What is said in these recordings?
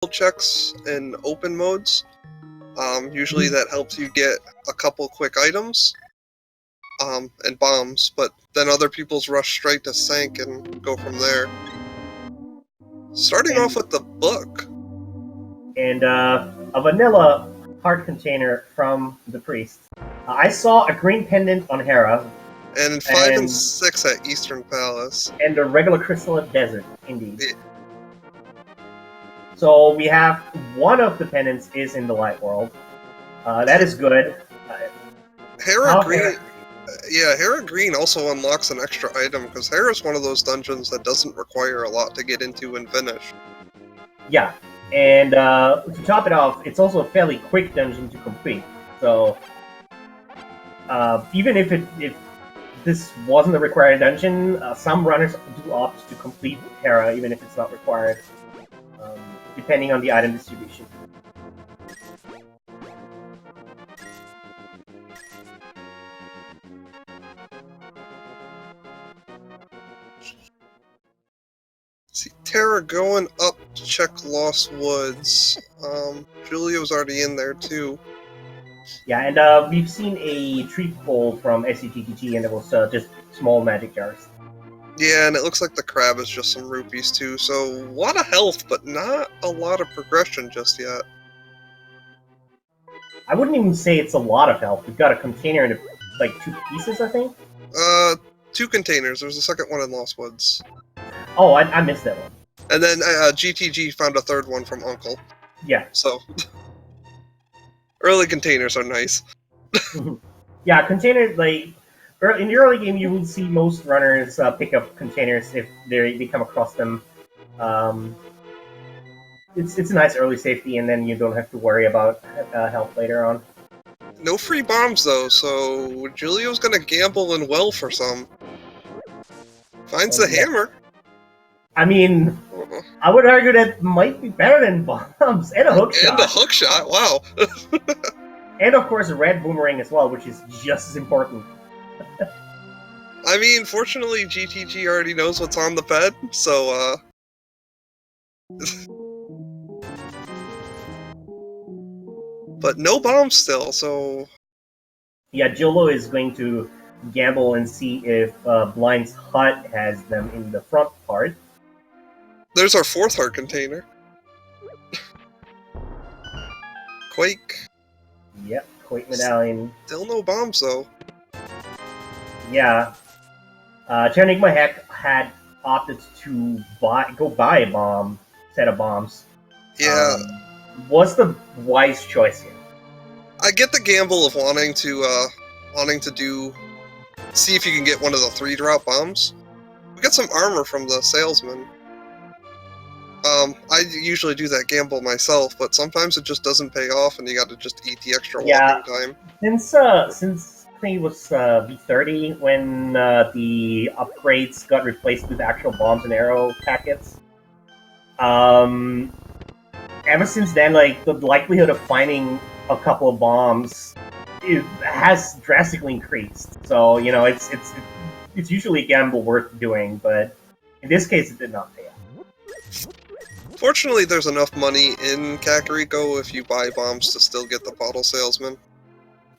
checks in open modes. Usually that helps you get a couple quick items and bombs, but then other people's rush straight to Sank and go from there. Starting off with the book. And a vanilla heart container from the priest. I saw a green pendant on Hera. And in 5 and 6 at Eastern Palace. And the regular crystal at Desert, indeed. Yeah. So we have one of the pendants is in the light world. That is good. Hera Green. Yeah, Hera Green also unlocks an extra item because Hera's one of those dungeons that doesn't require a lot to get into and finish. Yeah, and to top it off, it's also a fairly quick dungeon to complete. So even if this wasn't a required dungeon, some runners do opt to complete Hera even if it's not required, depending on the item distribution. See, Terra going up to check Lost Woods. Julia was already in there too. Yeah, and we've seen a tree pull from SCTTG, and it was just small magic jars. Yeah, and it looks like the crab is just some rupees too, so a lot of health, but not a lot of progression just yet. I wouldn't even say it's a lot of health. We've got a container in like 2 pieces, I think? 2 containers. There's a second one in Lost Woods. Oh, I missed that one. And then GTG found a third one from Uncle. Yeah. So, early containers are nice. Yeah, containers, like, in the early game, you will see most runners pick up containers if they come across them. It's a nice early safety, and then you don't have to worry about health later on. No free bombs, though, so Julio's gonna gamble and well for some. Finds the hammer. I mean, I would argue that might be better than bombs and a hook shot. And a hook shot, wow. And of course a red boomerang as well, which is just as important. I mean, fortunately GTG already knows what's on the ped, so but no bombs still, so... Yeah, Jolo is going to gamble and see if Blind's hut has them in the front part. There's our 4th heart container. Quake. Yep, Quake Medallion. Still no bombs, though. Yeah. Terranigma had opted to go buy a set of bombs. Yeah. What's the wise choice here? I get the gamble of wanting to see if you can get one of the 3-drop bombs. We got some armor from the salesman. I usually do that gamble myself, but sometimes it just doesn't pay off, and you got to just eat the extra walking time. Since I think it was V30 when the upgrades got replaced with actual bombs and arrow packets. Ever since then, like, the likelihood of finding a couple of bombs has drastically increased. So, you know, it's usually a gamble worth doing, but in this case, it did not pay off. Fortunately, there's enough money in Kakariko if you buy bombs to still get the bottle salesman.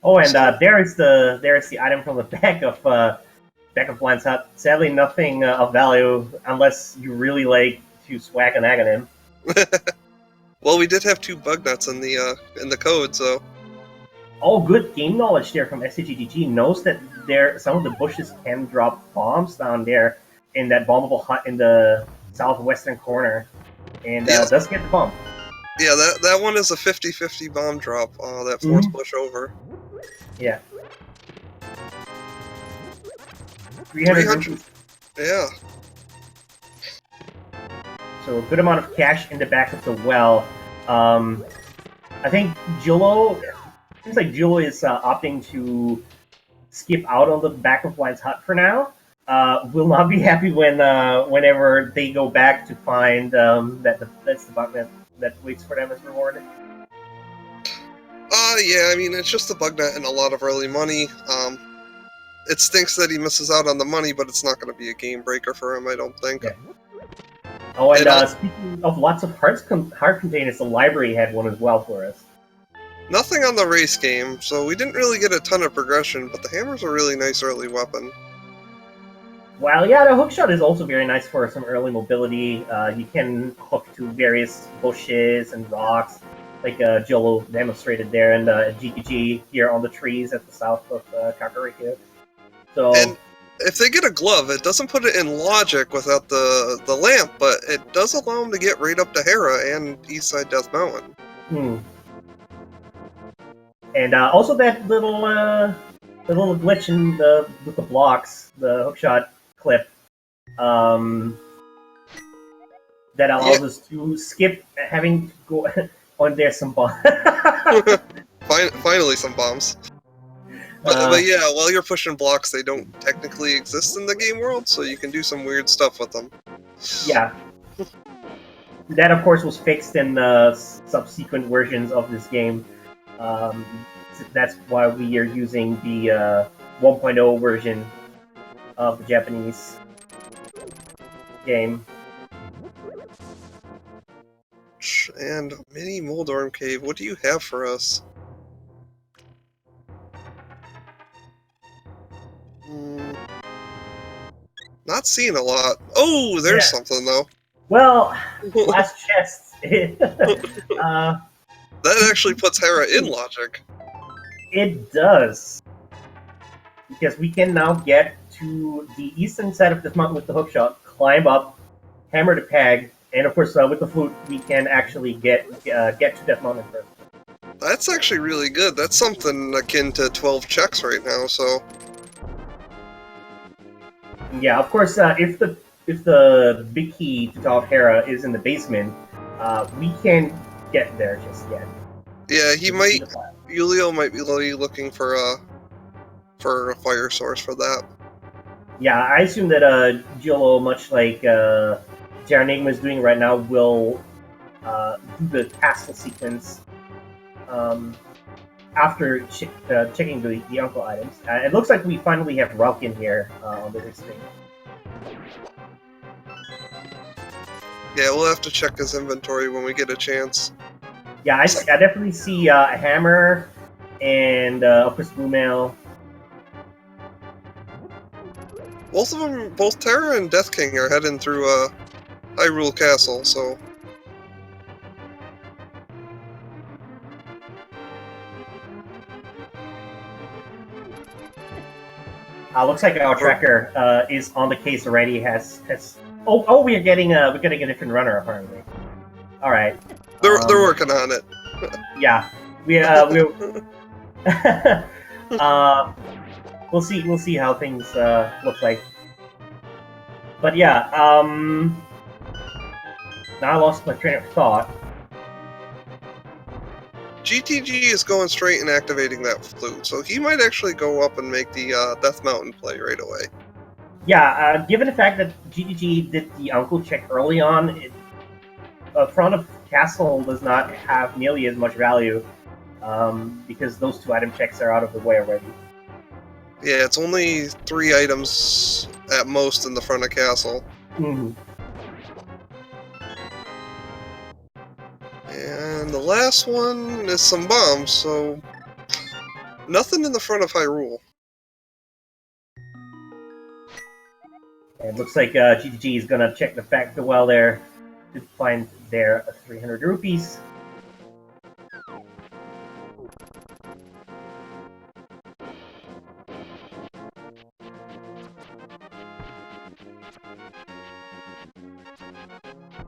Oh, and there is the item from the back of Blind's hut. Sadly, nothing of value unless you really like to swag an Aghanim. Well, we did have 2 bug nuts in the code, so. Oh, good game knowledge there from SCGG. Knows that some of the bushes can drop bombs down there in that bombable hut in the southwestern corner, and does get the bomb. Yeah, that one is a 50-50 bomb drop. That 4th bush over. Yeah. 300. Yeah. So a good amount of cash in the back of the well. I think Jolo... Seems like Jolo is opting to skip out on the back of Blind's hut for now. Will not be happy whenever they go back to find that's the bug that waits for them as reward. Yeah, I mean, it's just a bug net and a lot of early money. It stinks that he misses out on the money, but it's not going to be a game breaker for him, I don't think. Yeah. Oh, and speaking of lots of heart containers, the library had one as well for us. Nothing on the race game, so we didn't really get a ton of progression, but the hammer's a really nice early weapon. Well, yeah, the hookshot is also very nice for some early mobility. You can hook to various bushes and rocks, like Jolo demonstrated there, and GTG here on the trees at the south of Kakariko. So, and if they get a glove, it doesn't put it in logic without the lamp, but it does allow them to get right up to Hera and Eastside Death Mountain. And also that little glitch in with the blocks, the hookshot clip, that allows us to skip having to go on there some bomb. Finally, some bombs. But yeah, while you're pushing blocks, they don't technically exist in the game world, so you can do some weird stuff with them. Yeah. That, of course, was fixed in the subsequent versions of this game. That's why we are using the 1.0 version of the Japanese game. And mini Moldorm Cave, what do you have for us? Not seeing a lot. Oh, there's something though. Well, last chest. That actually puts Hera in logic. It does. Because we can now get to the eastern side of this mountain with the hookshot, climb up, hammer the peg, and of course with the flute we can actually get to Death Mountain first. That's actually really good. That's something akin to 12 checks right now, so... Yeah, of course, if the big key to Top Hera is in the basement, we can't get there just yet. Yeah, Julio might be looking for a fire source for that. Yeah, I assume that Jolo, much like Jaranigma is doing right now, will do the castle sequence after checking the Uncle items. It looks like we finally have Ralkin here on the screen. Yeah, we'll have to check his inventory when we get a chance. Yeah, I definitely see a hammer and of course Blue Mail. Both of them, both Terra and Death King, are heading through Hyrule Castle, so... Looks like our tracker is on the case already. Oh, we're getting a different runner apparently. All right. They're working on it. Yeah, we'll see how things look like. But yeah, now I lost my train of thought. GTG is going straight and activating that flute, so he might actually go up and make the Death Mountain play right away. Yeah, given the fact that GTG did the Uncle check early on, front of Castle does not have nearly as much value because those two item checks are out of the way already. Yeah, it's only 3 items at most in the front of Castle. Mm-hmm. And the last one is some bombs, so nothing in the front of Hyrule. It looks like GTG is gonna check the factor well there to find their 300 rupees.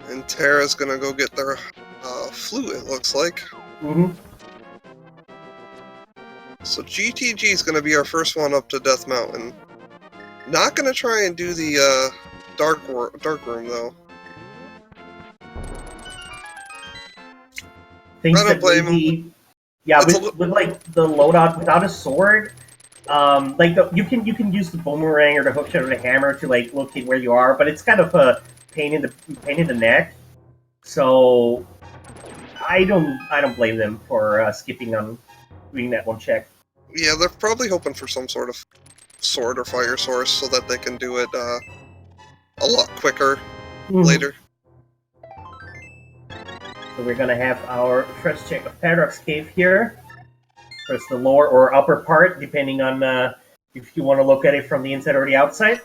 And Terra's gonna go get their flute, it looks like. Mm-hmm. So GTG is gonna be our first one up to Death Mountain. Not gonna try and do the dark room though. Things that maybe, yeah, with like the loadout without a sword, like you can use the boomerang or the hookshot or the hammer to like locate where you are, but it's kind of a pain in the neck. So I don't blame them for skipping on doing that one check. Yeah, they're probably hoping for some sort of sword or fire source so that they can do it a lot quicker later. So we're gonna have our first check of Paradox Cave here. First the lower or upper part, depending on if you want to look at it from the inside or the outside.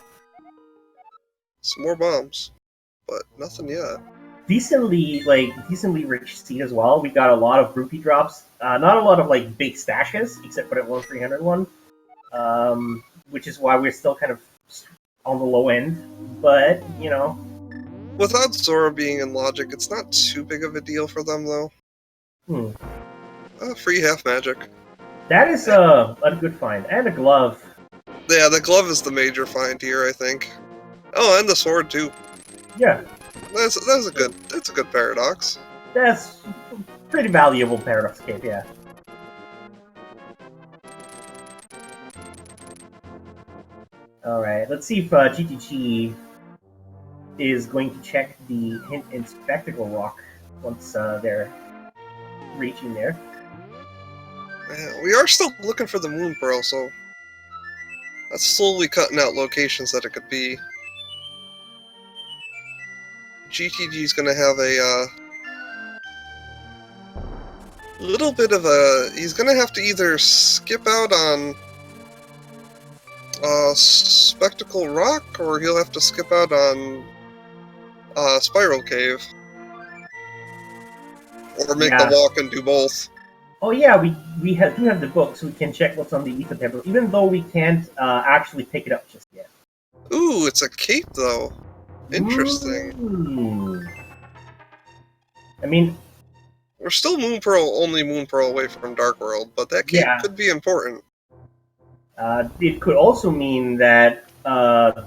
Some more bombs, but nothing yet. Decently rich seed as well. We got a lot of rupee drops. Not a lot of like big stashes, except for that 1/300 one. Which is why we're still kind of on the low end. But, you know. Without Zora being in Logic, it's not too big of a deal for them, though. Free half magic. That is a good find. And a glove. Yeah, the glove is the major find here, I think. Oh, and the sword, too. Yeah. That's a good paradox. That's pretty valuable Paradox Cave, yeah. Alright, let's see if GTG is going to check the Hint and Spectacle Rock once they're reaching there. We are still looking for the Moon Pearl, so that's slowly cutting out locations that it could be. GTG's gonna have a little bit of a... He's gonna have to either skip out on Spectacle Rock, or he'll have to skip out on Spiral Cave. Or make the walk and do both. Oh yeah, we do have the book, so we can check what's on the ether table, even though we can't actually pick it up just yet. Ooh, it's a cape, though. Interesting. I mean... We're still only Moon Pearl away from Dark World, but that cape could be important. It could also mean that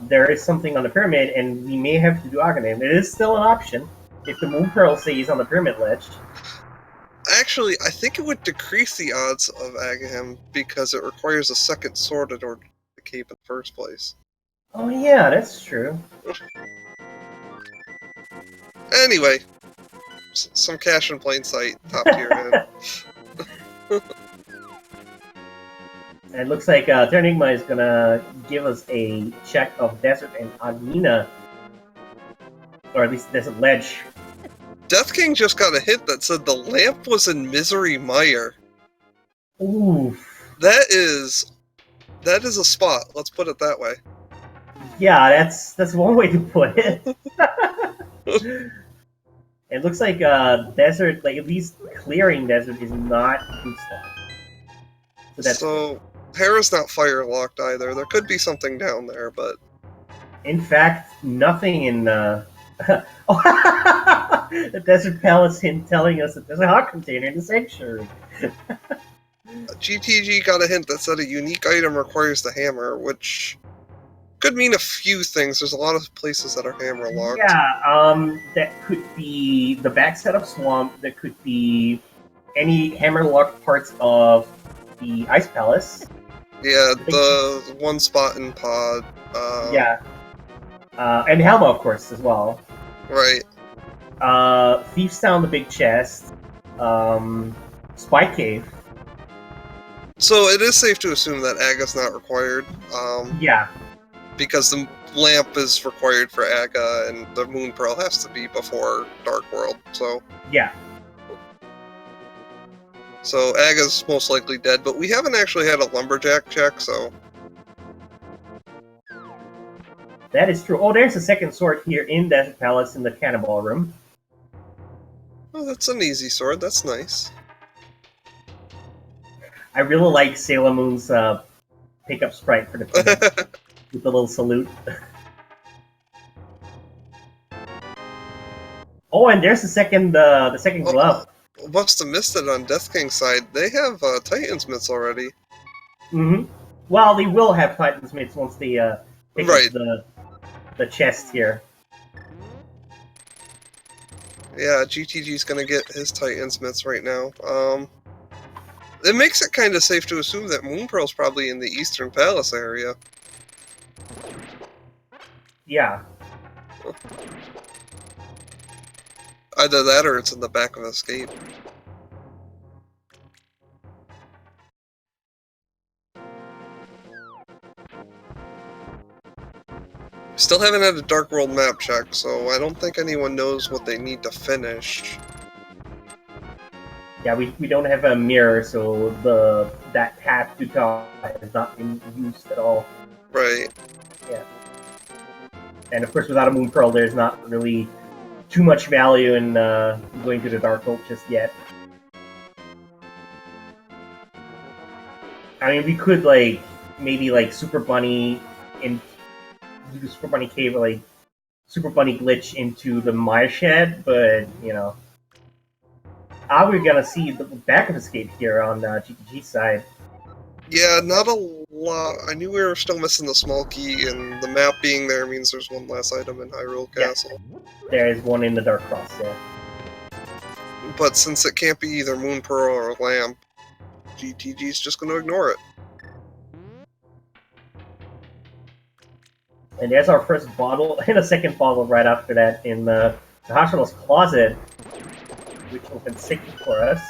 there is something on the pyramid, and we may have to do Aghanim. It is still an option, if the Moon Pearl stays on the pyramid ledge. Actually, I think it would decrease the odds of Aghanim, because it requires a second sword in order to the cape in the first place. Oh yeah, that's true. Anyway, some cash in plain sight, top tier. It looks like Terranigma is gonna give us a check of Desert and Agmina, or at least Desert Ledge. Death King just got a hint that said the lamp was in Misery Mire. Ooh. That is a spot. Let's put it that way. Yeah, that's one way to put it. It looks like Desert, like at least clearing Desert, is not good stuff. So Hera's not fire locked either. There could be something down there, but in fact, nothing in the Desert Palace hint telling us that there's a hot container in the sanctuary. GTG got a hint that said a unique item requires the hammer, which could mean a few things. There's a lot of places that are hammer locked. Yeah, that could be the backside of Swamp. That could be any hammer locked parts of the Ice Palace. Yeah, the one spot in Pod. And Helma, of course, as well. Right. Thief's Town, the big chest. Spy Cave. So it is safe to assume that Aga's not required. Yeah. Because the lamp is required for Aga, and the Moon Pearl has to be before Dark World, so... Yeah. So Aga's most likely dead, but we haven't actually had a Lumberjack check, so... That is true. Oh, there's a second sword here in Desert Palace in the Cannonball Room. Oh, that's an easy sword. That's nice. I really like Sailor Moon's pickup sprite for the pin, with the little salute. Oh, and there's the second glove. Must have missed it on Death King's side. They have Titan's Mitts already. Mm-hmm. Well, they will have Titan's Mitts once they pick up the chest here. Yeah, GTG's gonna get his Titan's Mitts right now. It makes it kind of safe to assume that Moon Pearl's probably in the Eastern Palace area. Yeah. Either that or it's in the back of Escape. Still haven't had a Dark World map check, so I don't think anyone knows what they need to finish. Yeah, we don't have a mirror, so that path to top has not been used at all. Right. Yeah. And of course, without a Moon Pearl, there's not really too much value in going to the Dark Vault just yet. I mean, we could maybe Super Bunny in do Super Bunny Cave or Super Bunny glitch into the Mire Shed, but you know, we're gonna see the back of escape here on GTG side. Yeah, not a lot. I knew we were still missing the small key, and the map being there means there's one less item in Hyrule Castle. There is one in the Dark Cross, yeah. But since it can't be either Moon Pearl or Lamp, GTG's just going to ignore it. And there's our first bottle, and a second bottle right after that in the Hashiro's closet, which opens second for us.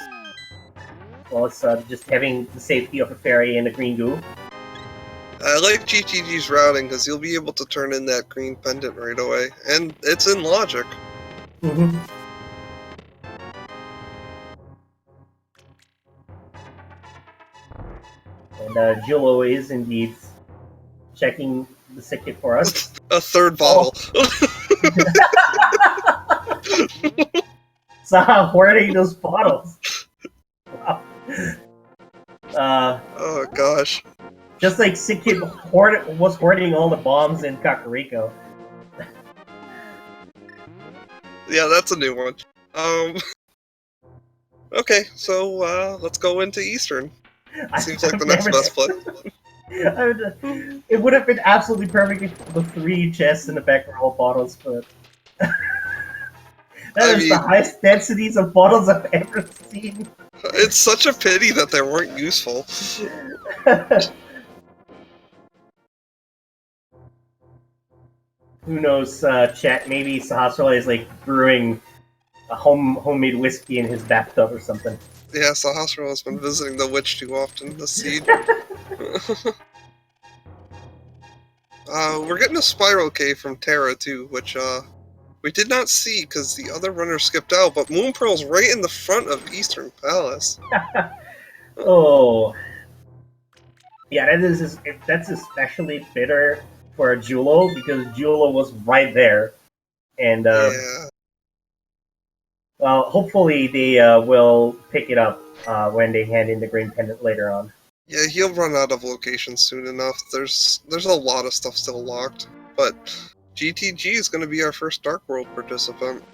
Well, it's just having the safety of a fairy and a green goo. I like GTG's routing because you'll be able to turn in that green pendant right away, and it's in logic. Mm-hmm. And Jolo is indeed checking the secret for us. A third bottle. So hoarding those bottles. Wow. Oh gosh. Just like Sikid was hoarding all the bombs in Kakariko. Yeah, that's a new one. Okay, so let's go into Eastern. Seems like the next best play. It would have been absolutely perfect if the 3 chests in the back were all bottles, but that is the highest densities of bottles I've ever seen. It's such a pity that they weren't useful. Who knows, chat, maybe Sahasrara is brewing a homemade whiskey in his bathtub or something. Yeah, Sahasrara has been visiting the witch too often to see. We're getting a Spiral Cave from Terra too, which we did not see because the other runner skipped out, but Moon Pearl's right in the front of Eastern Palace. Oh. Yeah, that's especially bitter for Julo, because Julo was right there. And, yeah. Well, hopefully they will pick it up when they hand in the green pendant later on. Yeah, he'll run out of locations soon enough. There's a lot of stuff still locked, but GTG is going to be our first Dark World participant.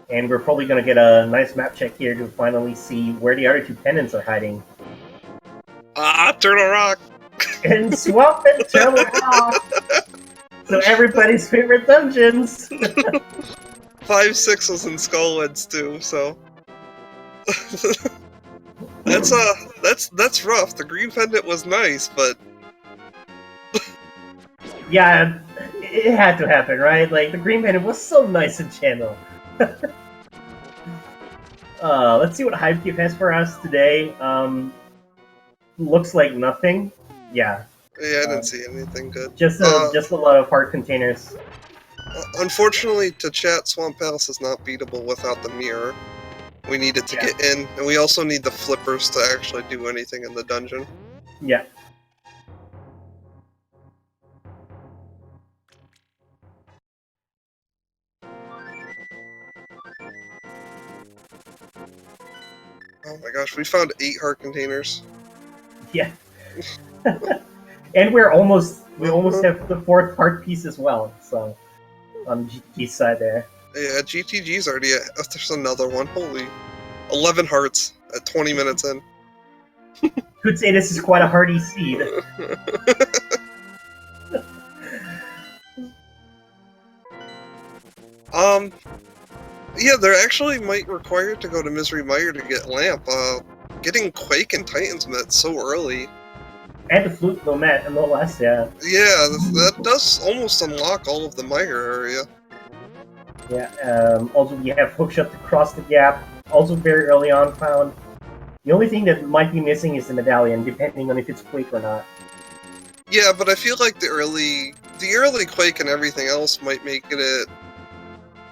And we're probably going to get a nice map check here to finally see where the other 2 pendants are hiding. Turtle Rock! And Swamp and Turtle Rock! So everybody's favorite dungeons! 5-6 was in Skullwoods too, so... That's rough. The green pendant was nice, but... Yeah, it had to happen, right? The green pendant was so nice in channel. Let's see what Hivekeep has for us today. Looks like nothing. Yeah. Yeah, I didn't see anything good. Just a lot of heart containers. Unfortunately, to chat, Swamp Palace is not beatable without the mirror. We need it to get in, and we also need the flippers to actually do anything in the dungeon. Yeah. Oh my gosh, we found 8 heart containers. Yeah. And we almost have the 4th heart piece as well, so on GTG's side there. Yeah, GTG's already at... Oh, there's another one. Holy... 11 hearts at 20 minutes in. Could say this is quite a hearty seed. Yeah, they're actually might require to go to Misery Mire to get Lamp. Getting Quake and Titan's met so early. And the Flute no less, yeah. Yeah, that does almost unlock all of the Mire area. Yeah, also we have Hookshot to cross the gap, also very early on found. The only thing that might be missing is the medallion, depending on if it's Quake or not. Yeah, but I feel like the early Quake and everything else might make it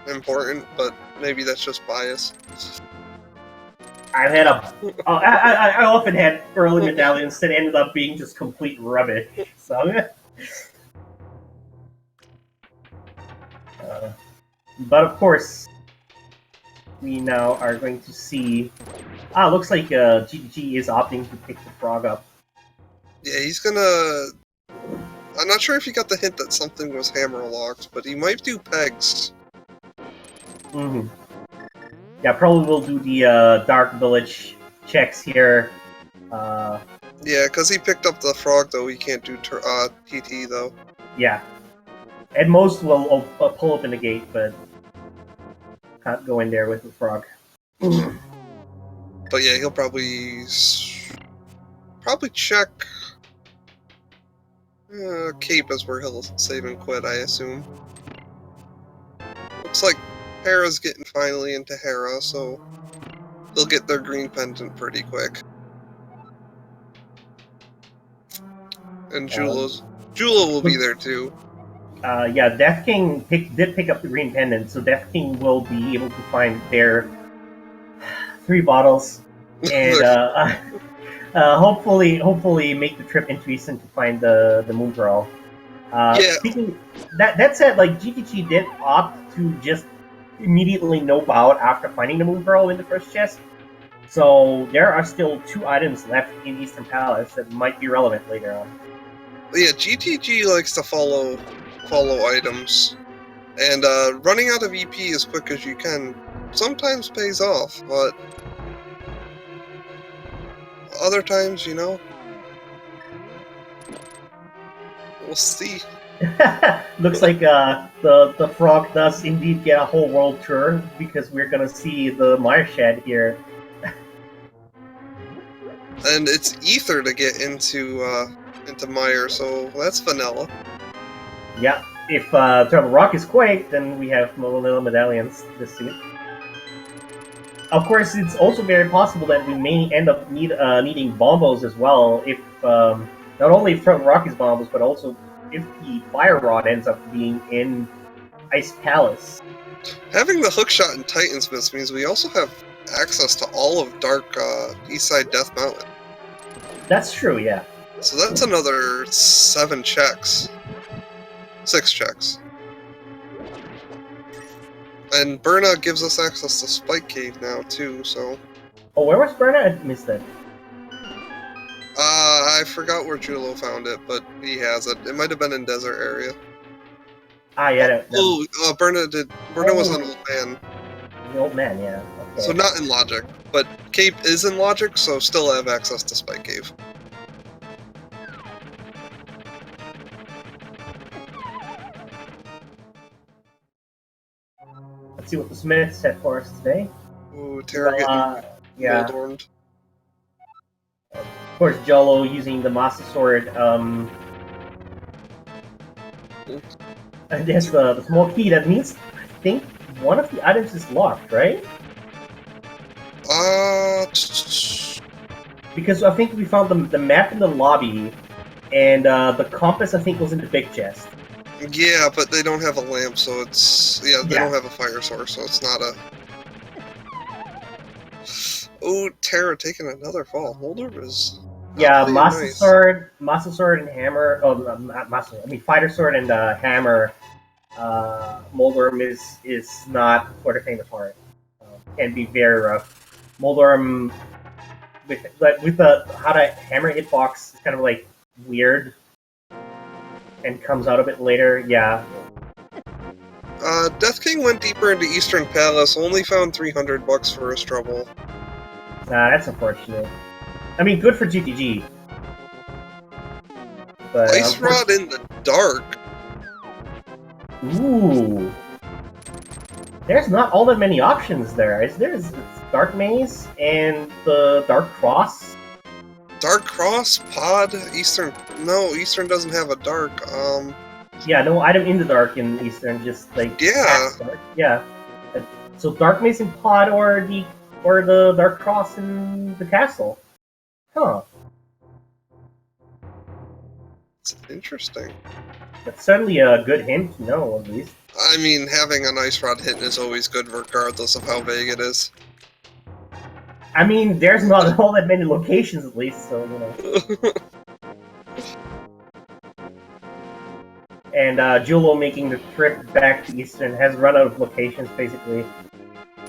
important, but maybe that's just bias. I've had I often had early medallions that ended up being just complete rubbish. So, but of course, we now are going to see. Looks like GG is opting to pick the frog up. Yeah, he's gonna... I'm not sure if he got the hint that something was hammer locked, but he might do pegs. Mm-hmm. Yeah, probably will do the Dark Village checks here. Yeah, because he picked up the frog, though. He can't do TT, though. Yeah. At most, we'll pull open the gate, but can't go in there with the frog. But yeah, he'll probably check Cape is where he'll save and quit, I assume. Looks like Hera's getting finally into Hera, so they'll get their green pendant pretty quick. And Jula will be there too. Yeah, Death King did pick up the green pendant, so Death King will be able to find their 3 bottles, and hopefully make the trip into Eastern to find the Moon Pearl. Yeah. Speaking that said, like GTG did opt to just immediately nope out after finding the Moon Pearl in the first chest. So there are still 2 items left in Eastern Palace that might be relevant later on. Yeah, GTG likes to follow items, and running out of EP as quick as you can sometimes pays off, but other times, you know, we'll see. Looks like the frog does indeed get a whole world tour, because we're gonna see the Mire Shed here. And it's Ether to get into Mire, so that's vanilla. Yeah, if Turtle Rock is Quake, then we have little medallions this suit. Of course, it's also very possible that we may end up needing bombos as well, if not only if Turtle Rock is bombos, but also if the Fire Rod ends up being in Ice Palace. Having the hookshot in Titansmith means we also have access to all of Dark Eastside Death Mountain. That's true, yeah. So that's another 7 checks. 6 checks. And Berna gives us access to Spike Cave now, too, so... Oh, where was Berna? I missed it. I forgot where Julo found it, but he has it. It might have been in Desert area. Yeah. Berna was an old man. The old man, yeah. Okay. So not in Logic, but Cape is in Logic, so still have access to Spike Cave. Let's see what the Smith said for us today. Ooh, Terra getting yeah. Goldormed. Of course, Jolo using the Master Sword. I guess the small key. That means, I think, one of the items is locked, right? Because I think we found the map in the lobby, and the compass, I think, was in the big chest. Yeah, but they don't have a lamp, so it's... Yeah, they don't have a fire source, so it's not a... Oh, Terra taking another fall. Holder is... Yeah, Master Sword and Hammer... Oh, Fighter Sword and Hammer... Moldorm is not for the faint of heart. Can be very rough. Moldorm... With the how the Hammer hitbox is kind of, like, weird... and comes out a bit later, yeah. Death King went deeper into Eastern Palace, only found $300 for his trouble. Nah, that's unfortunate. I mean, good for GTG. But Ice Rod in the dark. Ooh. There's not all that many options there. There's Dark Maze and the Dark Cross. Dark Cross? Pod? Eastern? No, Eastern doesn't have a dark. Yeah, no item in the dark in Eastern, just like... Yeah. Yeah. So Dark Maze in Pod or the Dark Cross in the castle. Huh. It's interesting. That's certainly a good hint to know, at least. I mean, having an Ice Rod hit is always good regardless of how vague it is. I mean, there's not all that many locations at least, so you know. And Julo making the trip back to Eastern has run out of locations, basically.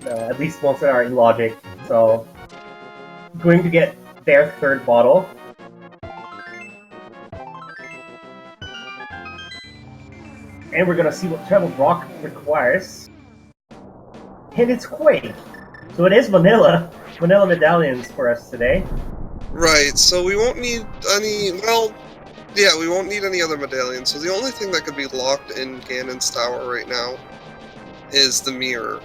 At least ones that are in logic. So, going to get their third bottle. And we're gonna see what Travel Rock requires. And it's Quake. So it is vanilla medallions for us today. Right, so we won't need any, well, yeah, we won't need any other medallions, so the only thing that could be locked in Ganon's tower right now is the mirror.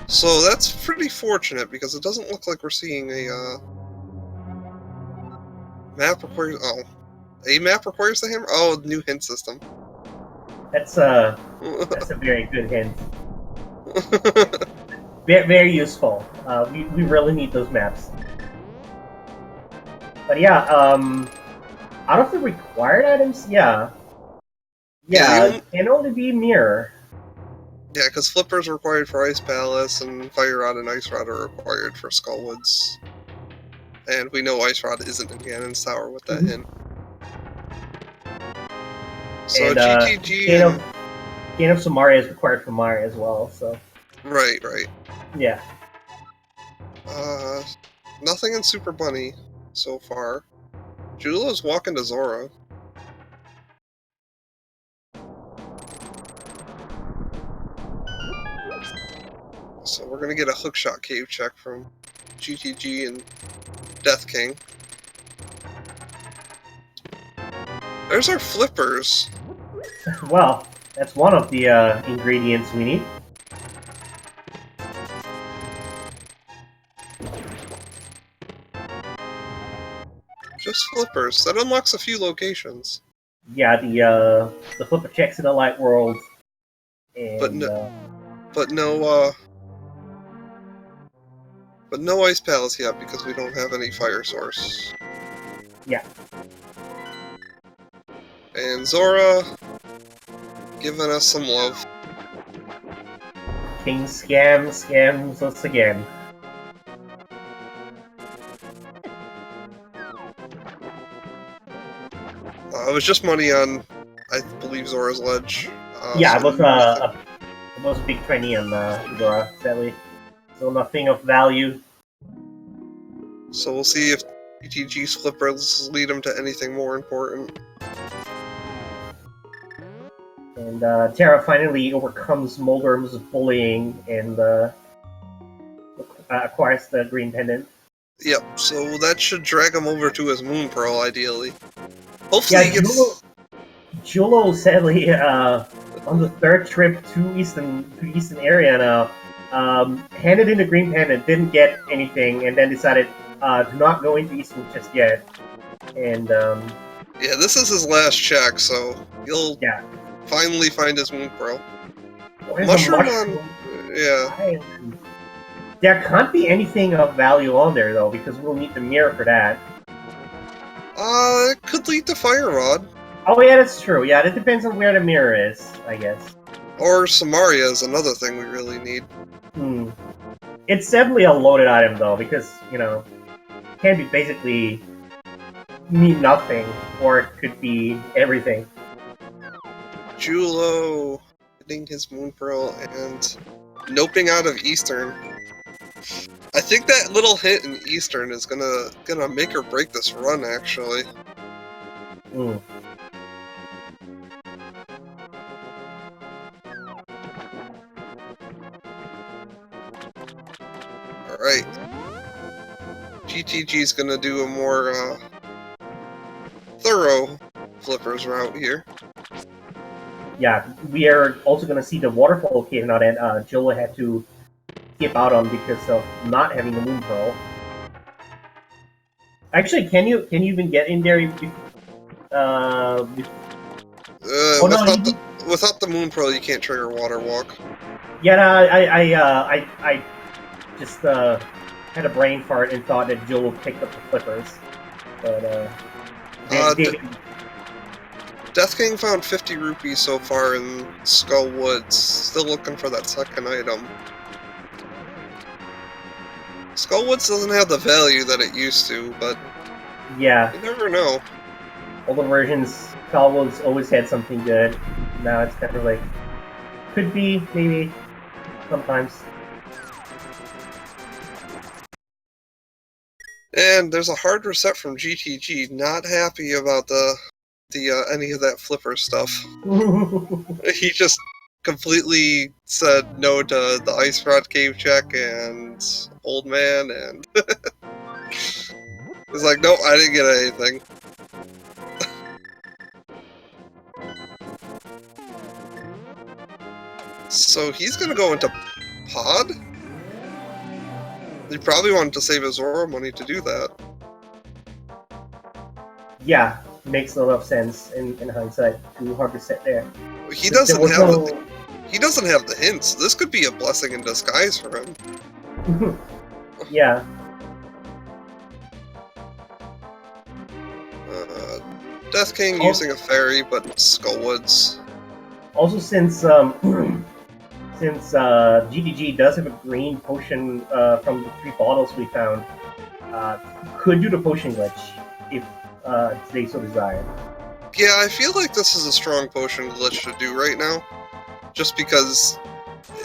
So that's pretty fortunate, because it doesn't look like we're seeing a, map requires, a map requires the hammer? Oh, new hint system. That's a very good hint. Very useful. We really need those maps. But yeah, out of the required items, yeah, it can only be mirror. Yeah, because Flipper's required for Ice Palace, and Fire Rod and Ice Rod are required for Skullwoods. And we know Ice Rod isn't in Ganon's tower with that hint. So and, GTG Gate of Samaria is required for Mario as well, so... Right. Yeah. Nothing in Super Bunny so far. Julo's walking to Zora. So we're gonna get a hookshot cave check from GTG and Death King. There's our flippers. Well, that's one of the ingredients we need. Just flippers. That unlocks a few locations. Yeah, the flipper checks in the light world. And, but no Ice Palace yet because we don't have any fire source. Yeah. And Zora giving us some love. King scams us again. It was just money on, I believe, Zora's Ledge. Yeah, it was a big trainee on Zora, sadly. So nothing of value. So we'll see if GTG's flippers lead him to anything more important. And Terra finally overcomes Moldorm's bullying and acquires the green pendant. Yep, so that should drag him over to his Moon Pearl, ideally. Hopefully he gets... Julo, sadly, on the third trip to Eastern area now, handed in the green pendant, didn't get anything, and then decided to not go into Eastern just yet. And yeah, this is his last check, so he'll finally find his Moon Pearl. Mushroom on... yeah. Island. There can't be anything of value on there, though, because we'll need the mirror for that. It could lead to Fire Rod. Oh yeah, that's true. Yeah, that depends on where the mirror is, I guess. Or Samaria is another thing we really need. It's definitely a loaded item, though, because, you know, it can be basically mean nothing, or it could be everything. Julo getting his Moon Pearl and noping out of Eastern. I think that little hint in Eastern is gonna make or break this run, actually. Alright. GTG's gonna do a more thorough flippers route here. Yeah, we are also gonna see the waterfall cave now that Julo had to skip out on because of not having the Moon Pearl. Actually, can you even get in there? Without the Moon Pearl, you can't trigger Water Walk. Yeah, no, I just had a brain fart and thought that Julo picked up the flippers, but Death King found 50 rupees so far in Skull Woods. Still looking for that second item. Skullwoods doesn't have the value that it used to, but Yeah, you never know. older versions, Skullwoods always had something good. Now it's kind of like, could be, maybe, sometimes. And there's a hard reset from GTG. Not happy about the any of that flipper stuff. He just completely said no to the Ice Rod Cave check and Old Man, and he's like, nope, I didn't get anything. So he's gonna go into Pod? He probably wanted to save his Zora money to do that. Yeah, makes a lot of sense in hindsight. Too hard to set there. He There doesn't was have no- he doesn't have the hints. This could be a blessing in disguise for him. Yeah. Death King Oh. using a fairy, but Skullwoods. Also, since GTG does have a green potion from the 3 bottles we found, could do the potion glitch if they so desire. Yeah, I feel like this is a strong potion glitch to do right now. Just because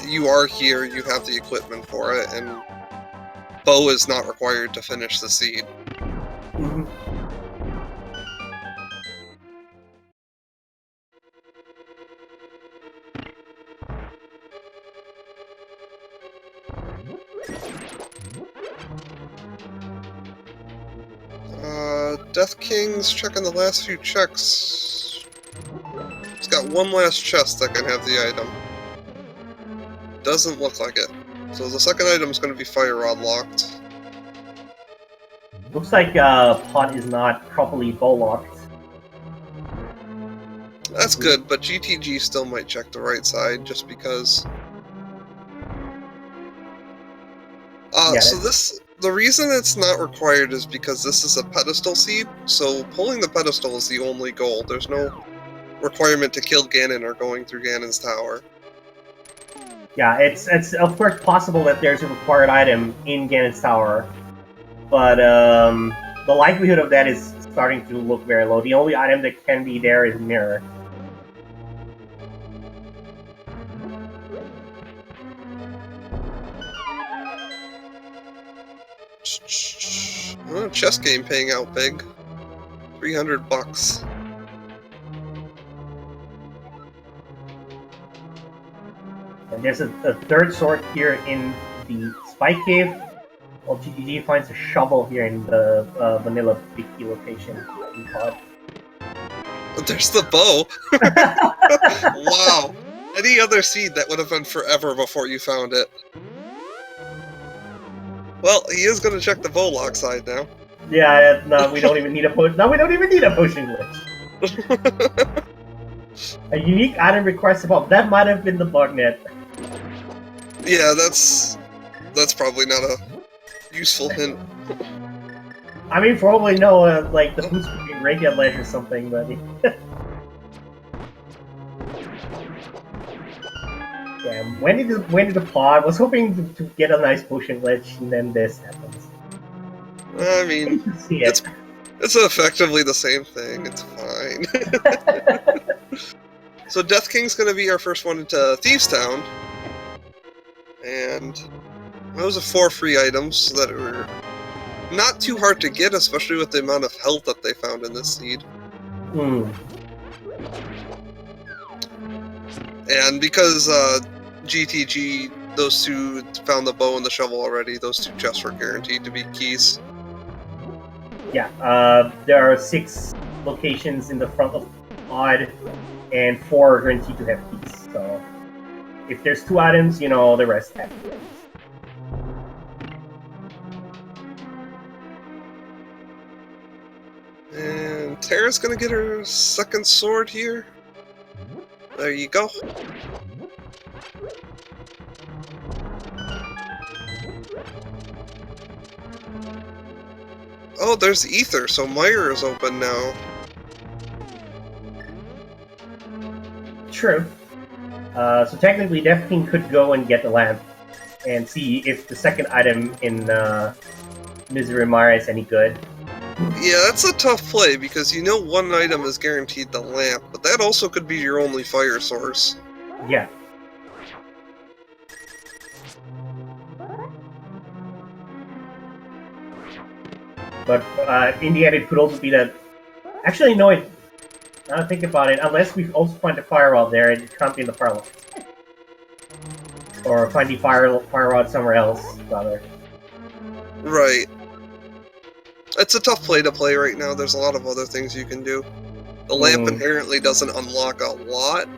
you are here, you have the equipment for it, and Bo is not required to finish the seed. Mhm. Death King's checking the last few checks. He's got one last chest that can have the item. Doesn't look like it. So the second item is going to be Fire Rod locked. Looks like Pot is not properly bow locked. That's good, but GTG still might check the right side just because. Yeah, So the reason it's not required is because this is a pedestal seed, so pulling the pedestal is the only goal. There's no requirement to kill Ganon or going through Ganon's tower. Yeah, it's of course possible that there's a required item in Ganon's tower, but the likelihood of that is starting to look very low. The only item that can be there is Mirror. Well, chess game paying out big. $300. And there's a third sword here in the Spike Cave, while GTG finds a shovel here in the vanilla Biggie location in Pod. There's the bow. Wow. Any other seed that would have been forever before you found it. Well, he is going to check the bow lock side now. Yeah, no, we don't even need a potion. No, we don't even need a potion glitch. A unique item requires support. That might have been the bug net. Yeah, that's probably not a useful hint. I mean, for all we know, like the food's cooking Radiant Ledge or something, but. Damn, when did the pod? I was hoping to get a nice potion glitch, and then this happens. I mean, See it. it's effectively the same thing. It's fine. So Death King's going to be our first one into Thieves Town. And those are 4 free items that were not too hard to get, especially with the amount of health that they found in this seed. And because GTG, those 2 found the bow and the shovel already, those 2 chests were guaranteed to be keys. Yeah, there are 6 locations in the front of Pod, and 4 are guaranteed to have keys. So, if there's 2 items, you know, the rest have keys. And Tara's gonna get her second sword here. There you go. Oh, there's Ether, so Meyer is open now. True. So technically, Death King could go and get the lamp, and see if the second item in Misery Mara is any good. Yeah, that's a tough play, because you know one item is guaranteed the lamp, but that also could be your only fire source. Yeah. But in the end, it could also be that... Actually, no, now that I think about it, unless we also find the fire rod there, it can't be in the fire rod. Or find the fire rod somewhere else, rather. Right. It's a tough play to play right now. There's a lot of other things you can do. The lamp inherently doesn't unlock a lot.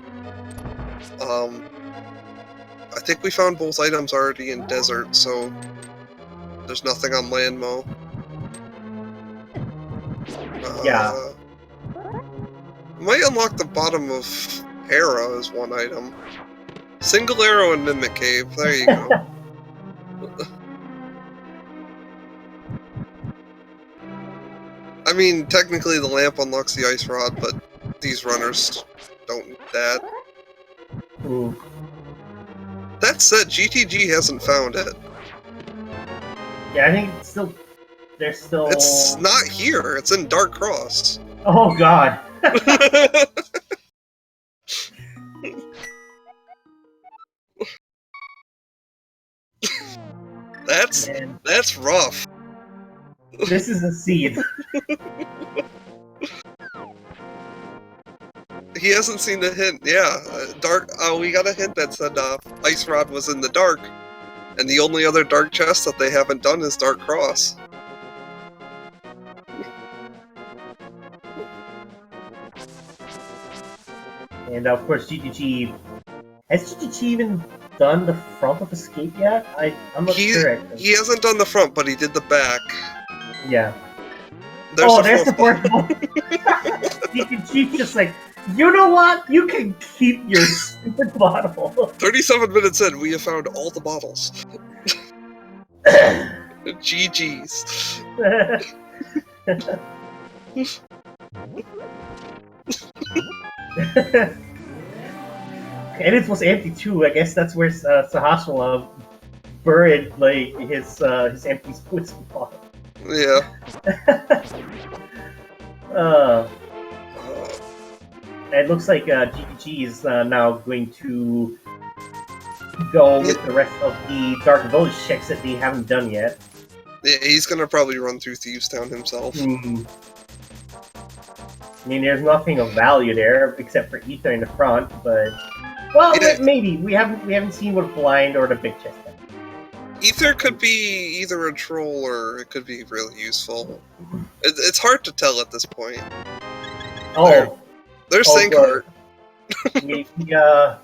I think we found both items already in desert, so there's nothing on Landmo. Yeah. Might unlock the bottom of Hera as one item. Single arrow and Mimic Cave. There you go. I mean, technically the lamp unlocks the ice rod, but these runners don't need that. That said, GTG hasn't found it. Yeah, I think it's still... There's still... It's not here. It's in Dark Cross. Oh, God. That's rough. This is a seed. He hasn't seen the hint. Yeah, dark. We got a hint that said Ice Rod was in the dark, and the only other dark chest that they haven't done is Dark Cross. And of course, GTG... Has GTG even done the front of Escape yet? I'm not sure. He hasn't done the front, but he did the back. Yeah. There's the fourth one. GTG's just like, you know what? You can keep your stupid bottle. 37 minutes in, we have found all the bottles. GG's. And it was empty too. I guess that's where Sahasrara buried like his empty whiskey bottle. Yeah. It looks like GTG is now going to go with the rest of the Dark Village checks that they haven't done yet. Yeah, he's gonna probably run through Thieves Town himself. I mean, there's nothing of value there except for Ether in the front, but well, yeah. Maybe we haven't seen what blind or the big chest. Ether could be either a troll or it could be really useful. It's hard to tell at this point. There's Sinkheart.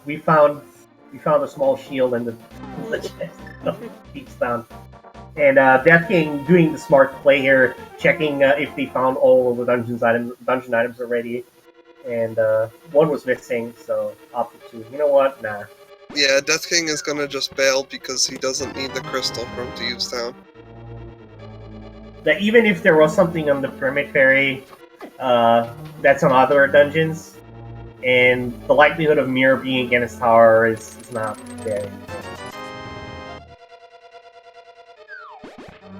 We found a small shield in the chest of Thieves Town. And Death King doing the smart play here, checking if they found all of the dungeon items already. And one was missing, so opted to, you know what, nah. Yeah, Death King is gonna just bail because he doesn't need the crystal from Thieves Town. That even if there was something on the Pyramid Ferry, that's on other dungeons, and the likelihood of Mirror being against Tower is not there.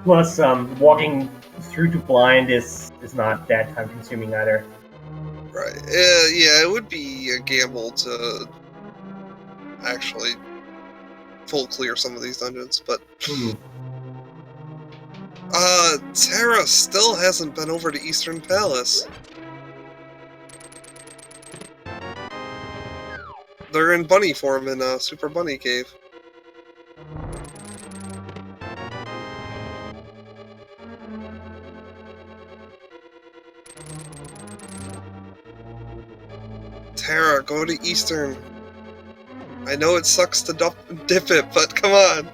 Plus, walking through to blind is not that time consuming either. Right. Yeah, it would be a gamble to actually full clear some of these dungeons, but Terra still hasn't been over to Eastern Palace. They're in bunny form in Super Bunny Cave. Terra, go to Eastern. I know it sucks to dip it, but come on.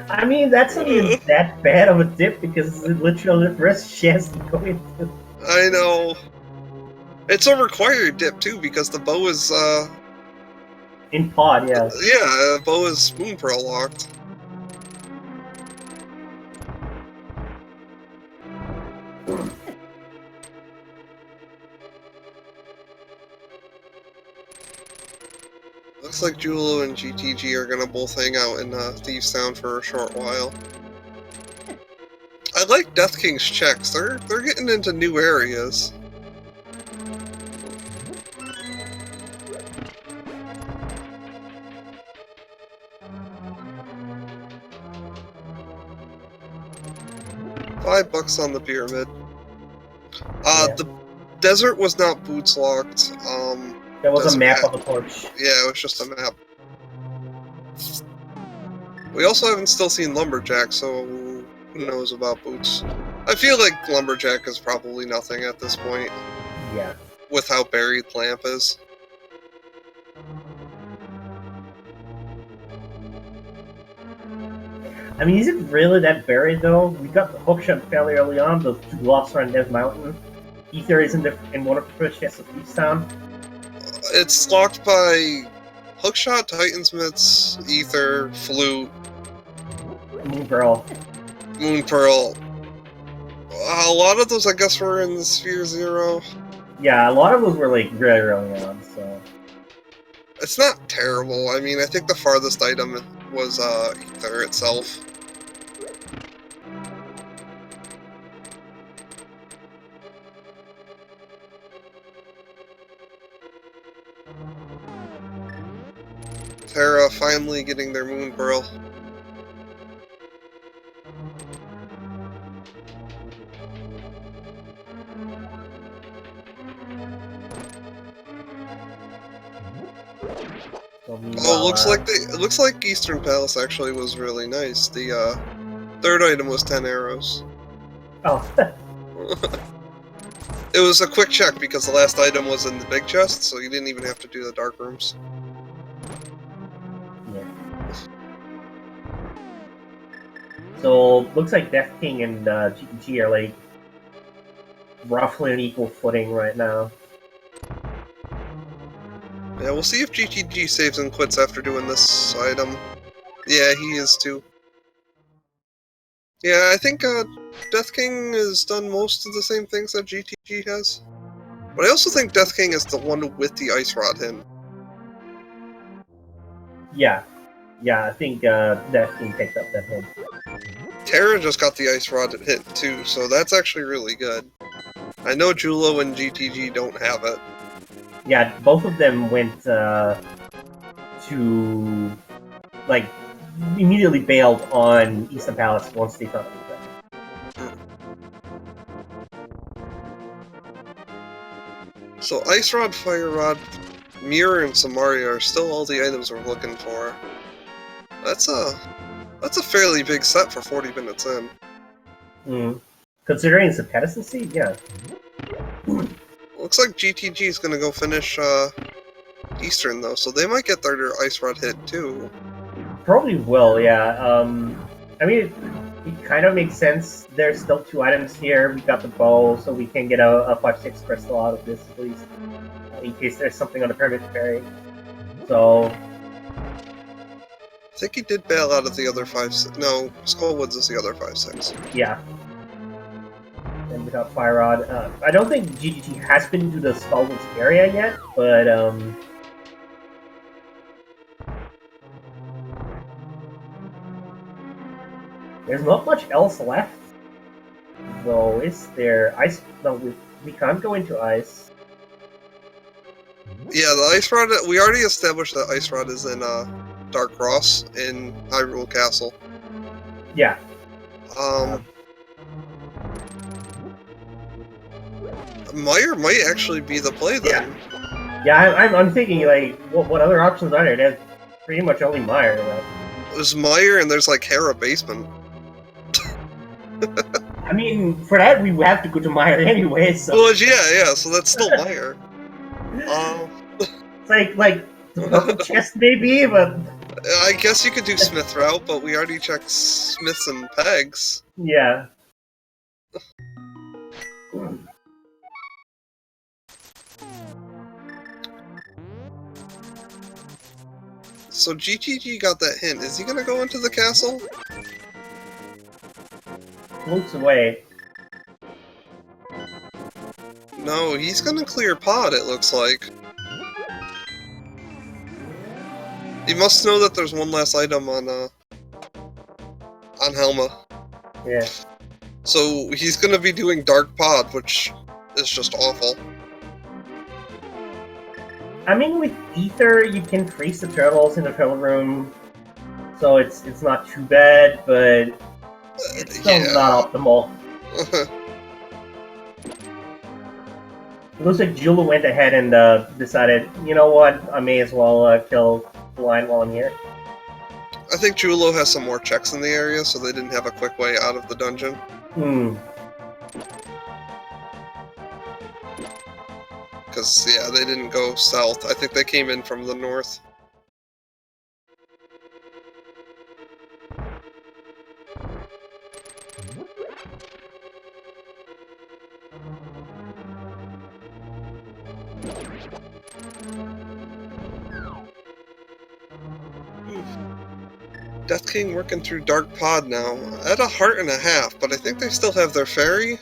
I mean, that's not even that bad of a dip because it's literally the first chest to go into. I know. It's a required dip too because the bow is in pod, yeah. Yeah, bow is Spoon Pearl locked. looks like Julo and GTG are gonna both hang out in Thieves Town for a short while. I like Death King's checks. They're getting into new areas. $5 on the pyramid. Yeah. The desert was not boots locked. There was a desert map had- of the torch. Yeah, it was just a map. We also haven't still seen Lumberjack, so who knows about boots? I feel like Lumberjack is probably nothing at this point, Yeah. with how buried Lamp is. I mean, is it really that buried though? We got the hookshot fairly early on. Those two blocks around Death Mountain. Ether is in one of the first chests of East Town. It's locked by Hookshot, Titansmiths, Ether, Flute, Moon Pearl. Moon Pearl. A lot of those, I guess, were in the Sphere Zero. Yeah, a lot of those were like really early on. So It's not terrible. I mean, I think the farthest item was Ether itself. Terra finally getting their Moon Pearl. Oh, it looks like Eastern Palace actually was really nice. The third item was 10 arrows. Oh. It was a quick check because the last item was in the big chest, so you didn't even have to do the dark rooms. Yeah. So looks like Death King and GTG are like roughly on equal footing right now. Yeah, we'll see if GTG saves and quits after doing this item. Yeah, he is too. Yeah, I think Death King has done most of the same things that GTG has. But I also think Death King is the one with the Ice Rod hint. Yeah. Yeah, I think Death King picked up that hint. Terra just got the Ice Rod hit too, so that's actually really good. I know Julo and GTG don't have it. Yeah, both of them went to like immediately bailed on Eastern Palace once they thought it was done. So Ice Rod, Fire Rod, Mirror, and Samaria are still all the items we're looking for. That's a fairly big set for 40 minutes in. Considering it's a Pedestal seed, yeah. Looks like GTG is gonna go finish Eastern though, so they might get their Ice Rod hit too. Probably will, yeah. I mean, it kind of makes sense. There's still two items here. We got the bow, so we can get a 5-6 crystal out of this at least, in case there's something on the pyramid ferry. So I think he did bail out of the other 5-6. No, Skullwoods is the other 5-6. yeah. And we got Fire Rod. I don't think GGT has been to the Skullwoods area yet, but there's not much else left. Though, is there ice? No, we can't go into ice. Yeah, the Ice Rod. We already established that Ice Rod is in Dark Cross in Hyrule Castle. Yeah. Meyer might actually be the play then. Yeah, I'm thinking like, what other options are there? There's pretty much only Meyer left. There's Meyer and there's like Hera Basement. I mean, for that we have to go to Meyer anyway. So Well, yeah, so that's still Meyer. it's like the purple chest maybe, but I guess you could do Smith route, but we already checked Smiths and Pegs. yeah. So GTG got that hint. Is he gonna go into the castle? Floats away. No, he's gonna clear pod, it looks like. He must know that there's one last item on Helma. Yeah. So he's gonna be doing Dark Pod, which is just awful. I mean, with Ether, you can freeze the turtles in the turtle room, so it's not too bad, but it's still not optimal. It looks like Jula went ahead and decided, you know what, I may as well kill the line while I'm here. I think Julo has some more checks in the area, so they didn't have a quick way out of the dungeon. Because, yeah, they didn't go south. I think they came in from the north. Death King working through Dark Pod now. At 1.5 hearts, but I think they still have their fairy.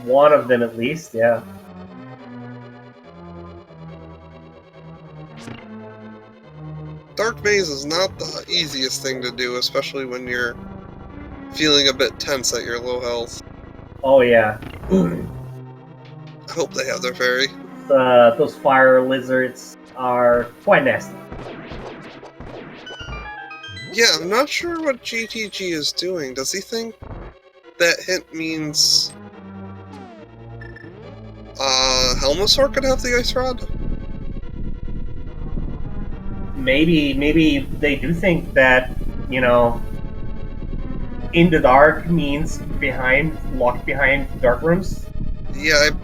One of them at least, yeah. Dark Maze is not the easiest thing to do, especially when you're feeling a bit tense at your low health. Oh yeah. I hope they have their fairy. Those fire lizards are quite nasty. Yeah, I'm not sure what GTG is doing. Does he think that hint means Helmasaur could have the Ice Rod? Maybe they do think that, you know, in the dark means locked behind dark rooms. Yeah, I'm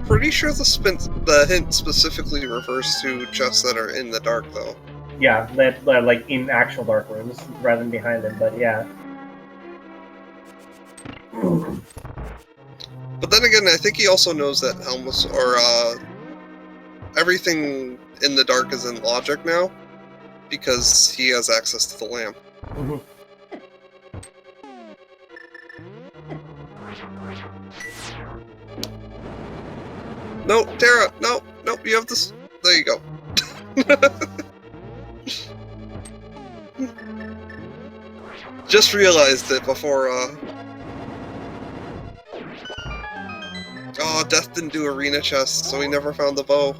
pretty sure the hint specifically refers to chests that are in the dark, though. Yeah, like in actual dark rooms rather than behind them, but yeah. But then again, I think he also knows that everything in the dark is in logic now, because he has access to the lamp. Mm-hmm. No, Terra, no, you have this. There you go. Just realized it before, Oh, Death didn't do arena chest, so he never found the bow.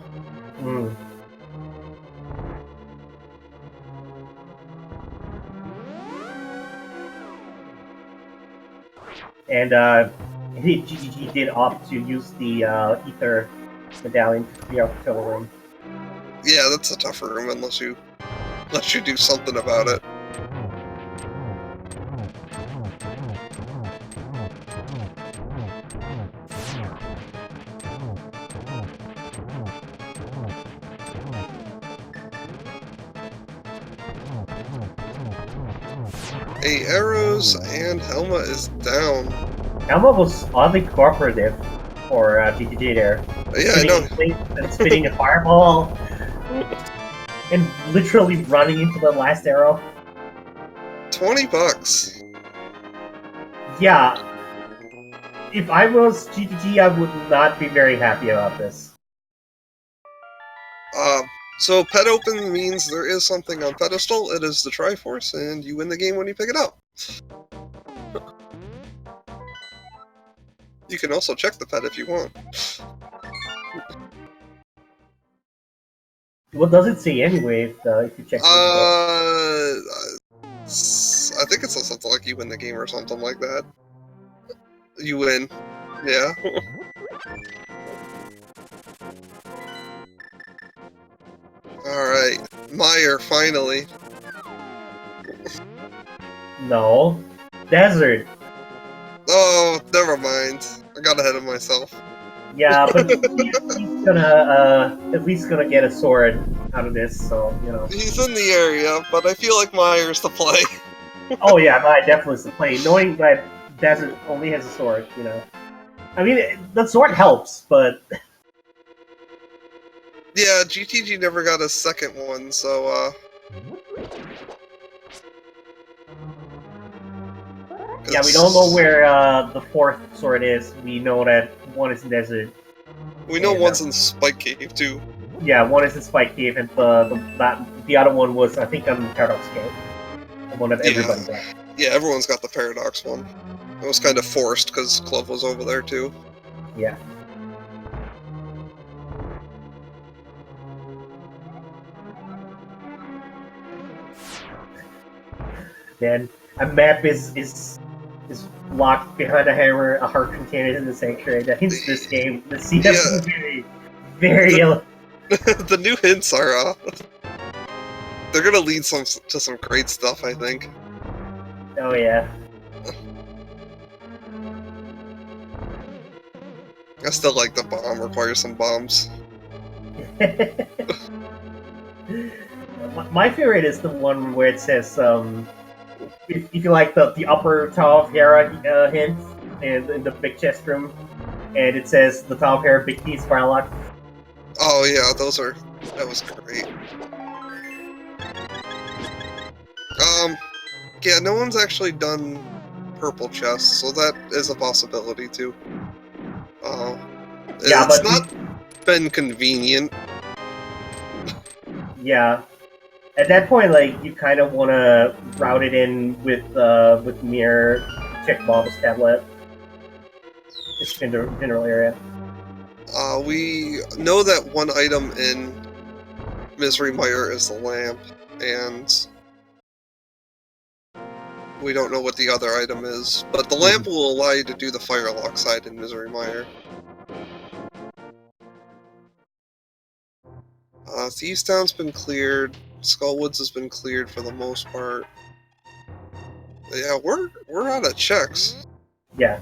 And he did opt to use the Ether medallion to clear out the turtle room. Yeah, that's a tougher room unless you do something about it. Arrows, and Helma is down. Helma was oddly cooperative for GTG there. Yeah, I know. And spitting a fireball, and literally running into the last arrow. $20. Yeah. If I was GTG, I would not be very happy about this. So pet open means there is something on Pedestal. It is the Triforce, and you win the game when you pick it up. You can also check the pet if you want. What does it say anyway if you check I think it says something like you win the game or something like that. You win. Yeah. Alright. Meyer, finally. No. Desert. Oh, never mind. I got ahead of myself. Yeah, but he's gonna at least gonna get a sword out of this, so you know. He's in the area, but I feel like Meyer's the play. Oh yeah, that definitely is the play. Knowing that Desert only has a sword, you know. I mean, the sword helps, but yeah, GTG never got a second one, so yeah, we don't know where the fourth sword is. We know that one is in Desert. We know one's in Spike Cave too. Yeah, one is in Spike Cave, and that the other one was, I think, Paradox Game. The one that everybody got. Yeah, everyone's got the Paradox one. It was kind of forced because Clove was over there too. Yeah. Then a map is locked behind a hammer, a heart container in the sanctuary. That hints this game. The CF is very the new hints are they're gonna lead to some great stuff, I think. Oh yeah. I still like the bomb requires some bombs. My favorite is the one where it says, if you like the upper Tower of Hera hint in the big chest room, and it says the Tower of Hera big keys firelock. Oh yeah, that was great. Yeah, no one's actually done purple chests, so that is a possibility too. Yeah, it's not been convenient. Yeah. At that point, like, you kind of want to route it in with Mirror, check Bob's tablet. Just general area. We know that one item in Misery Mire is the lamp, and we don't know what the other item is, but the lamp will allow you to do the firelock side in Misery Mire. Thieves Town's been cleared. Skullwoods has been cleared for the most part. Yeah, we're out of checks. Yeah.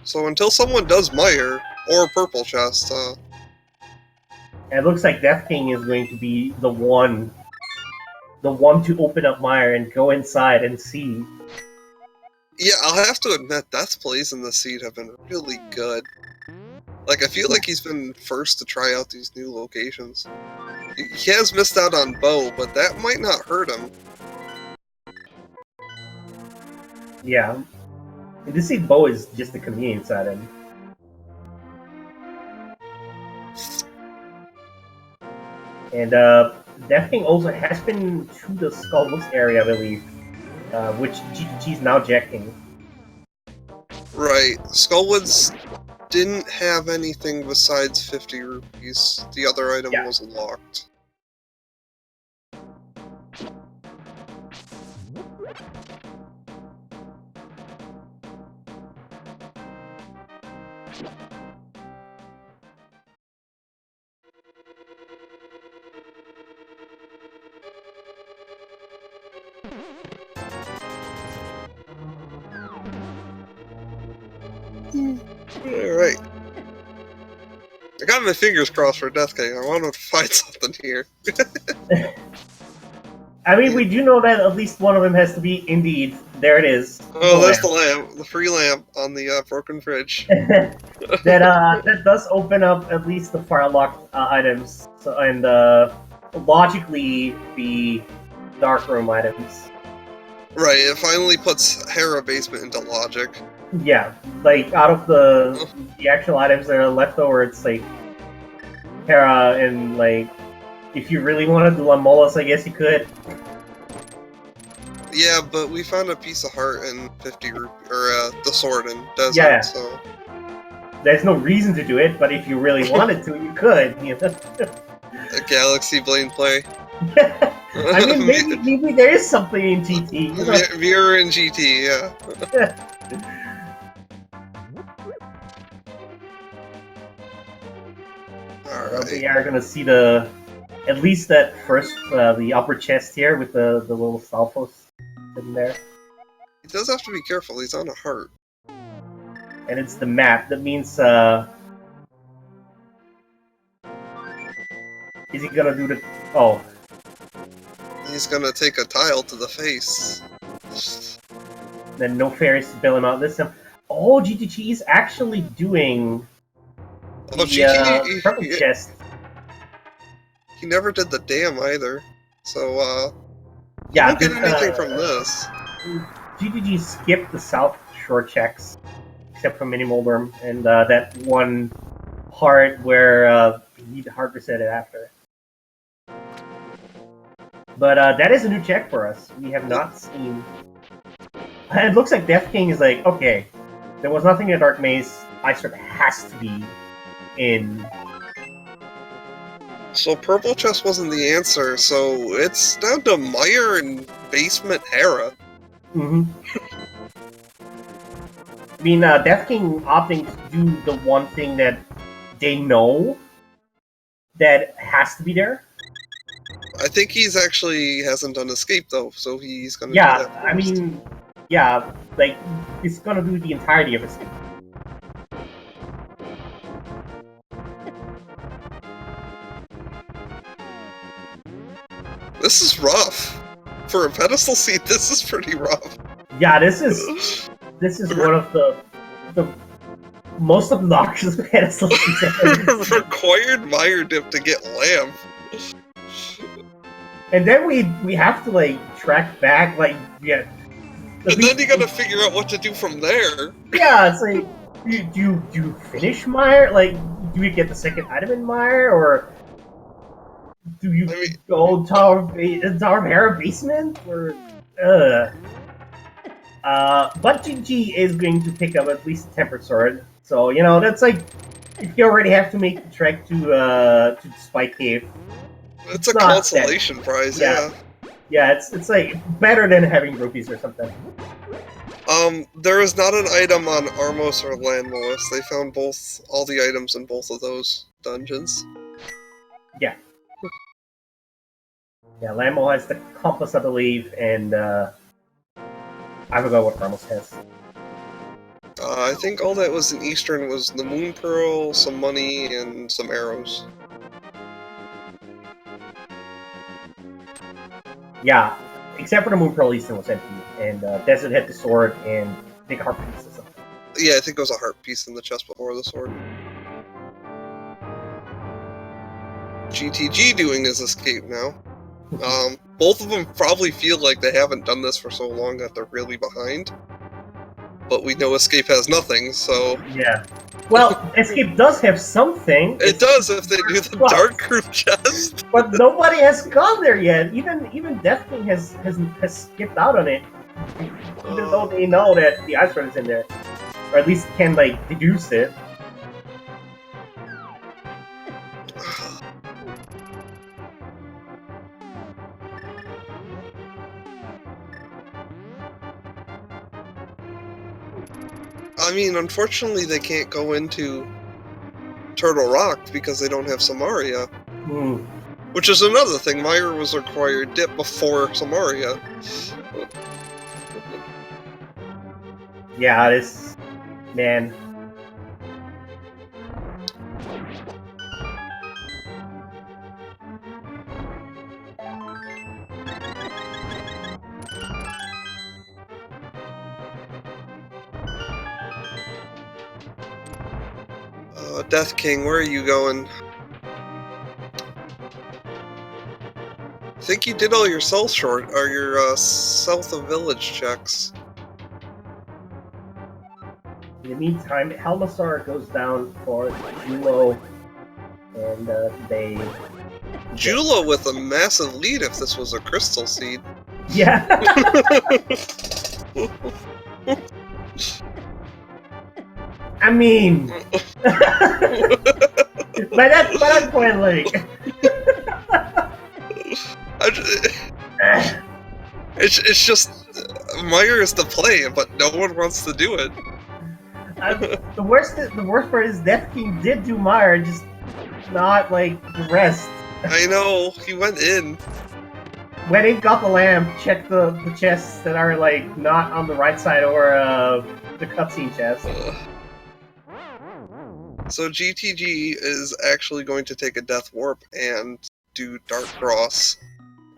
So until someone does Mire or Purple Chest, it looks like Death King is going to be the one to open up Mire and go inside and see. Yeah, I'll have to admit, Death Plays in the Seed have been really good. Like, I feel like he's been first to try out these new locations. He has missed out on Bow, but that might not hurt him. Yeah. This Seed Bow is just the convenience item. And Death King also has been to the Skullwoods area, I believe, which GGG's now jacking. Right. Skullwoods didn't have anything besides 50 rupees. The other item was locked. Alright. I got my fingers crossed for Death King. I want to find something here. I mean, we do know that at least one of them has to be, indeed, there it is. Oh, there's the lamp. The free lamp on the broken fridge. that does open up at least the firelock items, and logically the darkroom items. Right, it finally puts Hera Basement into logic. Yeah, like, out of the actual items that are left over, it's like Hera, and like, if you really wanted to do Lamolus, I guess you could. Yeah, but we found a piece of heart in 50 or the sword in Desert, so... There's no reason to do it, but if you really wanted to, you could. You know? A Galaxy Blade play. I mean, maybe there is something in GT. You know? Mirror in GT, yeah. Alright. We are gonna see at least that first, the upper chest here with the little Stalfos in there. He does have to be careful, he's on a heart. And it's the map, that means, is he gonna do the... Oh. He's gonna take a tile to the face. Then no fairies to bail him out this time. Oh, GGG is actually doing the purple chest. He never did the dam either, so yeah, you don't get anything from this. GGG skipped the South Shore checks, except for Mini Moldorm, and that one part where you need to hard reset it after. But that is a new check for us. We have not seen. It looks like Death King is like, okay, there was nothing in Dark Maze. Ice Rift has to be in. So purple chest wasn't the answer, so it's down to Meyer and Basement Hera. Mm-hmm. I mean, Death King opting to do the one thing that they know that has to be there. I think he's actually hasn't done Escape though, so he's gonna do Yeah, that first. I mean, yeah, like, he's gonna do the entirety of Escape. This is rough. For a pedestal seat, this is pretty rough. Yeah, this is one of the most obnoxious pedestal seats ever. Required Meyer dip to get Lamb. And then we have to like track back, like, yeah. And then you gotta figure out what to do from there. Yeah, it's like, do you finish Meyer? Like, do you get the second item in Meyer, or do you go Tower of Hera basement? Or but GG is going to pick up at least a tempered sword. So, you know, that's like, if you already have to make the trek to the Spike Cave. It's a consolation prize, yeah. Yeah, it's like better than having rupees or something. There is not an item on Armos or Landmoas. They found all the items in both of those dungeons. Yeah. Yeah, Lambo has the compass, I believe, and I forgot what Armos has. I think all that was in Eastern was the Moon Pearl, some money, and some arrows. Yeah, except for the Moon Pearl, Eastern was empty, and Desert had the sword and big heart piece or something. Yeah, I think it was a heart piece in the chest before the sword. GTG doing his escape now. Both of them probably feel like they haven't done this for so long that they're really behind. But we know Escape has nothing, so... Yeah. Well, Escape does have something. It does if they do the Dark Group chest. But nobody has gone there yet. Even Death King has skipped out on it. Even though they know that the Ice Rift is in there. Or at least can, like, deduce it. I mean, unfortunately, they can't go into Turtle Rock because they don't have Samaria. Which is another thing. Meyer was required dip before Samaria. Yeah, this... man... Death King, where are you going? I think you did all your south of village checks. In the meantime, Helmasar goes down for Julo, and they... Julo with a massive lead if this was a crystal seed. Yeah! I mean... by that point, like... It's just... Meyer is the play, but no one wants to do it. The worst part is Death King did do Meyer, just not like the rest. I know, he went in. When he got the lamp, check the chests that are like not on the right side or the cutscene chest. So GTG is actually going to take a Death Warp and do Dark Cross.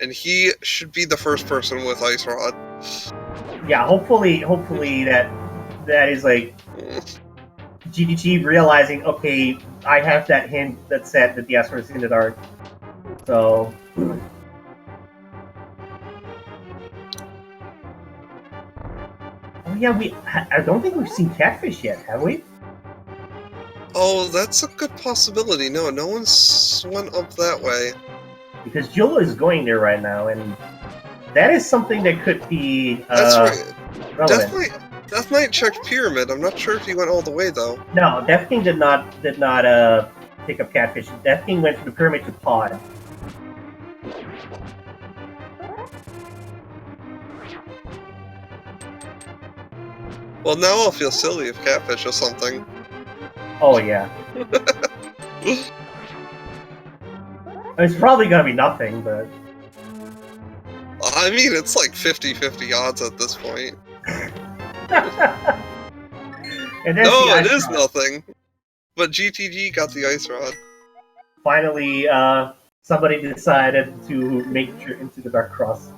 And he should be the first person with Ice Rod. Yeah, hopefully that is like GTG realizing, okay, I have that hint that said that the Ice Rod is in the dark. So... Oh yeah, I don't think we've seen Catfish yet, have we? Oh, that's a good possibility. No one's went up that way. because Jula is going there right now, and that is something that could be That's right. relevant. Death Knight checked Pyramid. I'm not sure if he went all the way though. No, Death King did not pick up Catfish. Death King went from the Pyramid to Pod. Well, now I'll feel silly if Catfish or something. Oh yeah. It's probably gonna be nothing, but I mean, it's like 50-50 odds at this point. No, it is nothing. But GTG got the Ice Rod. Finally, somebody decided to make it into the Dark Cross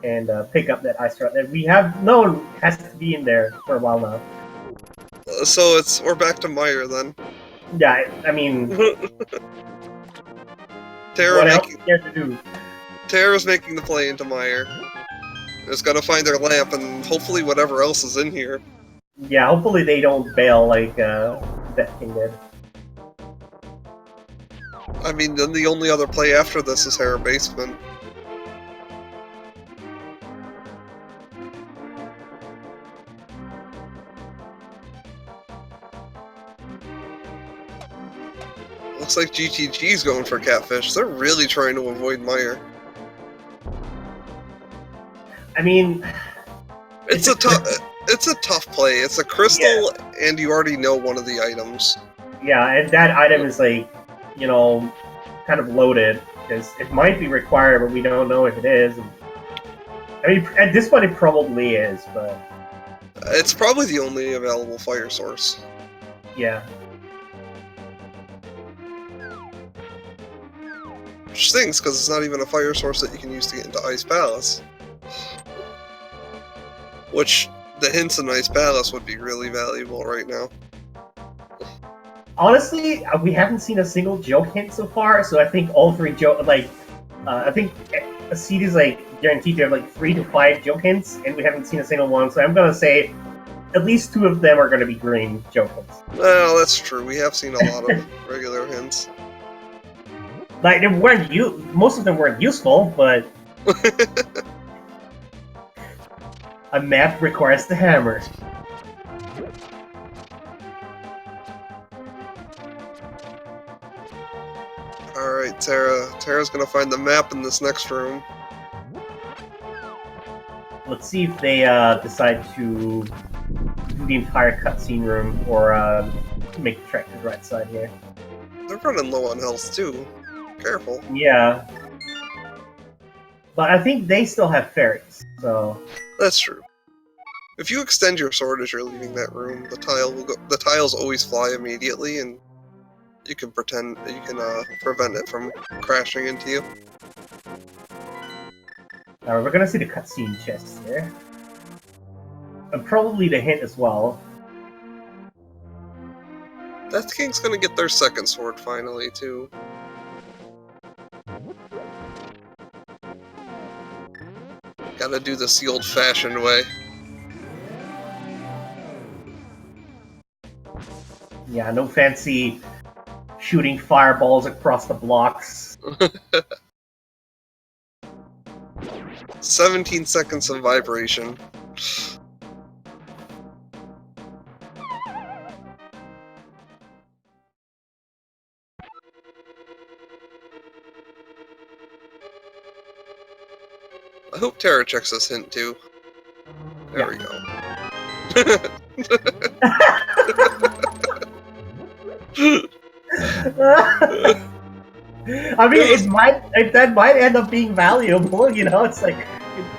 and pick up that Ice Rod that we have known has to be in there for a while now. So we're back to Meyer then. Yeah, I mean, Terra what else is there to do? Terra's making the play into Meyer. Just gotta find their lamp and hopefully whatever else is in here. Yeah, hopefully they don't bail like that thing did. I mean, then the only other play after this is Hera Basement. Looks like GTG's going for Catfish. They're really trying to avoid Meyer. I mean, it's a tough play. It's a crystal, and you already know one of the items. Yeah, and that item is like, you know, kind of loaded because it might be required, but we don't know if it is. I mean, at this point, it probably is, but it's probably the only available fire source. Yeah. Which stings, because it's not even a fire source that you can use to get into Ice Palace. Which, the hints in Ice Palace would be really valuable right now. Honestly, we haven't seen a single joke hint so far, so I think all three joke, I think a seed is like guaranteed to have like 3 to 5 joke hints, and we haven't seen a single one, so I'm gonna say at least 2 of them are gonna be green joke hints. Well, that's true. We have seen a lot of regular hints. Like, they weren't most of them weren't useful, but a map requires the hammer. Alright, Terra's gonna find the map in this next room. Let's see if they decide to do the entire cutscene room or make the track to the right side here. They're running low on health too. Careful. Yeah. But I think they still have fairies, so... That's true. If you extend your sword as you're leaving that room, the tiles always fly immediately, and you can prevent it from crashing into you. Alright, we're gonna see the cutscene chest here. And probably the hint as well. Death King's gonna get their second sword finally, too. Gotta do this the old-fashioned way. Yeah, no fancy shooting fireballs across the blocks. 17 seconds of vibration. I hope Terra checks this hint too. There we go. I mean, that might end up being valuable. You know, it's like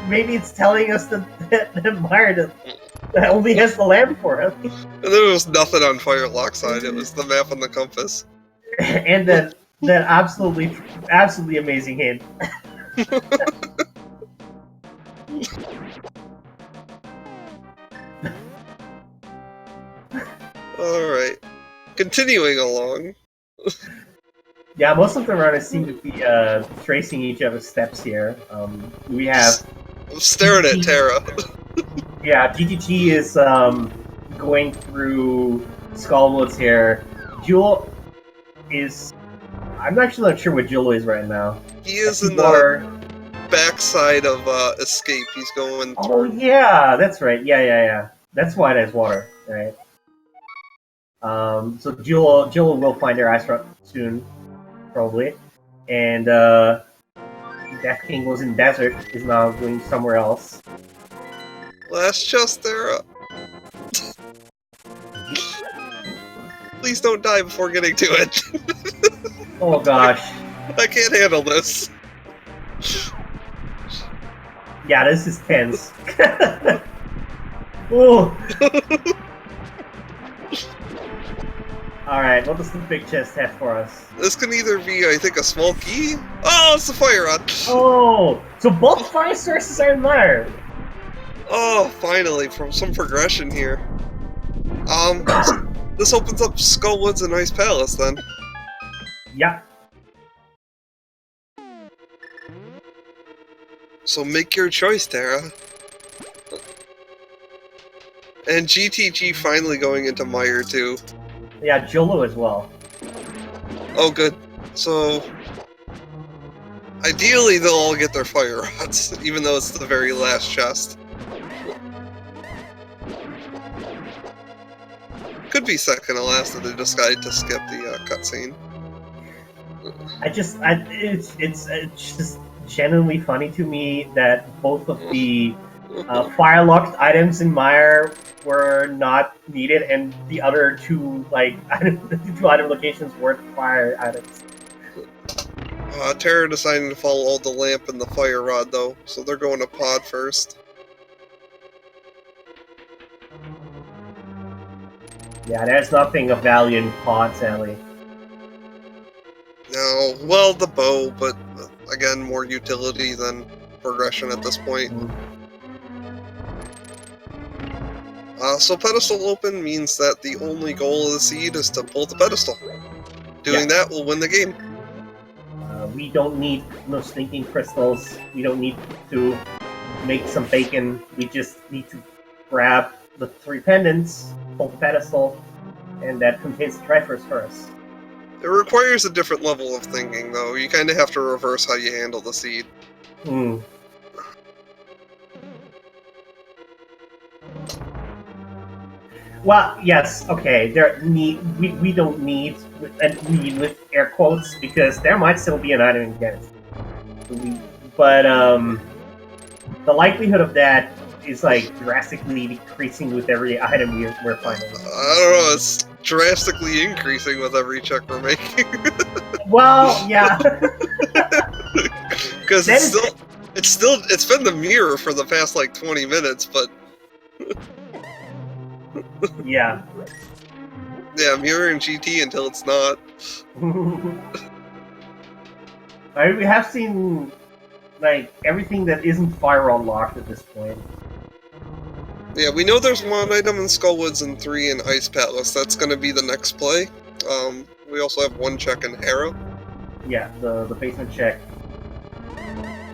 maybe it's telling us that Meyer that only has the lamp for him. And there was nothing on Firelock side. It was the map and the compass. And that absolutely amazing hint. Alright. Continuing along. Yeah, most of the runners seem to be tracing each other's steps here. We have... I'm staring at Terra. Yeah, GTG is going through Skullwoods here. Jewel is... I'm actually not sure where Jolo is right now. He is in Water. the backside of Escape. He's going Oh through. yeah, that's right. Yeah. That's why there's water, right? So Jolo will find their ice rock soon, probably. And Death King was in desert, is now going somewhere else. Last chest there. Please don't die before getting to it. Oh gosh. I can't handle this. Yeah, this is tense. Ooh. Alright, what does the big chest have for us? This can either be, I think, a small key. Oh, it's the fire rod. Oh, so both fire sources are in there. Oh, finally, from some progression here. This opens up Skullwoods and Ice Palace then. Yeah. So make your choice, Tara. And GTG finally going into Mire too. Yeah, Jolo as well. Oh, good. So ideally, they'll all get their fire rods, even though it's the very last chest. Could be second to last if they decide to skip the cutscene. It's just genuinely funny to me that both of the fire locked items in Mire were not needed, and the other two two item locations weren't fire items. Terra deciding to follow the lamp and the fire rod though, so they're going to pod first. Yeah, there's nothing of value in pod, sadly. No, well, the bow, but again, more utility than progression at this point. So pedestal open means that the only goal of the seed is to pull the pedestal. Doing that will win the game. We don't need no stinking crystals. We don't need to make some bacon. We just need to grab the 3 pendants, pull the pedestal, and that contains the Triforce for us. It requires a different level of thinking, though. You kind of have to reverse how you handle the seed. Well, yes, okay. We don't need, and need with air quotes, because there might still be an item in Genesis. But the likelihood of that is like drastically decreasing with every item we're finding. I don't know. It's drastically increasing with every check we're making. Well, yeah. Because it's been the mirror for the past like 20 minutes, but yeah. Yeah, mirror and GT until it's not. I mean, we have seen like everything that isn't fire unlocked at this point. Yeah, we know there's 1 item in Skullwoods and 3 in Ice Palace. That's going to be the next play. We also have 1 check in Harrow. Yeah, the basement check.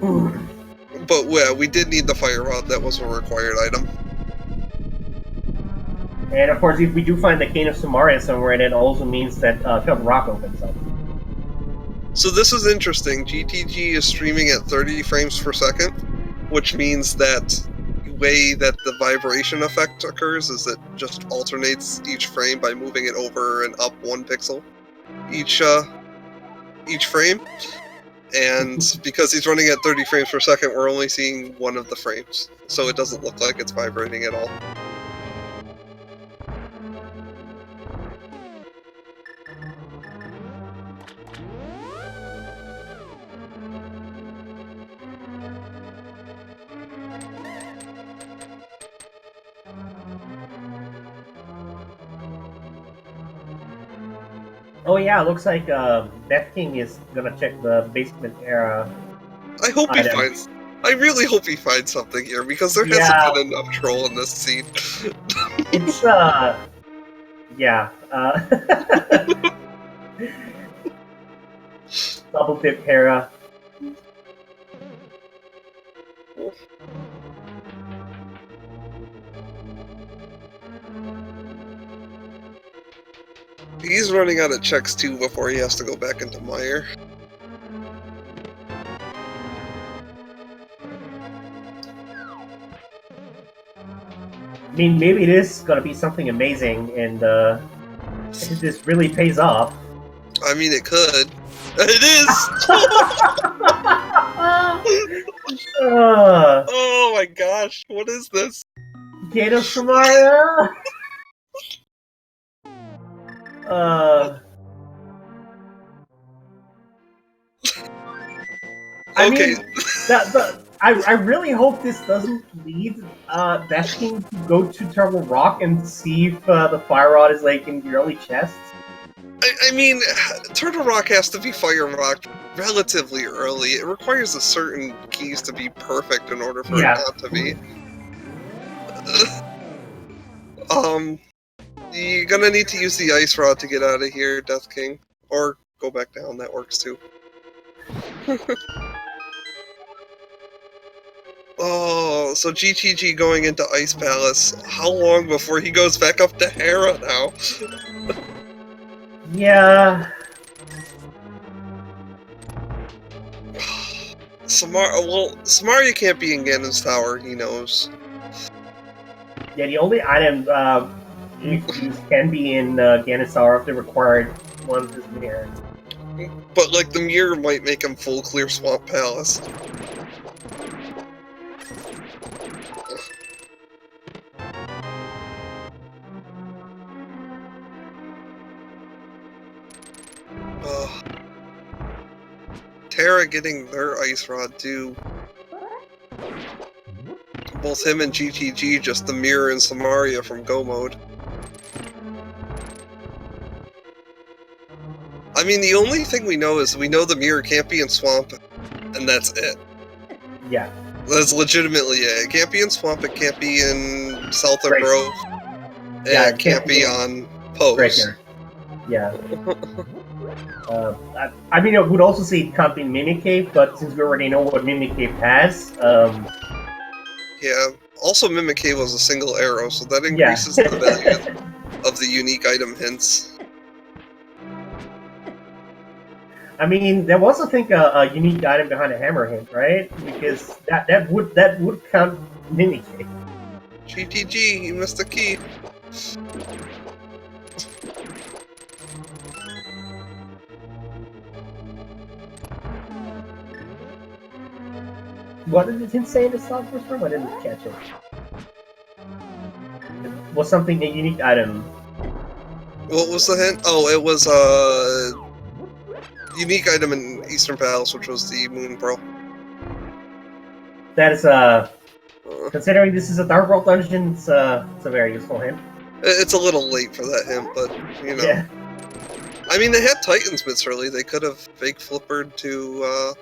But yeah, we did need the fire rod. That was a required item. And of course, if we do find the Cane of Samaria somewhere, that also means that Film Rock opens up. So this is interesting. GTG is streaming at 30 frames per second, which means that the way that the vibration effect occurs is it just alternates each frame by moving it over and up 1 pixel each frame. And because he's running at 30 frames per second, we're only seeing 1 of the frames, so it doesn't look like it's vibrating at all. Oh yeah, looks like Death King is gonna check the basement era. I hope he finds. I really hope he finds something here, because there hasn't been enough troll in this scene. It's yeah. Double dip Hera. He's running out of checks too before he has to go back into Mire. I mean, maybe it is gonna be something amazing, and this really pays off. I mean, it could. It is! Oh my gosh, what is this? Gato Samaria! I Okay. mean, I really hope this doesn't lead Death King to go to Turtle Rock and see if the Fire Rod is like in the early chests. I mean, Turtle Rock has to be Fire Rock relatively early. It requires a certain keys to be perfect in order for it not to be. You're gonna need to use the Ice Rod to get out of here, Death King. Or go back down, that works too. Oh, so GTG going into Ice Palace. How long before he goes back up to Hera now? Yeah. Samaria can't be in Ganon's Tower, he knows. Yeah, the only item you use can be in Ganon's Tower if the required one is mirror. But, like, the mirror might make him full clear Swamp Palace. Terra getting their Ice Rod too. Both him and GTG, just the mirror and Samaria from Go Mode. I mean, the only thing we know is we know the mirror can't be in Swamp, and that's it. Yeah. That's legitimately it. It can't be in Swamp, it can't be in Southern Right. Grove, Yeah, it can't be on Pose. Right there. Yeah. I mean, I would also say it can't be Mimic Cave, but since we already know what Mimic Cave has, yeah. Also, Mimic Cave was a single arrow, so that increases the value of the unique item hints. I mean, there was, I think, a unique item behind a hammer hint, right? Because that would count Mimic Cave. GTG, you missed the key. What did the hint say in the Star Wars room? I didn't catch it. It was something a unique item. What was the hint? Oh, it was a unique item in Eastern Palace, which was the Moon Pearl. That is considering this is a Dark World dungeon, it's a very useful hint. It's a little late for that hint, but you know. Yeah. I mean, they had Titans bits early. They could have fake flippered to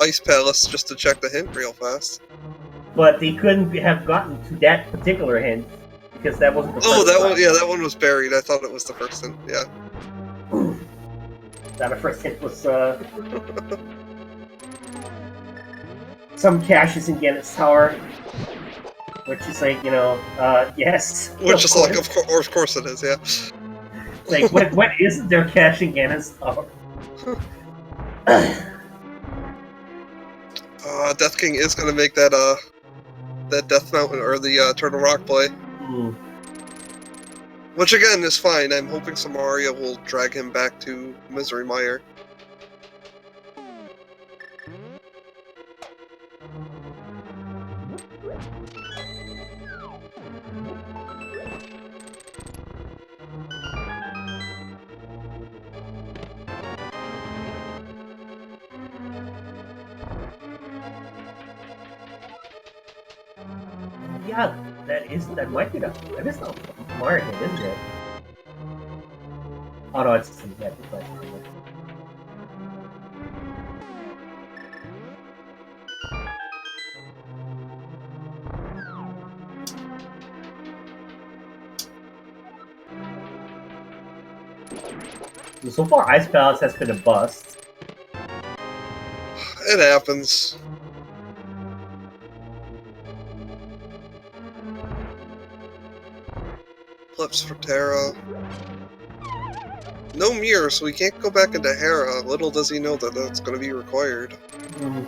Ice Palace just to check the hint real fast. But they couldn't have gotten to that particular hint because that wasn't the first Oh, that one. one, yeah, that one was buried. I thought it was the first hint, yeah. Now the first hint was some caches in Ganon's Tower, which is like, you know, yes. Which is like, of course it is, yeah. Like, when isn't there cache in Ganon's Tower? Death King is gonna make that Death Mountain or the Turtle Rock play. Mm. Which again is fine. I'm hoping Samaria will drag him back to Misery Mire. Yeah, that might be that is not Mario, isn't it? Oh no, it's yeah, it's like, so far, Ice Palace has been a bust. It happens. Flips for Terra. no mirror, so he can't go back into Hera. Little does he know that that's going to be required. Mm.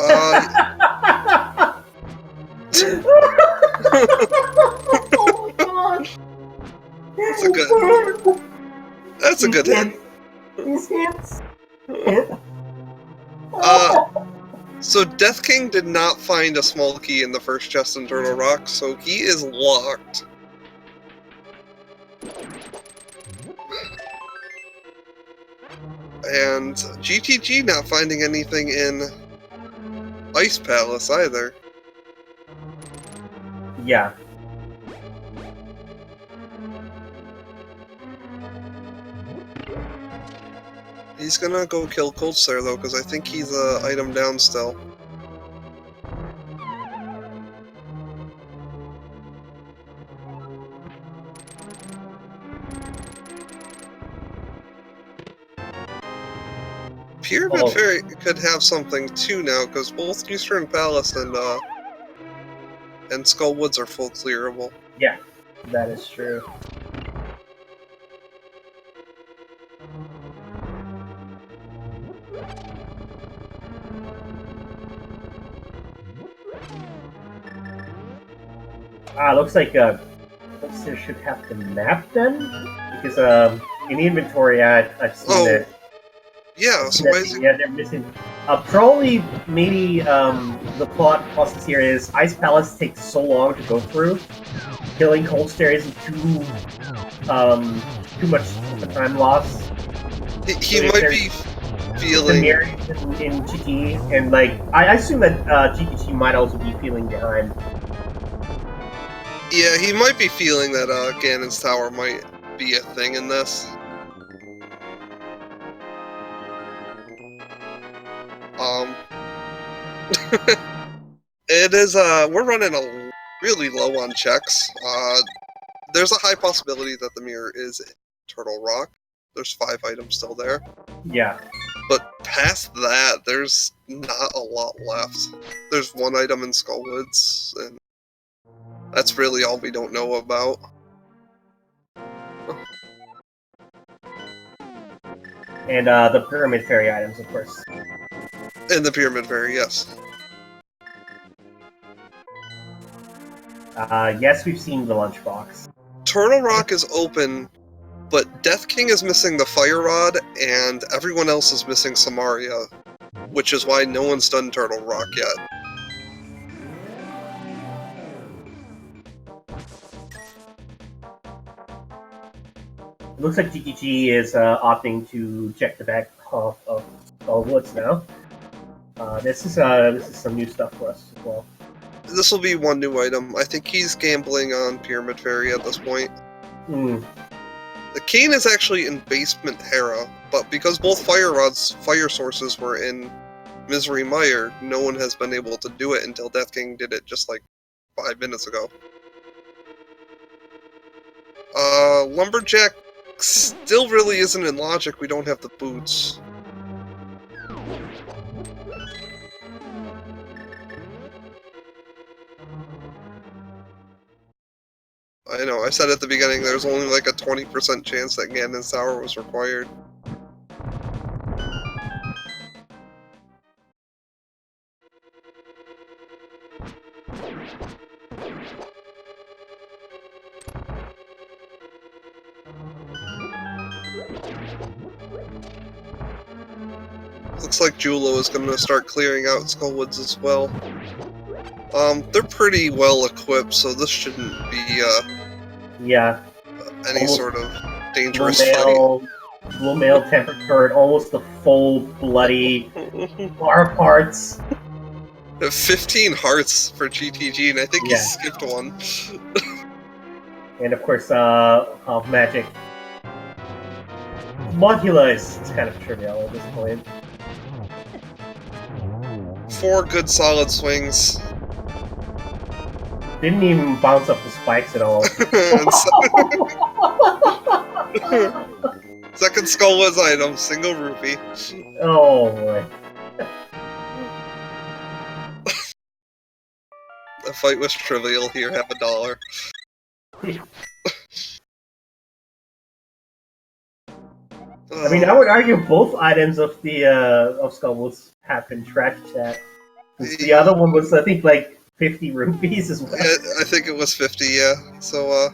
Oh my god! That's a good hit. These hits. So Death King did not find a small key in the first chest in Turtle Rock, so he is locked. And GTG not finding anything in Ice Palace either. Yeah. He's gonna go kill Coldstare though, because I think he's a item down still. Pyramid Fairy could have something too now, because both Eastern Palace and Skull Woods are full clearable. Yeah, that is true. Looks like Coldstare should have the map then, because in the inventory I've seen it. Yeah, so yeah, they're missing. Probably, maybe the plot process here is Ice Palace takes so long to go through. Killing Coldstare isn't too much of a time loss. He might be feeling in GT, and like I assume that GTG might also be feeling behind. Yeah, he might be feeling that Ganon's Tower might be a thing in this. It is, we're running really low on checks. There's a high possibility that the mirror is Turtle Rock. There's 5 items still there. Yeah. But past that, there's not a lot left. There's 1 item in Skull Woods, and that's really all we don't know about. And the Pyramid Fairy items, of course. And the Pyramid Fairy, yes. Yes, we've seen the lunchbox. Turtle Rock is open, but Death King is missing the Fire Rod, and everyone else is missing Samaria, which is why no one's done Turtle Rock yet. It looks like GTG is opting to check the back half of Skull Woods now. This is some new stuff for us as well. This will be 1 new item. I think he's gambling on Pyramid Fairy at this point. Hmm. The cane is actually in Basement Hera, but because both fire sources were in Misery Mire, no one has been able to do it until Death King did it just like 5 minutes ago. Lumberjack still really isn't in logic. We don't have the boots. I know, I said at the beginning there's only like a 20% chance that Ganon's Tower was required. Looks like Julo is going to start clearing out Skull Woods as well. They're pretty well equipped, so this shouldn't be any sort of dangerous fight. Blue Mail Tempered Turret, almost the full bloody bar parts. 15 hearts for GTG, and I think he skipped 1. And of course, Magic. Modula is kind of trivial at this point. 4 good solid swings. Didn't even bounce up the spikes at all. Second Skull Woods item, single rupee. Oh boy. The fight was trivial here, have $1. I mean, I would argue both items of the of Skullwoods have been trash chat. The other one was, I think, like 50 rupees as well. Yeah, I think it was 50, yeah. So,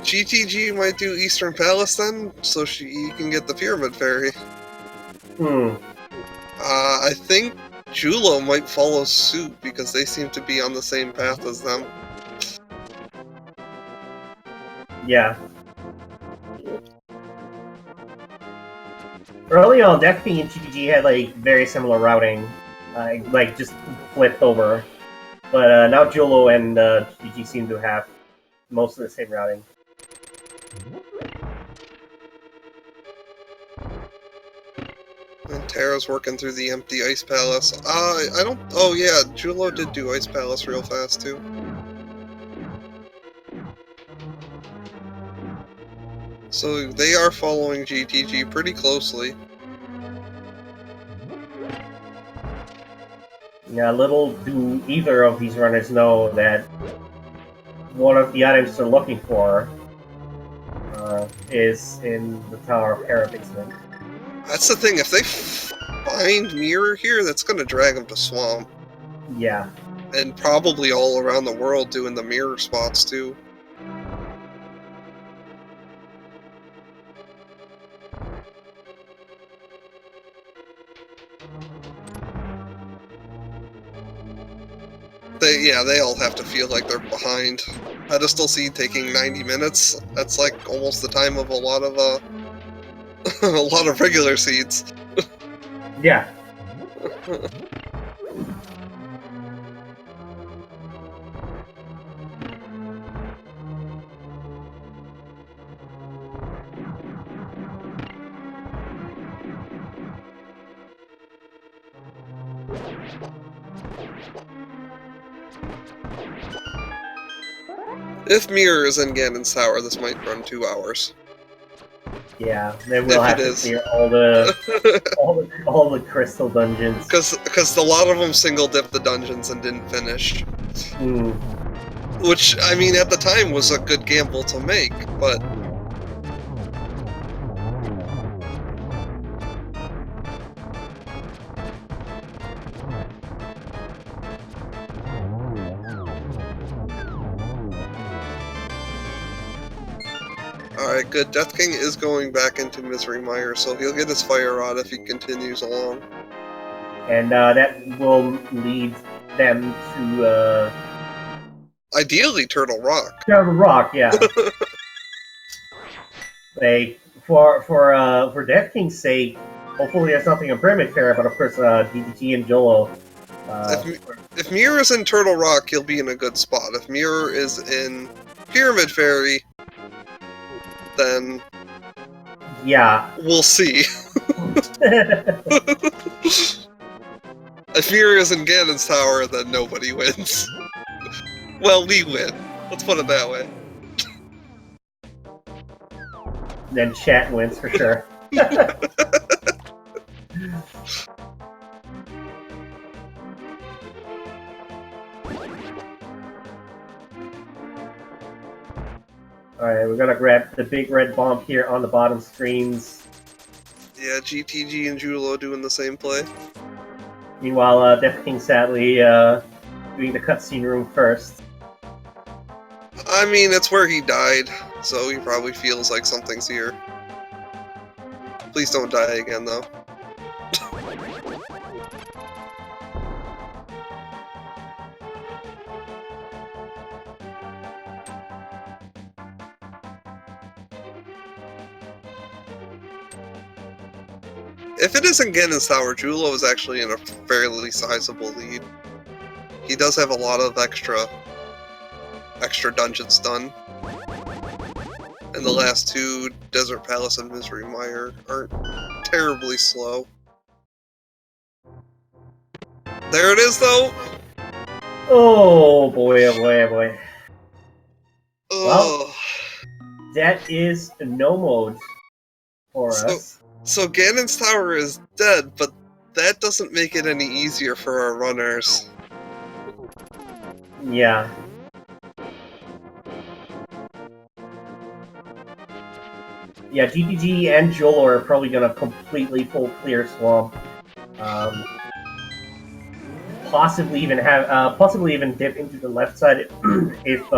GTG might do Eastern Palace then, so you can get the Pyramid Fairy. I think Julo might follow suit because they seem to be on the same path as them. Yeah. Early on, Death King and GTG had like very similar routing, like just flipped over. But now Julo and GTG seem to have most of the same routing. And Tara's working through the empty Ice Palace. I don't... Oh yeah, Julo did do Ice Palace real fast too. So they are following GTG pretty closely. Yeah, little do either of these runners know that one of the items they're looking for is in the Tower of Hera basement. That's the thing, if they find Mirror here, that's going to drag them to Swamp. Yeah. And probably all around the world doing the mirror spots too. They all have to feel like they're behind. Pedestal seed taking 90 minutes. That's like almost the time of a lot of a lot of regular seeds. Yeah. If Mirror is in Ganon's Tower, this might run 2 hours. Yeah, then we'll have to clear all the crystal dungeons. Because a lot of them single dipped the dungeons and didn't finish. Which, I mean, at the time was a good gamble to make, but... Alright, good. Death King is going back into Misery Mire, so he'll get his Fire Rod if he continues along. And that will lead them to... Ideally, Turtle Rock. Turtle Rock, yeah. For Death King's sake, hopefully there's nothing in Pyramid Fairy, but of course DTG and Jolo... If Mirror is in Turtle Rock, he'll be in a good spot. If Mirror is in Pyramid Fairy, then... Yeah. We'll see. If Mirror is in Ganon's Tower, then nobody wins. Well, we win. Let's put it that way. Then chat wins for sure. Alright, we're gonna grab the big red bomb here on the bottom screens. Yeah, GTG and Julo doing the same play. Meanwhile, Death King sadly doing the cutscene room first. I mean, it's where he died, so he probably feels like something's here. Please don't die again, though. If it isn't Ganon's Tower, Julo is actually in a fairly sizable lead. He does have a lot of extra dungeons done. And the last two, Desert Palace and Misery Mire, aren't terribly slow. There it is, though! Oh boy, oh boy, oh boy. Oh. Well, that is no mode for us. So Ganon's Tower is dead, but that doesn't make it any easier for our runners. Yeah. Yeah, GTG and Jolo are probably gonna completely full clear swamp. Possibly even dip into the left side if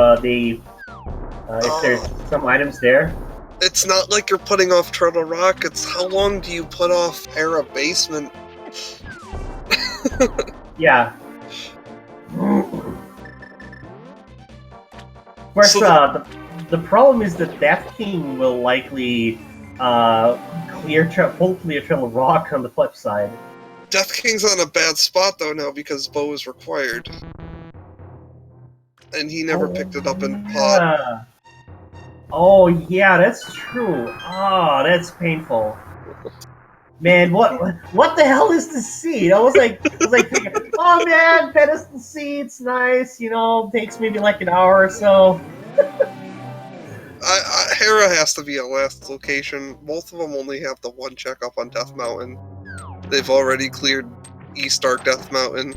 there's some items there. It's not like you're putting off Turtle Rock, it's how long do you put off Era Basement? Yeah. Of course, So the problem is that Death King will likely full clear Turtle Rock on the flip side. Death King's on a bad spot though now because bow is required. And he never picked it up in pot. Oh yeah, that's true. Oh, that's painful. Man, what the hell is this seed? I was like thinking, oh man, pedestal seed's nice. You know, takes maybe like an hour or so. Hera has to be a last location. Both of them only have the one checkup on Death Mountain. They've already cleared East Arc Death Mountain.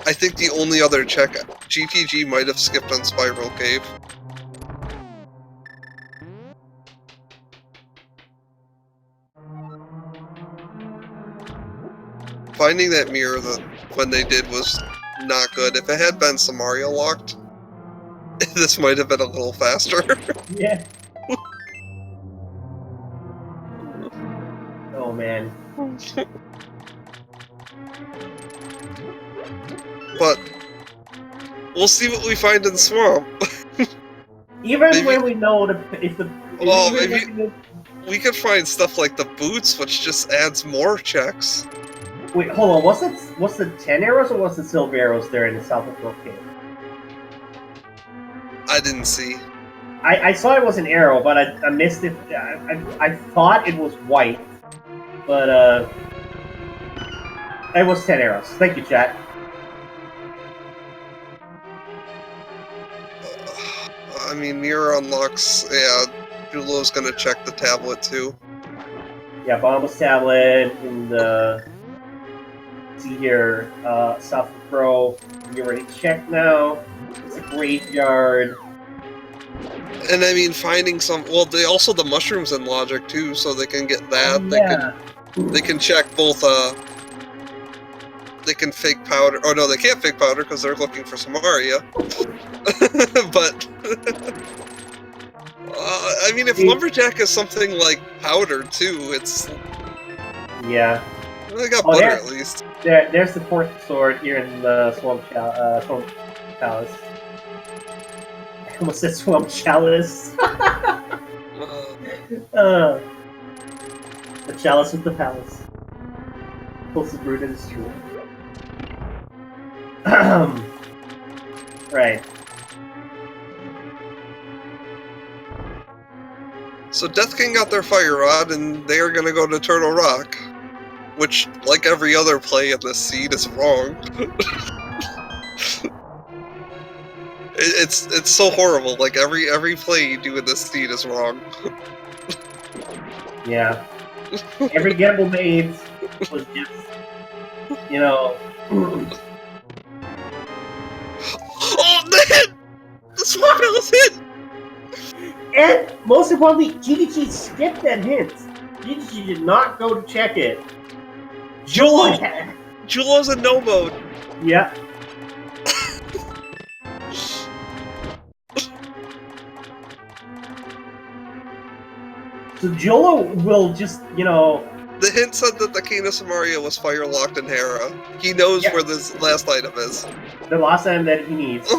I think the only other check, GTG might have skipped on Spiral Cave. Finding that mirror when they did was not good. If it had been Samaria locked, this might have been a little faster. Yeah. Oh man. But we'll see what we find in Swamp. Even maybe, when we know we could find stuff like the boots, which just adds more checks. Wait, hold on. Was it 10 arrows or was it silver arrows there in the south of Brook Cave? I didn't see. I saw it was an arrow, but I missed it. I thought it was white, but it was 10 arrows. Thank you, chat. I mean, mirror unlocks. Yeah, Julo's gonna check the tablet too. Yeah, Bombus tablet in the. See here, South of Pro. You already checked now. It's a graveyard. And I mean, finding some. Well, they also the mushrooms in Logic too, so they can get that. Yeah. They can check both. They can fake powder. Oh no, they can't fake powder because they're looking for Samaria. But I mean, if Lumberjack is something like powder too, it's yeah. They got butter at least. There's the fourth sword here in the Swamp Palace. I almost said Swamp Chalice. The chalice with the palace. Closest root is true. Right. So Death King got their Fire Rod, and they are going to go to Turtle Rock. Which, like every other play in this seed, is wrong. It's so horrible. Like every play you do in this seed is wrong. Yeah. Every gamble made was just, you know. Oh, the hit! The Swamp Palace hit! And most importantly, GTG skipped that hint. GTG did not go to check it. Julo's in no mode. Yeah. So Jolo will just, you know... The hint said that the King of Samaria was fire locked in Hera. He knows where this last item is. The last item that he needs.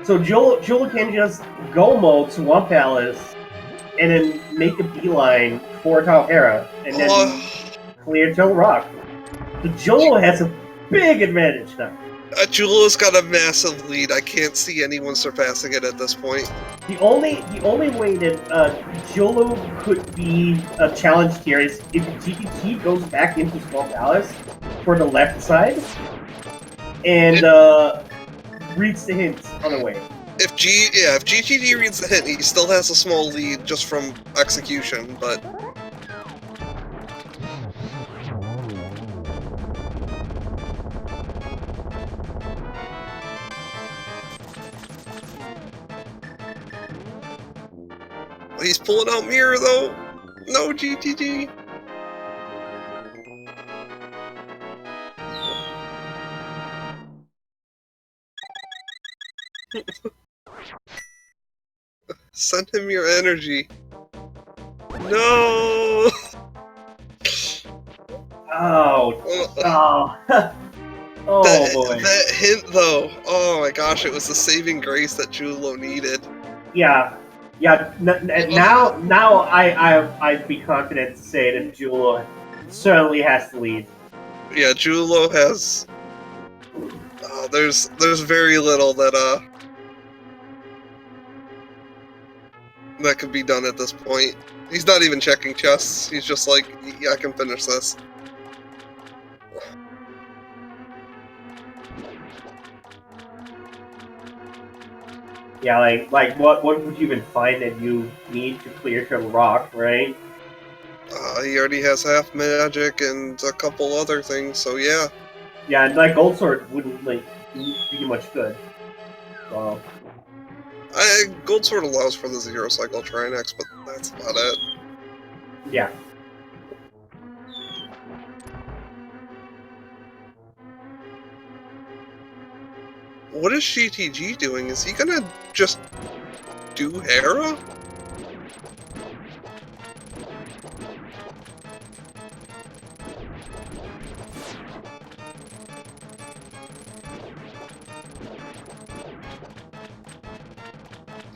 So Jolo can just go mode Swamp Palace and then make a beeline for Top Hera and then clear Turtle Rock. So Jolo has a big advantage now. Julo's got a massive lead. I can't see anyone surpassing it at this point. The only way that Jolo could be challenged here is if GPT goes back into Swamp Palace for the left side and reads the hint on the way. If GTD reads the hint, he still has a small lead just from execution, but... He's pulling out Mirror, though. No GTG. Send him your energy. No. Oh. Oh. Oh boy. That hint though. Oh my gosh, it was the saving grace that Julo needed. Yeah. Yeah. Now I'd be confident to say that Julo certainly has to lead. Yeah, Julo has. There's very little that that could be done at this point. He's not even checking chests. He's just like, yeah, I can finish this. Yeah, like what would you even find that you need to clear Turtle Rock, right? He already has half magic and a couple other things, so yeah. Yeah, and like Gold Sword wouldn't like do much good. So Gold Sword allows for the 0 cycle Trinex, but that's about it. yeah. What is GTG doing? Is he gonna just do Hera?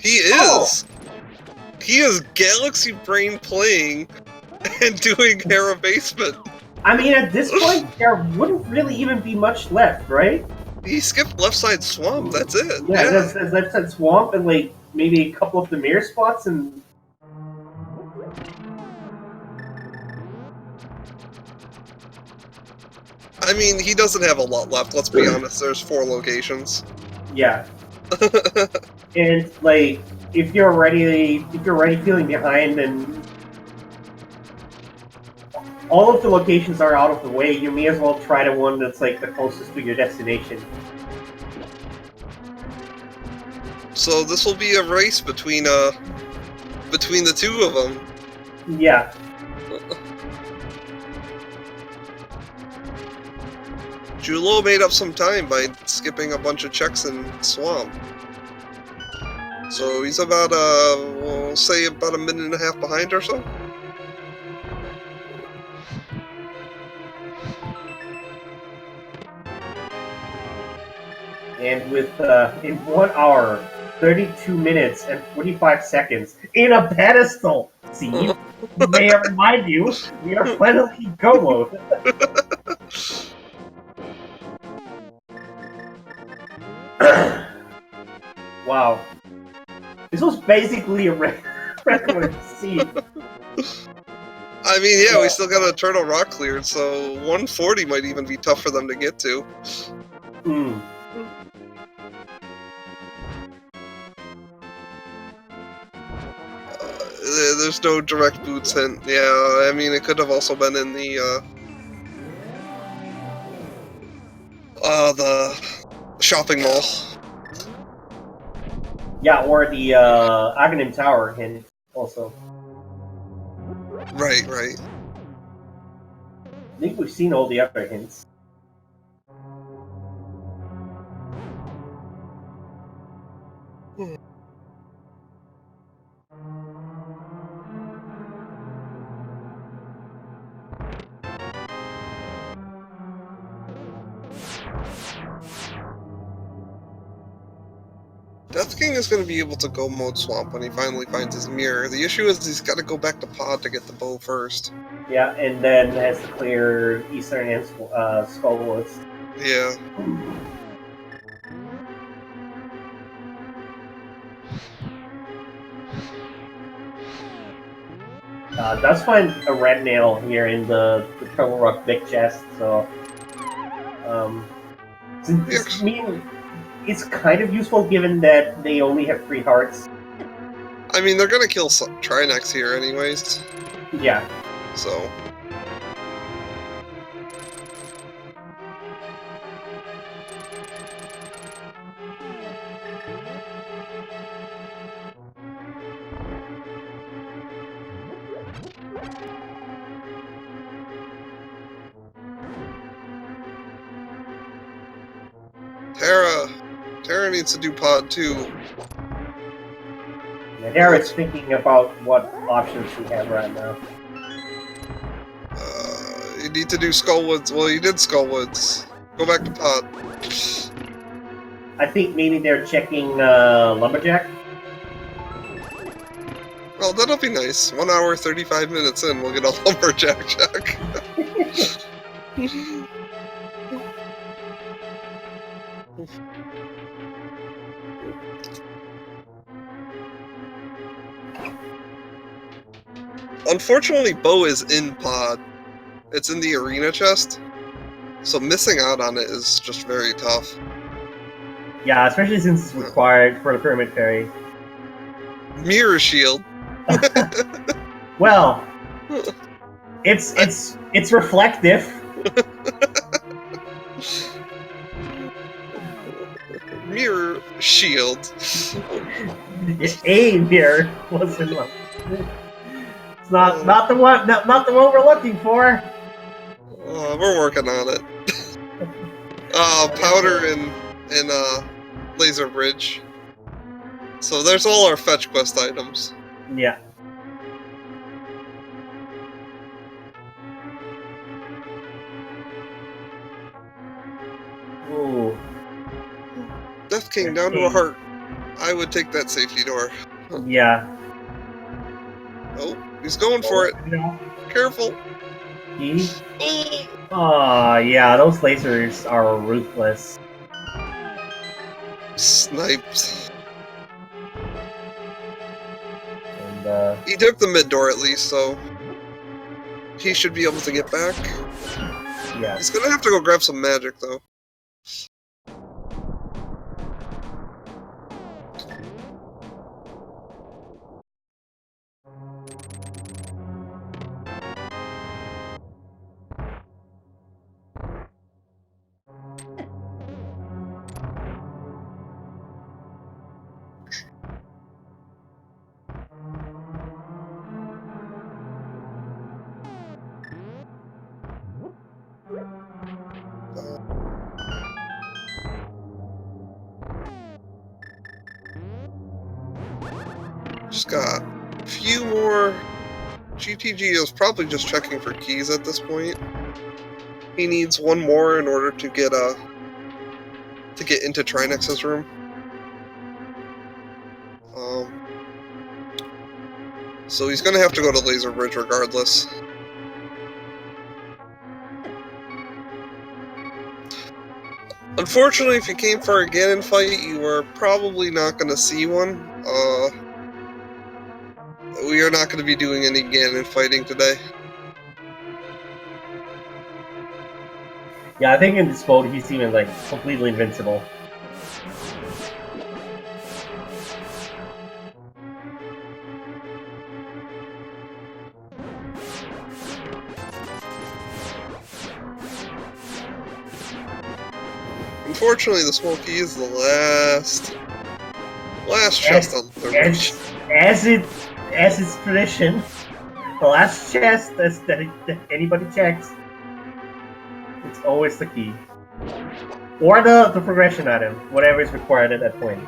He is! Oh. He is Galaxy Brain playing and doing Hera Basement. I mean, at this point, there wouldn't really even be much left, right? He skipped left side swamp, that's it. Yeah. That's left side swamp and like maybe a couple of the mirror spots and... I mean, he doesn't have a lot left, let's be honest. There's 4 locations. Yeah. And like, if you're already feeling behind and all of the locations are out of the way, you may as well try the one that's like the closest to your destination. So this will be a race between the 2 of them. Yeah. Julo made up some time by skipping a bunch of checks in Swamp. So he's about, we'll say about a minute and a half behind or so. And with, in 1 hour, 32 minutes and 45 seconds, in a pedestal! See? May I remind you, we are finally go mode. Wow. This was basically a regular scene. I mean, yeah, we still got a Turtle Rock cleared, so 140 might even be tough for them to get to. Hmm. There's no direct boots hint. Yeah, I mean, it could have also been in the shopping mall. Yeah, or the Aghanim Tower hint also. Right. I think we've seen all the other hints. Death King is going to be able to go mode swamp when he finally finds his mirror. The issue is he's got to go back to pod to get the bow first. Yeah, and then has to clear Eastern and Skullwoods. Yeah. Does find a red nail here in the Turtle Rock big chest, so I mean, it's kind of useful given that they only have 3 hearts. I mean, they're gonna kill Trinex here anyways. Yeah. So. Tara needs to do pod 2. And Eric's thinking about what options we have right now. You need to do Skullwoods. Well, you did Skullwoods. Go back to pod. I think maybe they're checking Lumberjack. Well, that'll be nice. 1 hour, 35 minutes in, we'll get a Lumberjack check. Unfortunately, Bo is in pod. It's in the arena chest. So missing out on it is just very tough. Yeah, especially since it's required for the Pyramid Fairy. Mirror Shield. Well, it's reflective. Mirror Shield. A mirror was in love. It's not the one we're looking for. We're working on it. Powder and Laser Bridge. So there's all our fetch quest items. Yeah. Ooh. Death King down to a heart. I would take that safety door. Yeah. Oh, he's going for it. No. Careful. Yeah, those lasers are ruthless. Sniped. And, he took the mid door at least, so he should be able to get back. yeah. He's gonna have to go grab some magic, though. Just got a few more. GTG is probably just checking for keys at this point. He needs one more in order to get into Trinex's room. So he's gonna have to go to Laser Bridge regardless. Unfortunately, if you came for a Ganon fight, you are probably not going to see one. We are not going to be doing any Ganon fighting today. Yeah, I think in this mode he's even like completely invincible. Unfortunately, the Smoky is the last chest on the ridge. As its tradition, the last chest that anybody checks, it's always the key. Or the progression item, whatever is required at that point.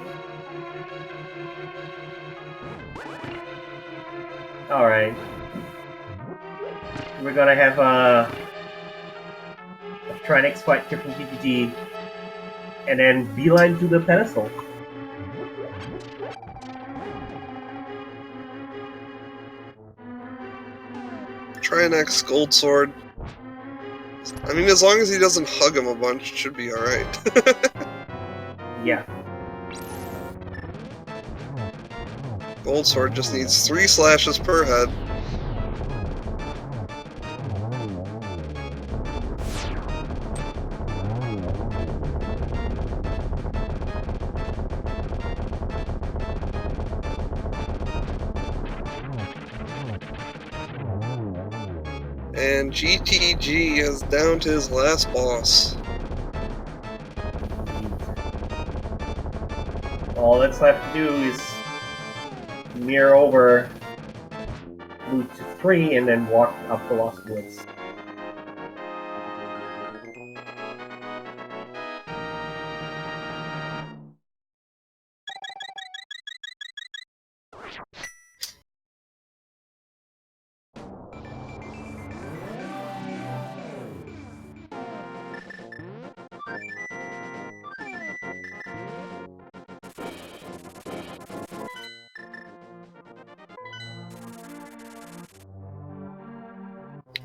Alright. We're gonna have a Trinex fight here from PPG, and then beeline to the Pedestal. Trinex, Gold Sword. I mean, as long as he doesn't hug him a bunch, it should be alright. Yeah. Gold Sword just needs 3 slashes per head. And GTG is down to his last boss. All that's left to do is mirror over Route 3 and then walk up the Lost Woods.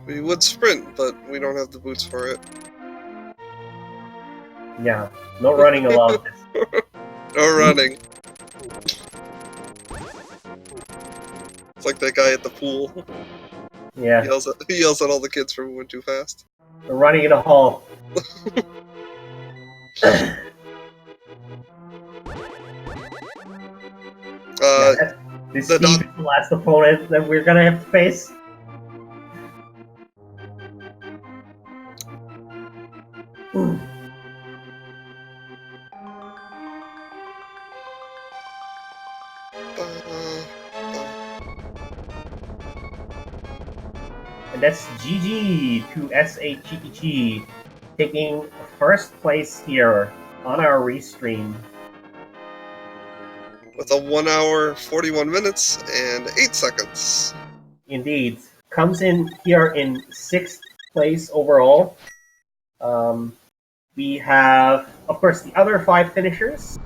We would sprint, but we don't have the boots for it. Yeah, no running allowed. No running. It's like that guy at the pool. Yeah, He yells at all the kids for moving too fast. we're running in a hall. This the Steve is the last opponent that we're gonna have to face. And that's GG to SHGG, taking first place here on our restream. With a 1 hour, 41 minutes, and 8 seconds. Indeed. Comes in here in 6th place overall. We have, of course, the other 5 finishers.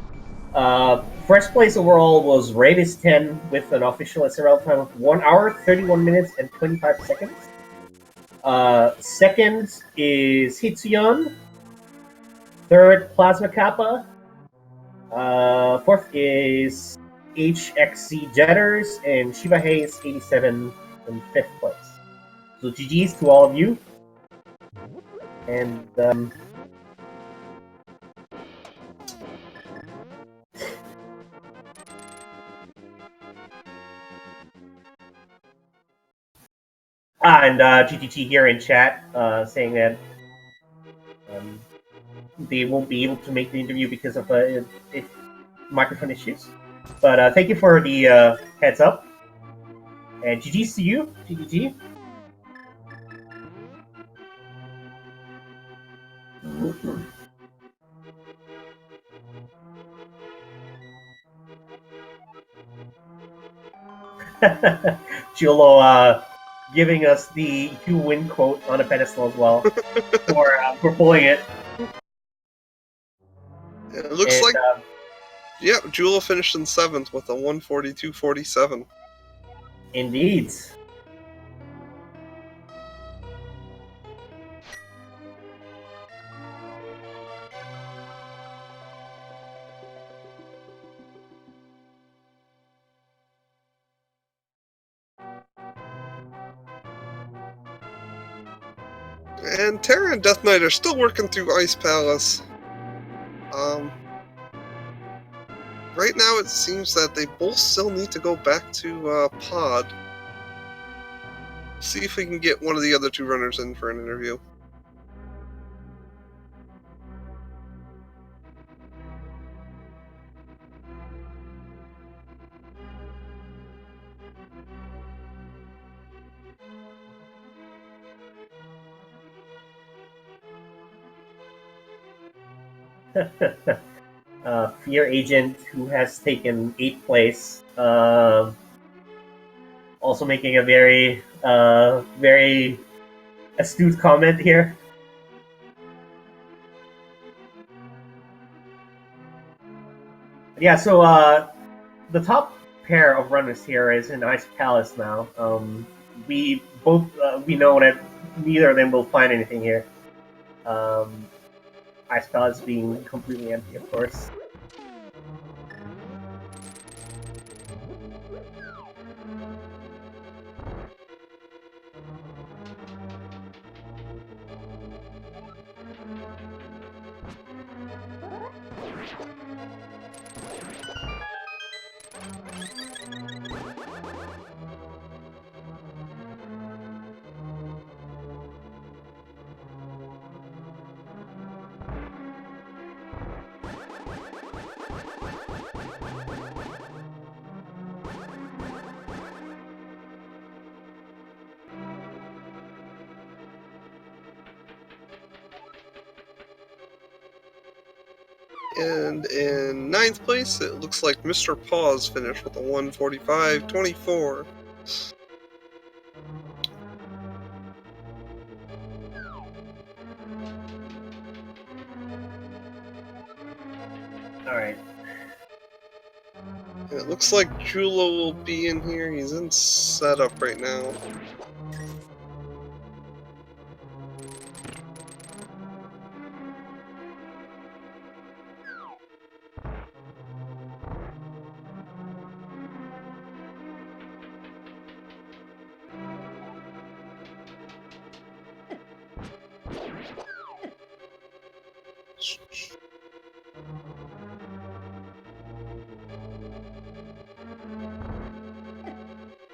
First place overall was Ravis 10 with an official SRL time of 1 hour, 31 minutes, and 25 seconds. Second is Hitsuyon. Third, Plasma Kappa. Fourth is HXC Jetters, and Shiba Hayes 87 in 5th place. So GG's to all of you. And GTT here in chat saying that they won't be able to make the interview because of microphone issues. But thank you for the heads up. And GG's to you, GGG. Julo giving us the "you win" quote on a pedestal as well for pulling it. It looks like yeah, Julo finished in 7th with a 142.47. Indeed. And Terra and Death Knight are still working through Ice Palace. Right now it seems that they both still need to go back to Pod. See if we can get one of the other 2 runners in for an interview. Fear Agent, who has taken 8th place, also making a very astute comment here. Yeah, so the top pair of runners here is in Ice Palace now. We know that neither of them will find anything here. Ice Palace being completely empty, of course. And in 9th place, it looks like Mr. Paws finished with a 145.24. Alright. And it looks like Julo will be in here. He's in setup right now.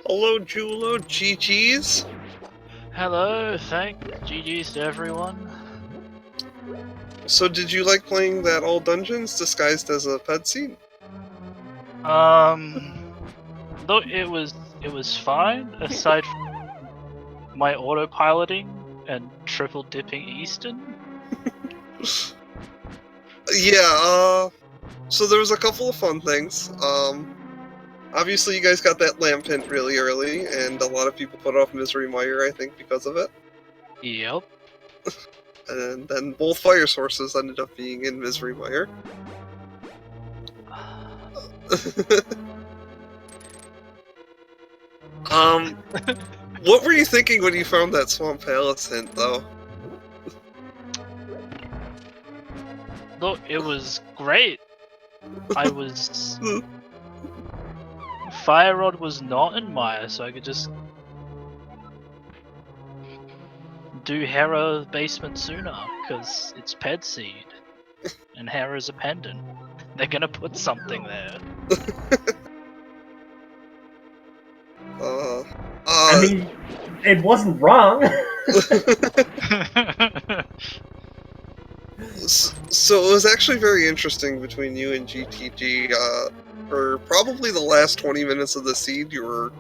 Hello, Julo. GG's. Hello, GG's to everyone. So, did you like playing that all dungeons disguised as a ped scene? Though it was fine, aside from my autopiloting and triple dipping Easton. Yeah, so there was a couple of fun things. Obviously you guys got that lamp hint really early, and a lot of people put off Misery Mire, I think, because of it. Yep. And then both fire sources ended up being in Misery Mire. What were you thinking when you found that Swamp Palace hint, though? Look, it was great. I was... Fire Rod was not in Mire, so I could just... do Hera basement sooner, because it's Ped Seed. And Hera's a pendant. They're gonna put something there. I mean, it wasn't wrong. So it was actually very interesting between you and GTG. For probably the last 20 minutes of the seed, you were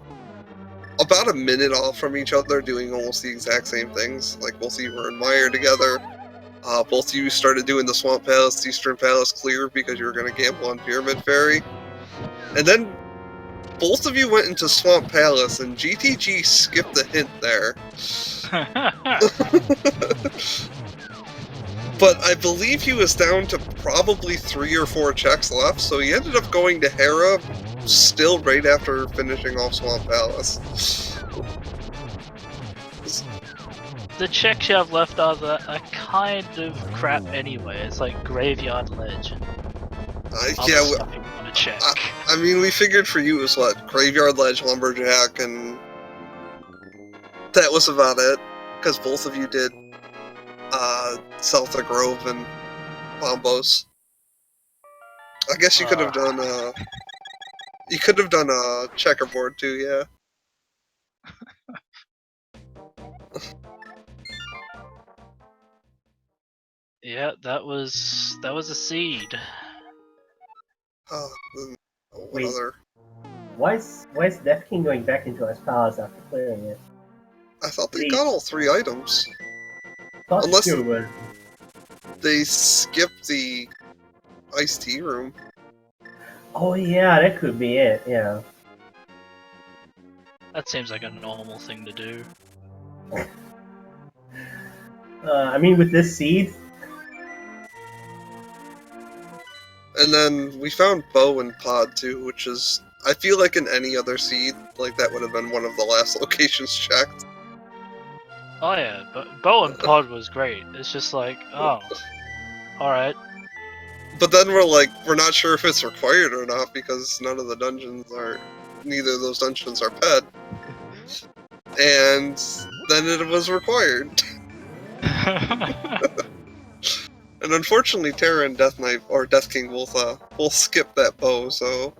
about a minute off from each other doing almost the exact same things. Like, both of you were in Mire together. Both of you started doing the Swamp Palace, Eastern Palace clear because you were going to gamble on Pyramid Fairy. And then both of you went into Swamp Palace, and GTG skipped the hint there. But I believe he was down to probably 3 or 4 checks left, so he ended up going to Hera still right after finishing off Swamp Palace. The checks you have left are kind of crap anyway. It's like Graveyard Ledge. Yeah, on a check. I mean, we figured for you it was what? Graveyard Ledge, Lumberjack, and that was about it. Because both of you did Celta Grove and Bombos. I guess you could have done you could have done a checkerboard too, yeah. Yeah, that was a seed. What Wait. other? Why is Death King going back into his palace after clearing it? I thought they got all 3 items. Thought Unless too, but... they skipped the iced tea room. Oh yeah, that could be it, yeah. That seems like a normal thing to do. I mean, with this seed... And then we found Bow and Pod too, which is, I feel like in any other seed, like that would have been one of the last locations checked. Oh yeah, but Bow and Pod was great. It's just like, oh, alright. But then we're not sure if it's required or not because neither of those dungeons are ped. And then it was required. And unfortunately, Terra and Death Knight or Death King both skip that bow. So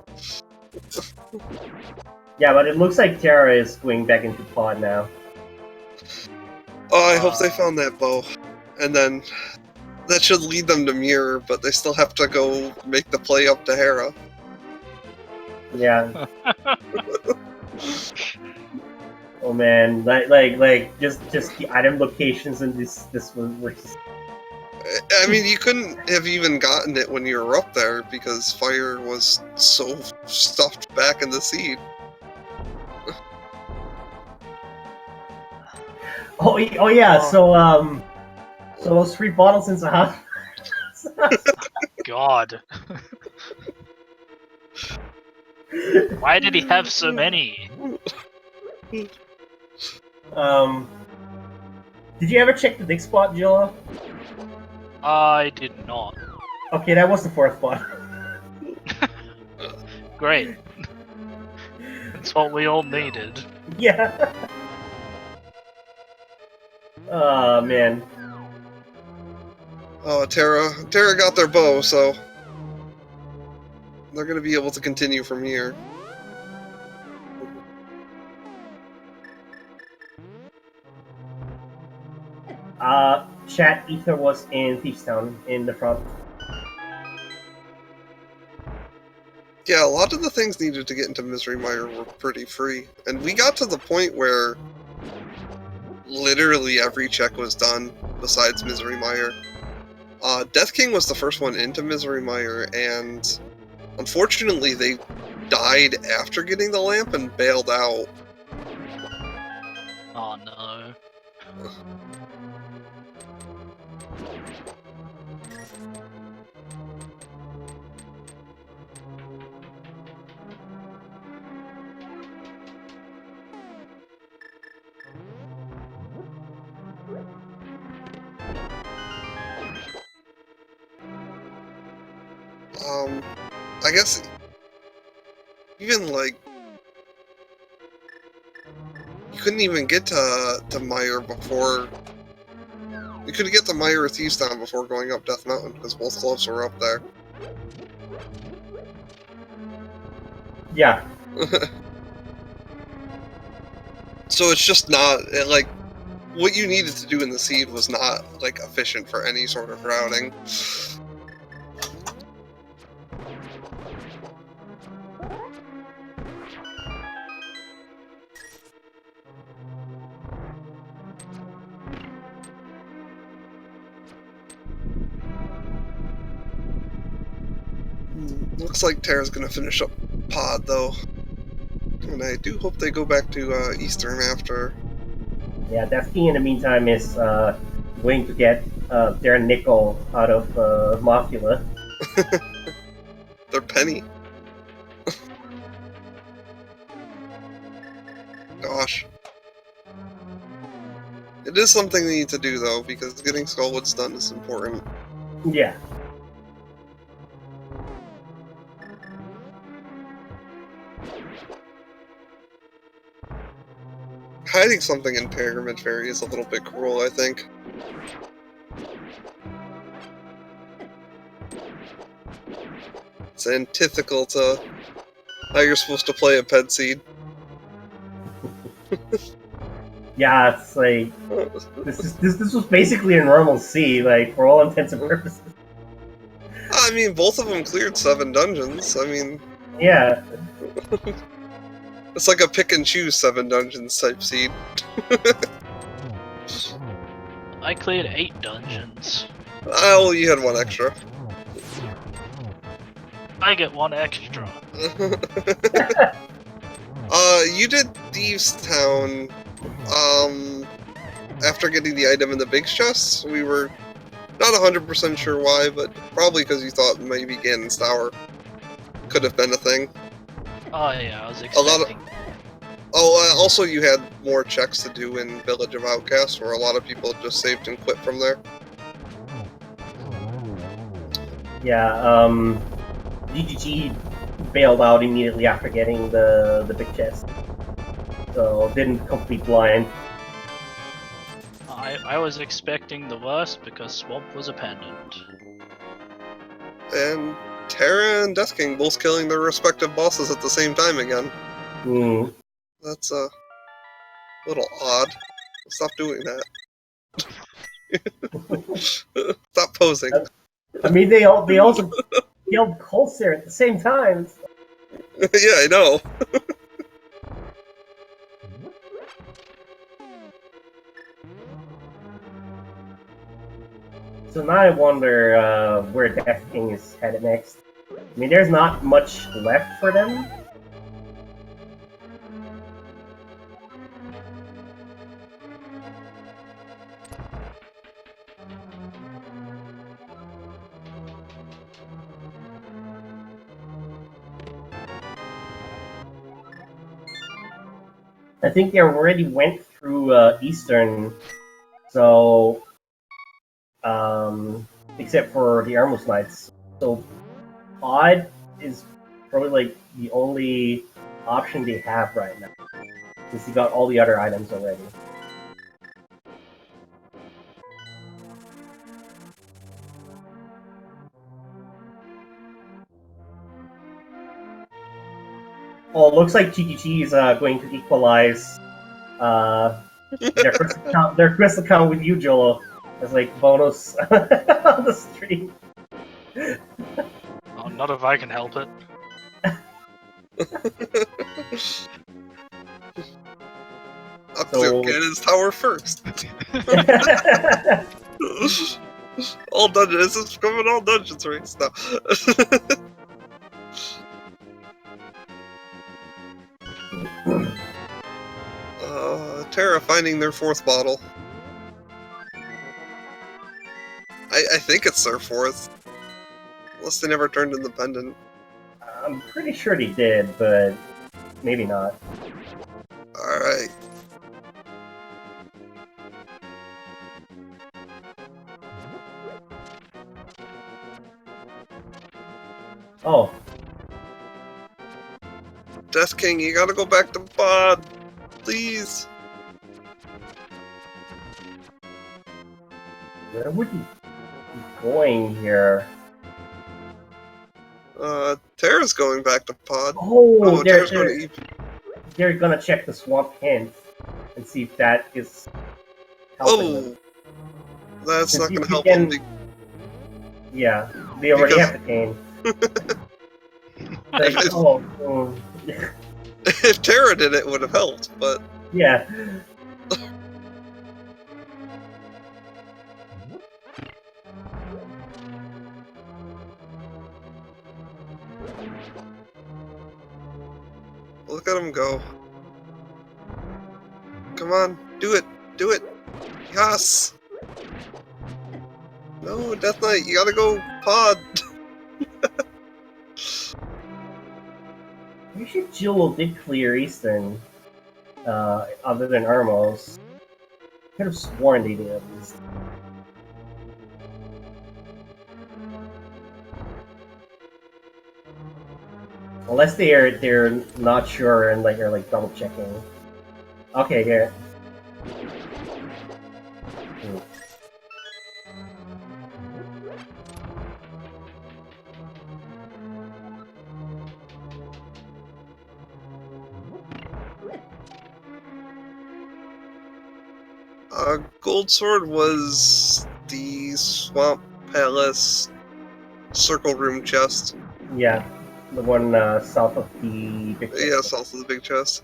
Yeah, but it looks like Terra is going back into pod now. oh, I hope they found that bow, and then that should lead them to Mirror, but they still have to go make the play up to Hera. Yeah. Oh man, like just the item locations in this were just... I mean, you couldn't have even gotten it when you were up there because fire was so stuffed back in the seed. Oh yeah, so those 3 bottles in Sahara. God. Why did he have so many? Did you ever check the dig spot, Jilla? I did not. Okay, that was the 4th one. Great. That's what we all needed. Yeah. Oh man. Oh, Terra got their bow, so they're gonna be able to continue from here. Chat Ether was in Thievestown in the front. Yeah, a lot of the things needed to get into Misery Mire were pretty free. And we got to the point where literally every check was done besides Misery Mire. Death King was the first one into Misery Mire, and unfortunately they died after getting the lamp and bailed out. Oh no. I guess even like you couldn't even get to Mire before you could get to Mire or Thievestown before going up Death Mountain because both clubs were up there. Yeah. So it's just not like what you needed to do in the seed was not like efficient for any sort of routing. Looks like Terra's gonna finish up Pod though, and I do hope they go back to Eastern after. Yeah, Death King in the meantime is going to get their nickel out of Mocula. Their penny. Gosh. It is something they need to do though, because getting Skullwoods done is important. Yeah. Hiding something in Pilgrimage Ferry is a little bit cruel, I think. It's antithetical to how you're supposed to play a Ped Seed. Yeah, it's like this was basically a normal sea, like for all intents and purposes. I mean, both of them cleared 7 dungeons. I mean, Yeah. it's like a pick and choose 7 dungeons type seed. I cleared 8 dungeons. Oh, you had 1 extra. I get 1 extra. You did Thieves Town, after getting the item in the big chest. We were not 100% sure why, but probably because you thought maybe Ganon's Tower could have been a thing. Oh yeah, I was expecting. Also you had more checks to do in Village of Outcasts, where a lot of people just saved and quit from there. Yeah, DGG bailed out immediately after getting the big chest. So didn't complete blind. I was expecting the worst because Swamp was a pendant. And Terra and Death King both killing their respective bosses at the same time again. Mm. That's a little odd. Stop doing that. Stop posing. I mean, they also killed Colser at the same time. Yeah, I know. So now I wonder where Death King is headed next. I mean, there's not much left for them. I think they already went through Eastern, so except for the Armos Knights. So Odd is probably like the only option they have right now, since you got all the other items already. Oh, looks like GGG is going to equalize their crystal count with you, Jolo, as like bonus on the stream. Oh, not if I can help it. I'll clear Ganon's tower first. All dungeons. This is coming all dungeons race now. Terra finding their 4th bottle. I think it's their 4th. Unless they never turned independent. I'm pretty sure they did, but maybe not. Alright. Oh. Death King, you gotta go back to pod. Please. Where would he be going here? Terra's going back to pod. Oh, Terra's going to Eve. They're gonna check the swamp hint and see if that is helping them. That's not Because gonna help can- them. Yeah, they already have the cane. Like, If Terra did it, it would have helped, but... yeah. Look at him go. Come on, do it! Do it! Yes! No, Death Knight, you gotta go pod! Pretty sure Jewel did clear Eastern, other than Armos. Could have sworn they did at least. Unless they're not sure and like are like double checking. Okay, here. Gold Sword was the Swamp Palace Circle Room chest. Yeah, the one south of the big chest. Yeah, south of the big chest.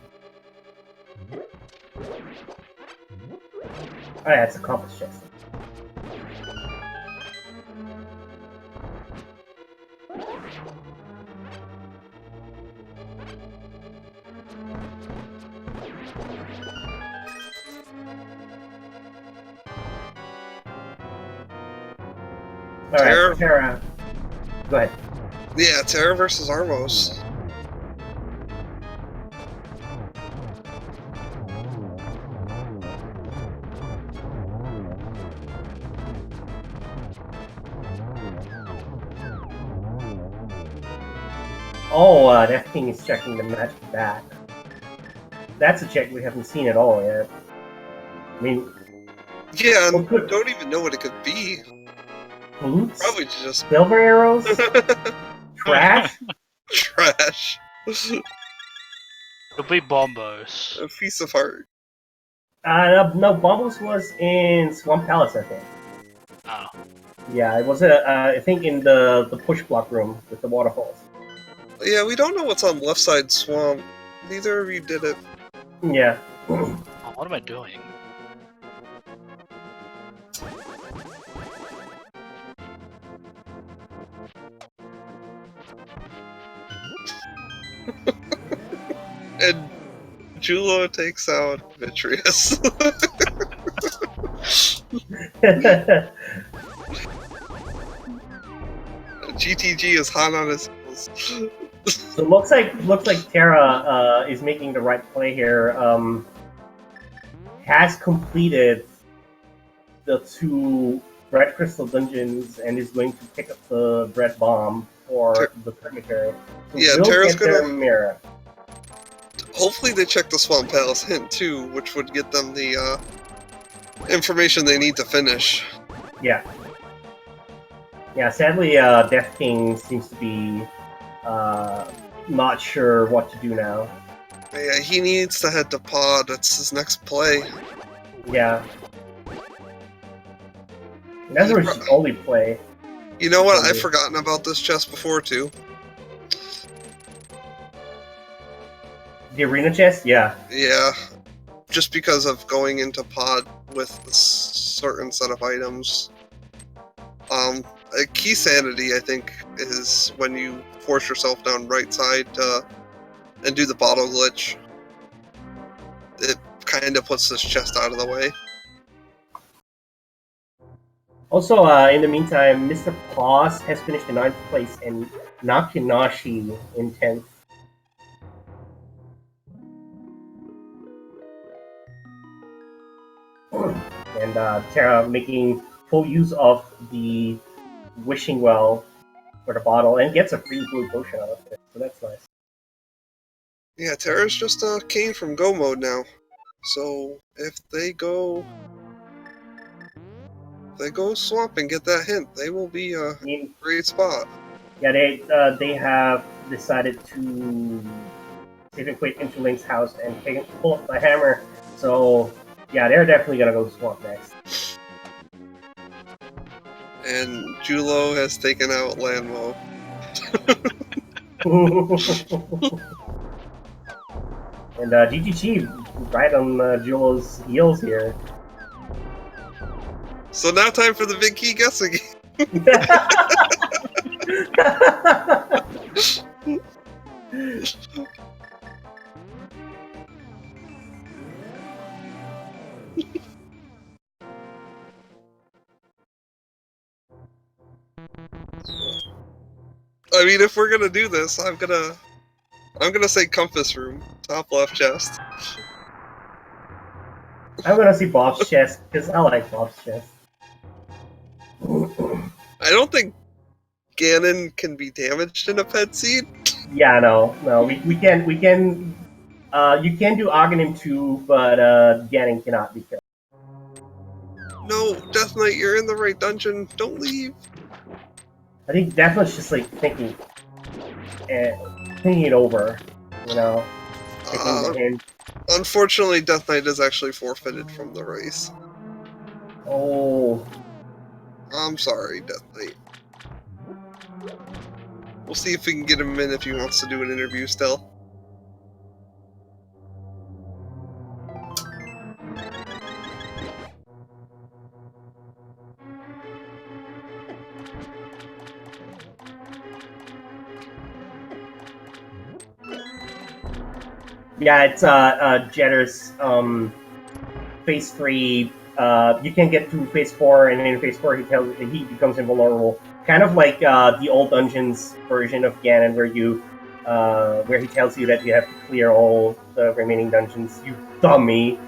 Oh yeah, it's a compass chest. Alright, Terra. Go ahead. Yeah, Terra versus Armos. Oh, that thing is checking the magic back. That's a check we haven't seen at all yet. I mean... Yeah, and good. don't even know what it could be. Boots? Probably just... Silver arrows? Trash? Trash. It'll be bombos. A piece of heart. No, Bubbles was in Swamp Palace, I think. Oh. Yeah, it was, I think, in the push block room with the waterfalls. Yeah, we don't know what's on left side swamp. Neither of you did it. Yeah. Oh, what am I doing? And Julo takes out Vitreous. GTG is hot on his heels. So looks like Terra is making the right play here. Has completed the 2 Red Crystal dungeons and is going to pick up the Red Bomb for the Purgatory. So Yeah, we'll Terra's get their gonna- mirror. Hopefully they check the Swamp Palace hint too, which would get them the information they need to finish. Yeah. Yeah, sadly, Death King seems to be not sure what to do now. Yeah, he needs to head to pod. That's his next play. Yeah. And that's where his only play. You know what? I've forgotten about this chest before, too. The arena chest? Yeah. Yeah. Just because of going into pod with a certain set of items. A key sanity, I think, is when you force yourself down right side and do the bottle glitch. It kind of puts this chest out of the way. Also, in the meantime, Mr. Paws has finished in 9th place and Nakinashi in 10th. And Terra making full use of the wishing well for the bottle and gets a free blue potion out of it, so that's nice. Yeah, Terra's just came from go mode now. So if they go swamp and get that hint, they will be a great spot. Yeah, they have decided to save and quit Interlink's house and pull up the hammer. So yeah, they're definitely gonna go swamp next. And Julo has taken out Lanmo. And GGG right on Julo's heels here. So now time for the big key guessing. I mean, if we're gonna do this, I'm gonna say compass room, top left chest. I'm gonna see Bob's chest because I like Bob's chest. I don't think Ganon can be damaged in a pet seed. Yeah, no, we can you can do Aghanim too, but Ganon cannot be killed. No, Death Knight, you're in the right dungeon. Don't leave. I think Death Knight's just like thinking it over, you know. Unfortunately, Death Knight is actually forfeited from the race. Oh. I'm sorry, Death Knight. We'll see if we can get him in if he wants to do an interview still. Yeah, it's Jetter's phase 3. You can get to phase 4, and in phase 4 he becomes invulnerable. Kind of like the old dungeons version of Ganon, where he tells you that you have to clear all the remaining dungeons. You dummy.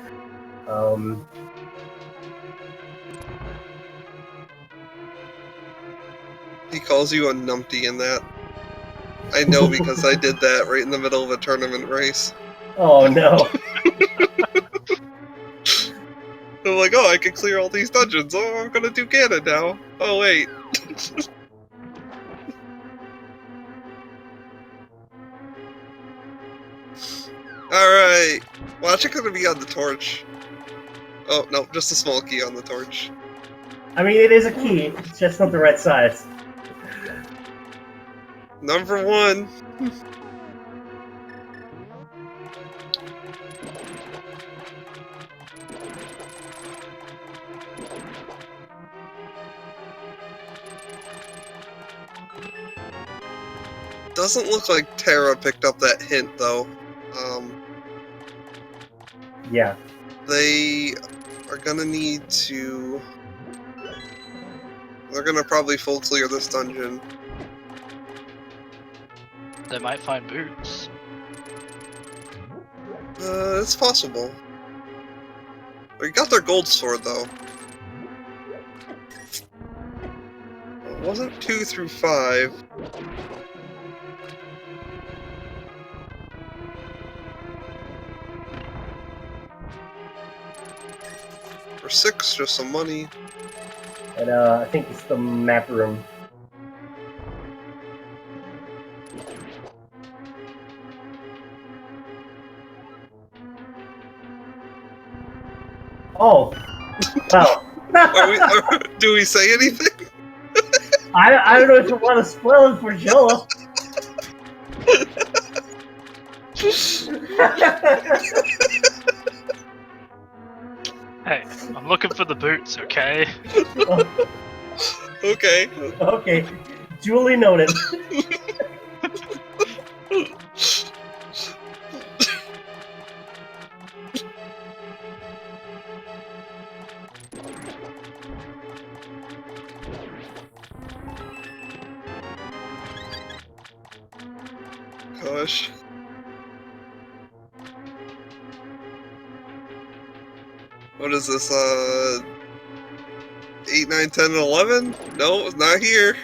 He calls you a numpty in that. I know because I did that right in the middle of a tournament race. Oh no. I'm like, oh, I can clear all these dungeons. Oh, I'm gonna do Ganon now. Oh, wait. Alright. Watch it gonna be on the torch. Oh, no, just a small key on the torch. I mean, it is a key. It's just not the right size. Number 1. Doesn't look like Terra picked up that hint, though. Yeah. They are gonna need to... They're gonna probably full clear this dungeon. They might find boots. It's possible. They got their gold sword, though. It wasn't 2 through 5. For 6, just some money. And I think it's the map room. Oh, well. Do we say anything? I don't know if you want to spoil it for Jolo. Hey, I'm looking for the boots, okay? Okay. Okay, duly noted. Gosh. What is this, 8, 9, 10, and 11? No, it's not here.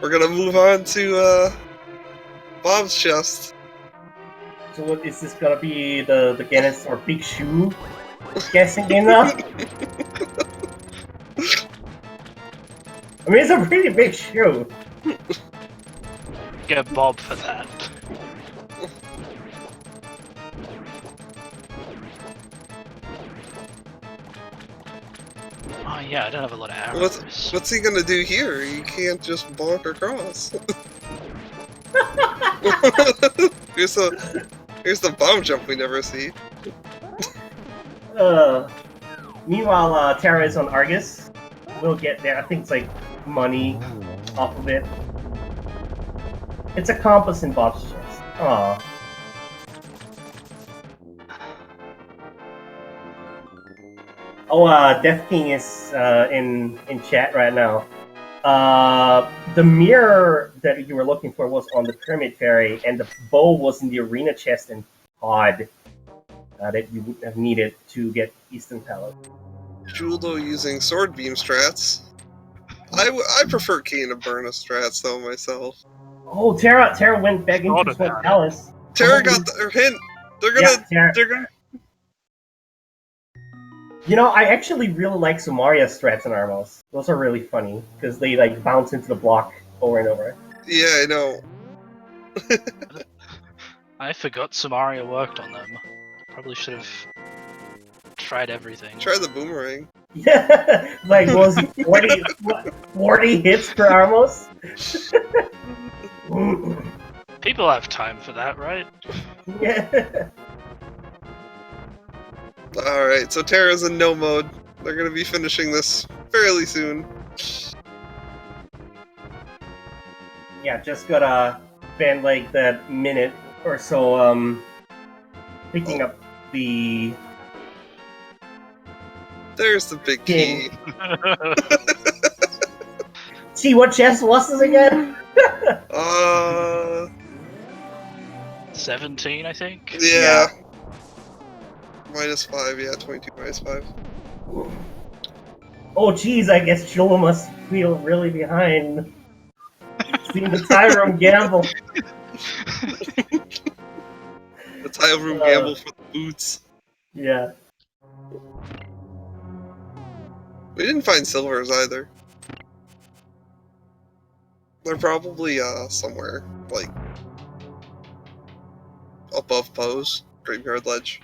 We're gonna move on to, Bob's chest. So what is this gonna be? The Guinness or Big Shoe guessing game now? I mean, it's a pretty big shoe. Get Bob for that. Oh yeah, I don't have a lot of arrows. What's he gonna do here? You can't just bonk across. Here's the bomb jump we never see. Meanwhile, Terra is on Argus. We'll get there. I think it's like money off of it. It's a compass in Bob's chest. Aww. Oh, Death King is in chat right now. The mirror that you were looking for was on the Pyramid Ferry, and the bow was in the arena chest and pod that you would have needed to get Eastern Palace. Juldo using sword beam strats. I prefer Kane to burn a strats though myself. Oh, Terra went back into Sword Palace. Terra got the hint. They're gonna. You know, I actually really like Sumaria strats and Armos. Those are really funny because they like bounce into the block over and over. Yeah, I know. I forgot Samaria worked on them. Probably should have tried everything. Try the boomerang. Yeah, like was 40 hits per Armos? People have time for that, right? Yeah. Alright, so Terra's in no mode. They're gonna be finishing this fairly soon. Yeah, just gotta spend like that minute or so picking up the... There's the big key. See, what chest was this again? 17, I think? Yeah. -5, yeah, 22 -5. Oh jeez, I guess Joel must feel really behind. Seeing the Tyrone gamble. The tile room gamble for the boots. Yeah. We didn't find silvers either. They're probably somewhere like above Poe's Graveyard Ledge.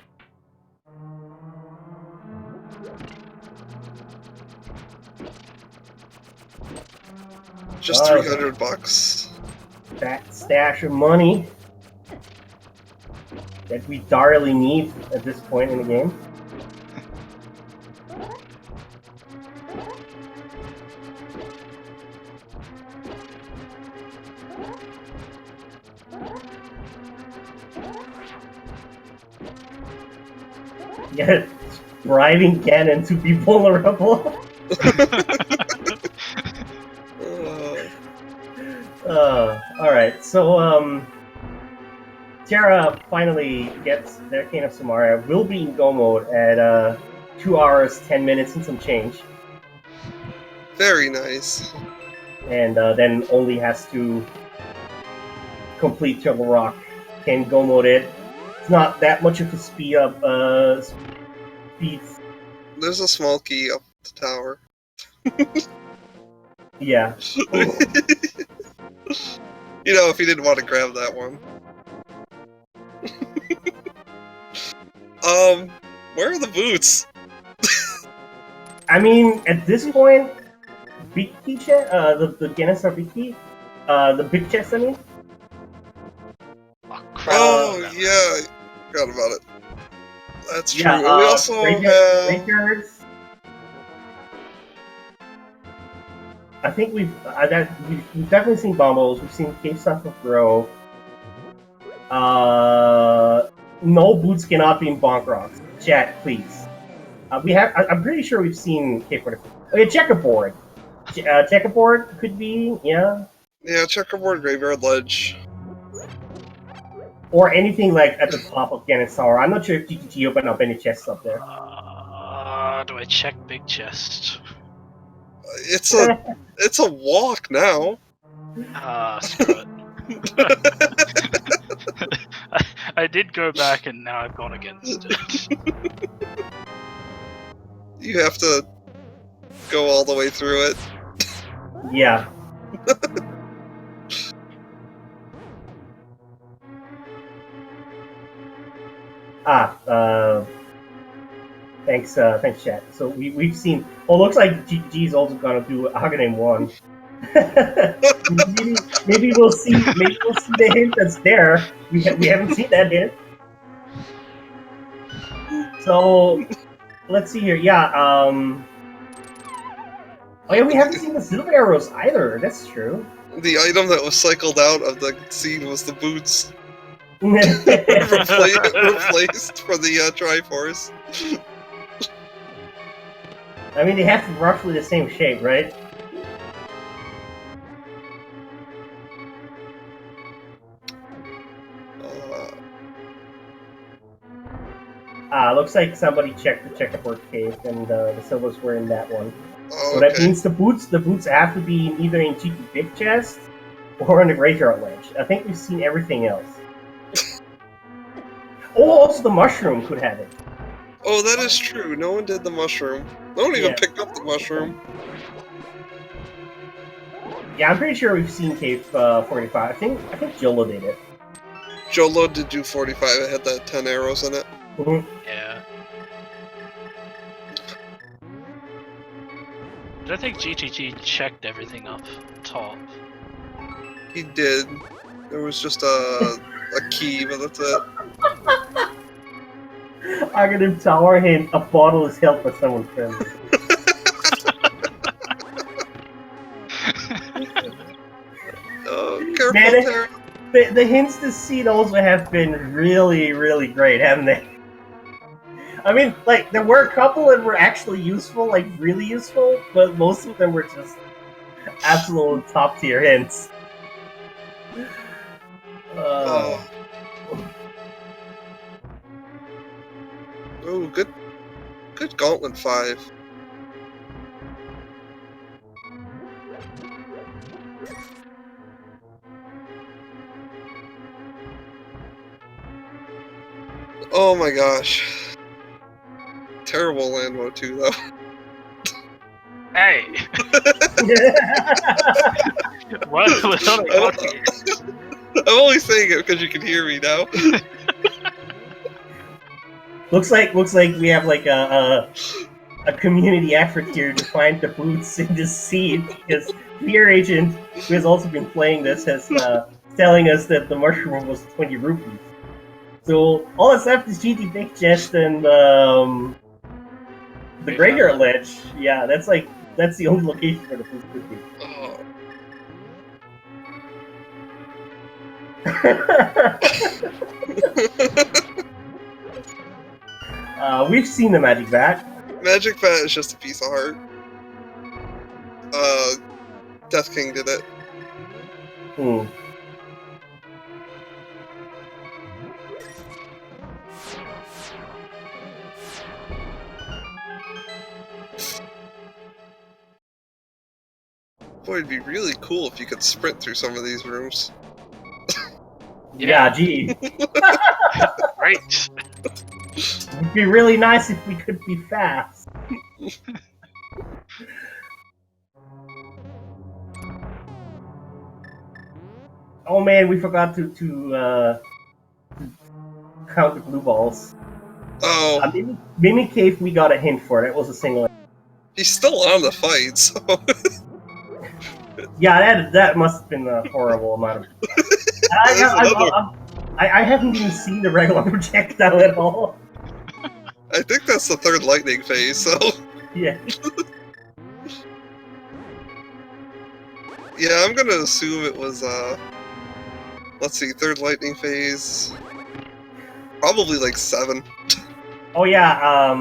Just $300. That stash of money that we direly need at this point in the game. Yeah, bribing Ganon to be vulnerable. Alright, so, Terra finally gets their Cane of Samaria, will be in go mode at 2 hours, 10 minutes and some change. Very nice. And then only has to complete Trouble Rock. Can go mode it. It's not that much of a speed up, speed. There's a small key up the tower. Yeah. You know, if he didn't want to grab that one. Where are the boots? I mean, at this point, big key chest, the Guinness are big key, the big chest, I mean. Oh, crap. Oh, yeah, I forgot about it. That's true. Yeah, And we also have... graveyards. I think we've definitely seen Bumbles. We've seen Cave Stuff of Grove. No boots cannot be in Bonk Rocks. Chat, please. We have. I'm pretty sure we've seen Cave 44. Oh yeah, checkerboard. Checkerboard could be, yeah. Yeah, checkerboard, graveyard ledge. Or anything like at the top of Gannon Tower. I'm not sure if GTT opened up any chests up there. Do I check big chest? It's a walk now. Screw it. I did go back and now I've gone against it. You have to go all the way through it. Yeah. Thanks, chat. So we've seen. Well, looks like GG's also gonna do Aghanim 1. maybe we'll see. Maybe we'll see the hint that's there. We haven't seen that hint. So let's see here. Yeah. Oh yeah, we haven't seen the silver arrows either. That's true. The item that was cycled out of the scene was the boots. Replaced Replaced for the Triforce. I mean, they have roughly the same shape, right? Looks like somebody checked the checkerboard cave, and the silvers were in that one. Oh, So that means the boots have to be either in GT Big Chest or in the Graveyard Ledge. I think we've seen everything else. Oh, also the mushroom could have it. Oh, that is true. No one did the mushroom. No one even Yeah. picked up the mushroom. Yeah, I'm pretty sure we've seen Cave 45. I think Jolo did it. Jolo did do 45. It had that 10 arrows in it. Mm-hmm. Yeah. But I think GTG checked everything up top. He did. There was just a key, but that's it. Aghanim Tower hint, a bottle is held by someone's friend. Oh, careful, Man, Tara. The hints this seed also have been really, really great, haven't they? I mean, like, there were a couple that were actually useful, like, really useful, but most of them were just absolute top-tier hints. Oh, good Gauntlet 5. Oh my gosh. Terrible land mode 2, though. Hey! What? I'm only saying it because you can hear me now. Looks like we have like a community effort here to find the boots in this seed, because Fear Agent, who has also been playing this, has telling us that the mushroom was 20 rupees. So all that's left is GT Big Chest and the Graveyard Ledge. Yeah, that's the only location where the boots could be. We've seen the Magic Bat. Magic Bat is just a piece of heart. Death King did it. Hmm. Boy, it'd be really cool if you could sprint through some of these rooms. Yeah, gee. Right. It'd be really nice if we could be fast. Oh man, we forgot to count the blue balls. Oh, Maybe Cave, we got a hint for it. It was a single. he's still on the fight, so... Yeah, that must have been a horrible amount of. There's another... I haven't even seen the regular projectile at all. I think that's the third lightning phase, so... Yeah. Yeah, I'm gonna assume it was, let's see, third lightning phase... Probably like 7. Oh yeah.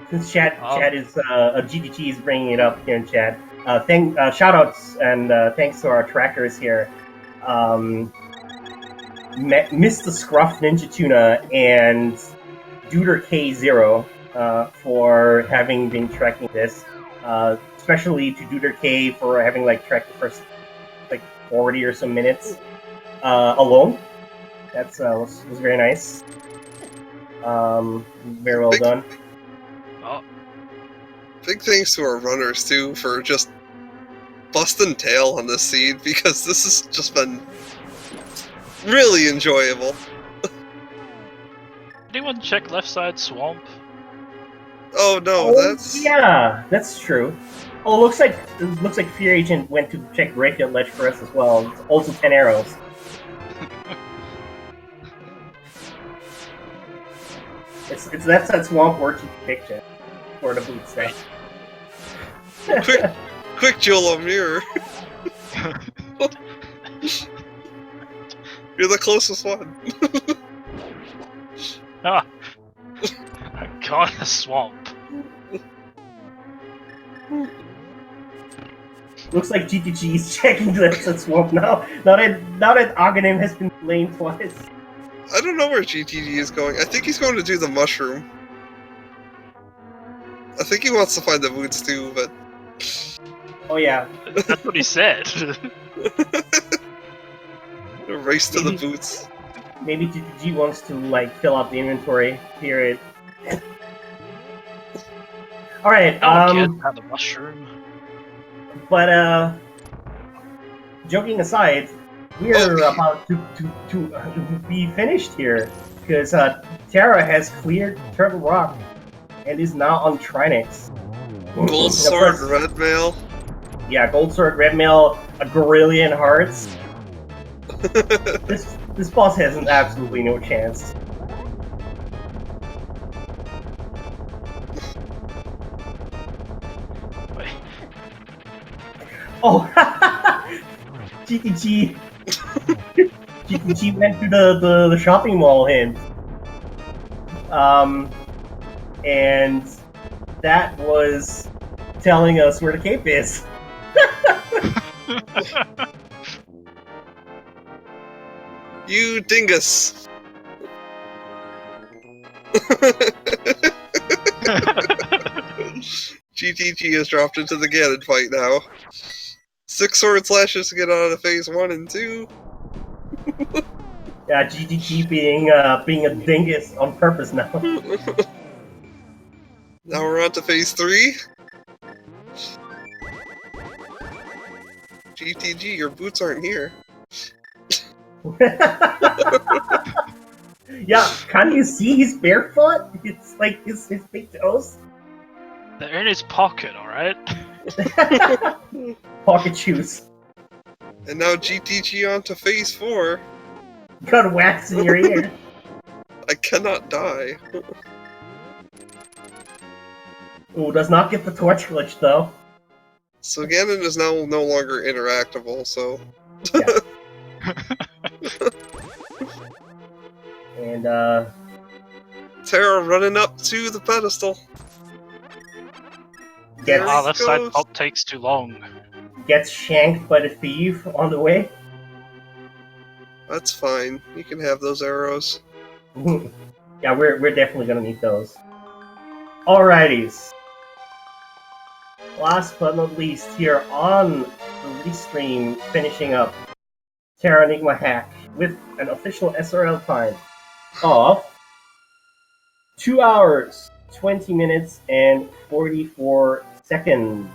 Since chat is GDT is bringing it up here in chat. Shoutouts and thanks to our trackers here. Mr. Scruff Ninja Tuna and Duder K0 for having been tracking this. Especially to Duder K for having like tracked the first like 40 or so minutes alone. That's was very nice. Very well done. Oh, Big thanks to our runners, too, for just busting tail on this seed, because this has just been really enjoyable. anyone check left side swamp? Oh no, that's... Yeah, that's true. Oh, looks like Fear Agent went to check Brakefield Ledge for us as well. It's also 10 arrows. That's that swamp word you picked it for the boot set. Quick, Jolo mirror. You're the closest one. Ah, I'm going to swamp. Looks like GTG is checking that swamp now. Now that Aghanim has been blamed twice. I don't know where GTG is going. I think he's going to do the mushroom. I think he wants to find the boots too, but... Oh yeah. That's what he said. Race to the boots. Maybe GTG wants to like fill out the inventory period. Alright, I don't care about the mushroom. But joking aside, we are about to be finished here because Terra has cleared Turtle Rock and is now on Trinix. Gold Sword, Red Mail. Yeah, Gold Sword, Red Mail, a Gorillion Hearts. This boss has absolutely no chance. Wait. Oh, GTG. GTG went to the shopping mall hint. And that was telling us where the cape is. You dingus. GTG has dropped into the Ganon fight now. 6 sword slashes to get out of phase 1 and 2. Yeah, GTG being a dingus on purpose now. Now we're on to phase 3. GTG, your boots aren't here. Yeah, can't you see he's barefoot? It's like his big toes. They're in his pocket, alright? Pocket shoes. And now GTG on to phase 4. Got wax in your ear. I cannot die. Ooh, does not get the torch glitch though. So Ganon is now no longer interactable, so... Yeah. And Terra running up to the pedestal. Gets, Ah, left side pop takes too long. Gets shanked by the thief on the way. That's fine. You can have those arrows. Yeah, we're definitely gonna need those. Alrighties. Last but not least, here on the restream, finishing up Terra Enigma Hack with an official SRL time of 2 hours, 20 minutes, and 44 seconds.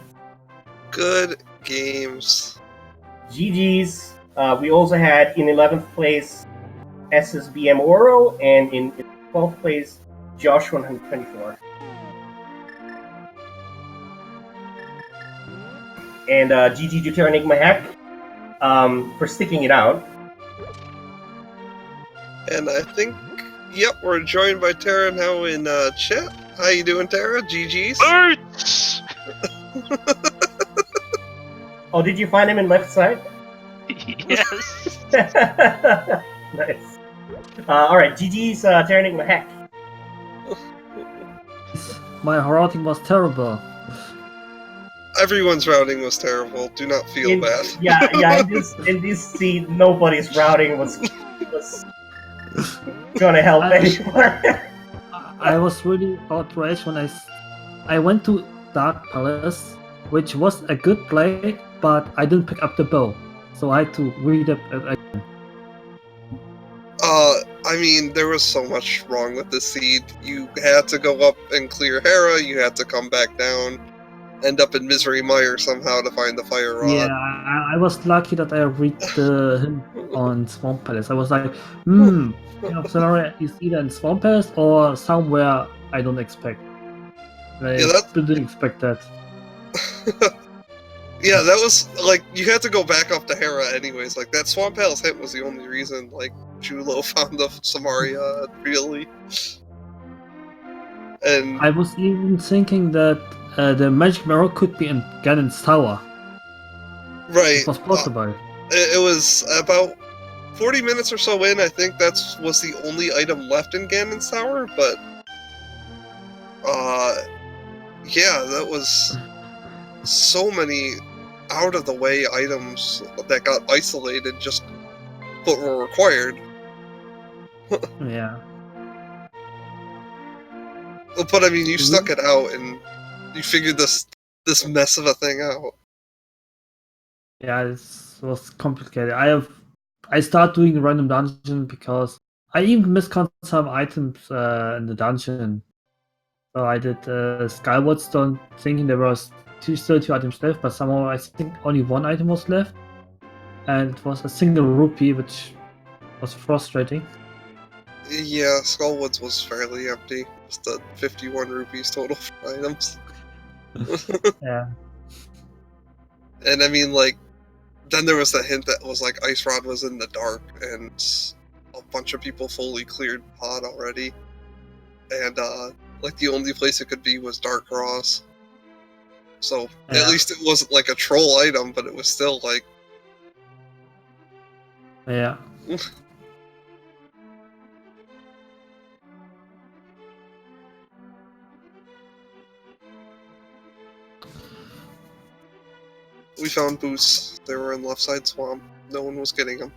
Good games. GG's We also had in 11th place SSBM Oro, and in 12th place Josh 124. And GG to Terranigma Heck for sticking it out. And I think, yep, we're joined by Tara now in chat. How you doing, Tara? GG's? Boots! Oh, did you find him in left side? Yes. Nice. Alright, GG's Terranigma Heck. My routing was terrible. Everyone's routing was terrible. Do not feel bad. Yeah. In this seed, nobody's routing was gonna help anymore. I was really outraged when I went to Dark Palace, which was a good play, but I didn't pick up the bow, so I had to read it again. I mean, there was so much wrong with the seed. You had to go up and clear Hera, you had to come back down, end up in Misery Mire somehow to find the Fire Rod. Yeah, I was lucky that I read the hint on Swamp Palace. I was like, Scenario is either in Swamp Palace or somewhere I don't expect. I didn't expect that. Yeah, that was, like, you had to go back up to Hera anyways. Like, that Swamp Palace hint was the only reason, like, Julo found the Samaria, really. And I was even thinking that the Magic Mirror could be in Ganon's Tower. right. It was possible. It was about 40 minutes or so in, I think that was the only item left in Ganon's Tower, but yeah, that was so many out-of-the-way items that got isolated just but were required. Yeah. But I mean, you stuck it out and you figured this mess of a thing out. Yeah, it was complicated. I started doing random dungeon because I even miscounted some items in the dungeon. So I did Skyward Stone thinking there was 32 items left, but somehow I think only one item was left. And it was a single rupee, which was frustrating. Yeah, Skullwoods was fairly empty. Just 51 rupees total for items. Yeah. And I mean, like, then there was the hint that was like Ice Rod was in the dark, and a bunch of people fully cleared Pod already. And, like, the only place it could be was Dark Ross. So, at least it wasn't like a troll item, but it was still like... Yeah. We found boosts. They were in left side swamp. No one was getting them.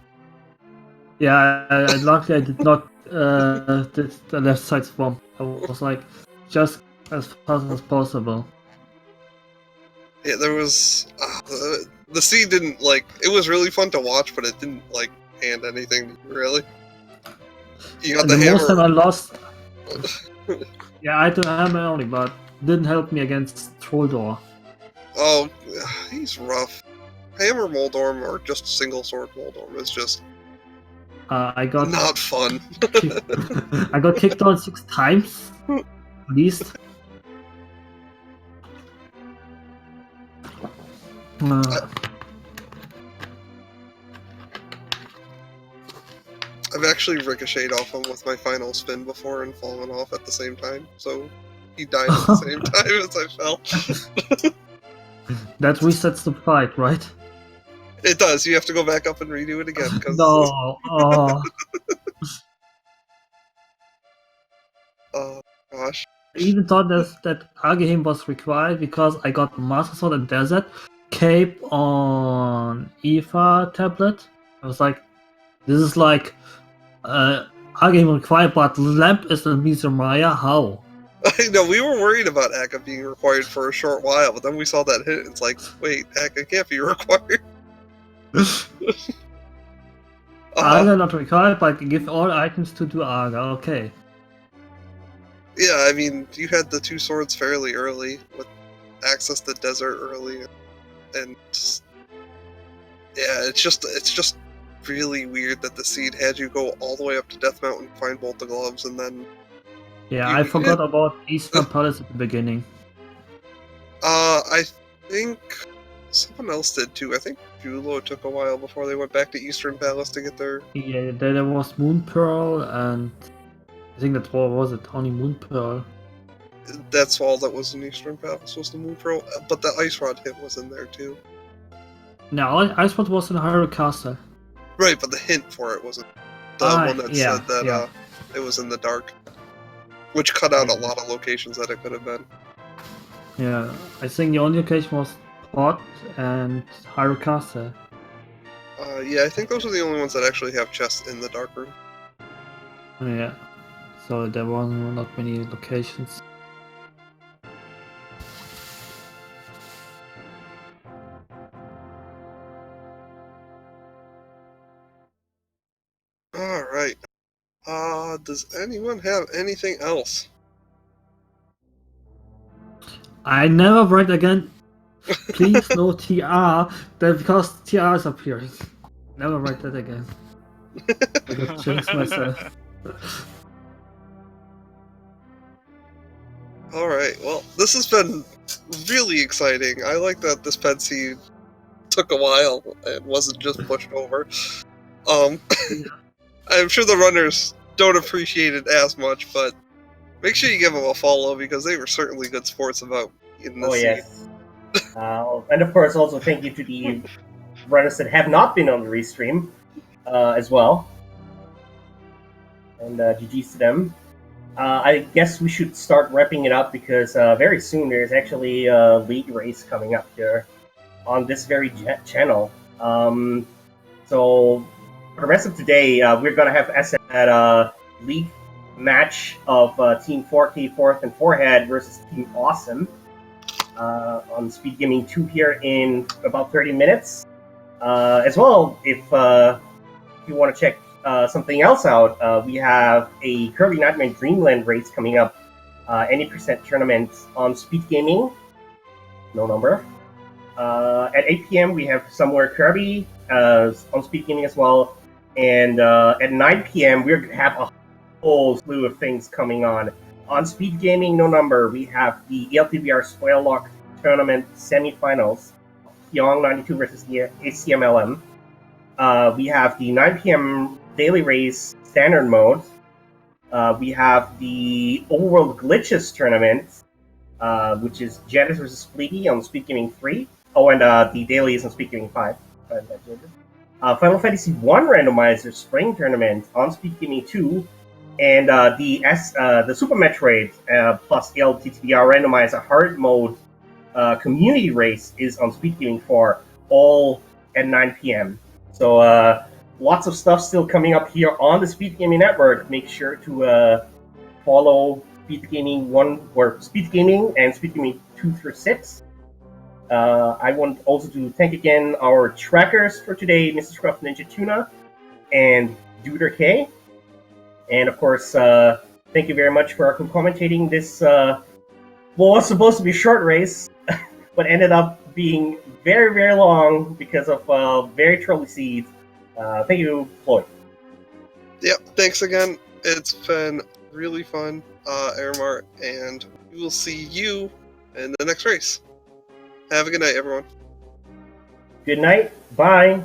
Yeah, luckily I did not did the left side swamp. I was like, just as fast as possible. Yeah, there was... the sea didn't, like... It was really fun to watch, but it didn't, like, hand anything, really. You got the hammer. Most time I lost... Yeah, I had the hammer only, but didn't help me against Trolldor. Oh, he's rough. Hammer Moldorm, or just single sword Moldorm, is just... I got not fun. I got kicked out 6 times, at least. I've actually ricocheted off him with my final spin before and fallen off at the same time, so he died at the same time as I fell. That resets the fight, right? It does. You have to go back up and redo it again. Cause... No. Oh. Oh gosh. I even thought that Agahim was required because I got Master Sword and Desert Cape on Eva tablet. I was like, this is like Agahim required, but Lamp is a Mizumaya. How? I know, we were worried about Akka being required for a short while, but then we saw that hit, it's like, wait, Akka can't be required. Aga not required, but give all items to do Aga, okay. Yeah, I mean, you had the 2 swords fairly early, with access to desert early, and yeah, it's just really weird that the seed had you go all the way up to Death Mountain, find both the gloves, and then Yeah, You I beat forgot it? about Eastern Palace at the beginning. I think someone else did too. I think Julo took a while before they went back to Eastern Palace to get their. Yeah, there was Moon Pearl, and I think that was it, only Moon Pearl. That's all that was in Eastern Palace was the Moon Pearl, but the Ice Rod hint was in there too. No, Icespot was in Hyrule Castle. Right, but the hint for it wasn't the one that Yeah, said that yeah. it was in the dark, which cut out a Yeah. lot of locations that it could have been. Yeah, I think the only occasion was Port and Hyrule Castle. Yeah, I think those are the only ones that actually have chests in the dark room. Yeah, so there were not many locations. All right. Does anyone have anything else? I never write again. Please no TR, because TR is appearing. Never write that again. I got jinxed myself. All right. Well, this has been really exciting. I like that this ped seed took a while and wasn't just pushed over. Um, I'm sure the runners don't appreciate it as much, but make sure you give them a follow because they were certainly good sports about getting the Oh seed. yes. And of course, also thank you to the runners that have not been on the restream as well. And GG's to them. I guess we should start wrapping it up because very soon there's actually a league race coming up here on this very channel. So for the rest of today, we're gonna have SM at a league match of Team 4K Fourth and Forehead versus Team Awesome on Speed Gaming 2 here in about 30 minutes. As well, if you want to check something else out, we have a Kirby Nightmare Dreamland race coming up. Any percent tournament on Speed Gaming, no number. At 8 p.m. we have Somewhere Kirby on Speed Gaming as well. And at 9 p.m. we have a whole slew of things coming on. On Speed Gaming, no number, we have the ALTTP Spoil Lock Tournament semifinals. Pyong 92 versus the ACMLM. We have the 9 p.m. Daily Race Standard Mode. We have the Overworld Glitches Tournament, which is Janice versus Fleety on Speed Gaming 3. Oh, and the Daily is on Speed Gaming 5. Final Fantasy 1 Randomizer Spring Tournament on Speed Gaming 2. And the Super Metroid plus ALTTPR Randomizer Hard Mode Community Race is on Speed Gaming 4, all at 9 p.m. So lots of stuff still coming up here on the Speed Gaming Network. Make sure to follow Speed Gaming 1 or Speed Gaming and Speed Gaming 2 through 6. I want also to thank again our trackers for today, Mrs. Scruff Ninja Tuna and Duder K. And of course, thank you very much for commentating this was supposed to be a short race, but ended up being very, very long because of very trolly seeds. Thank you, Floyd. Yep, thanks again. It's been really fun, Airmart, and we will see you in the next race. Have a good night, everyone. Good night. Bye.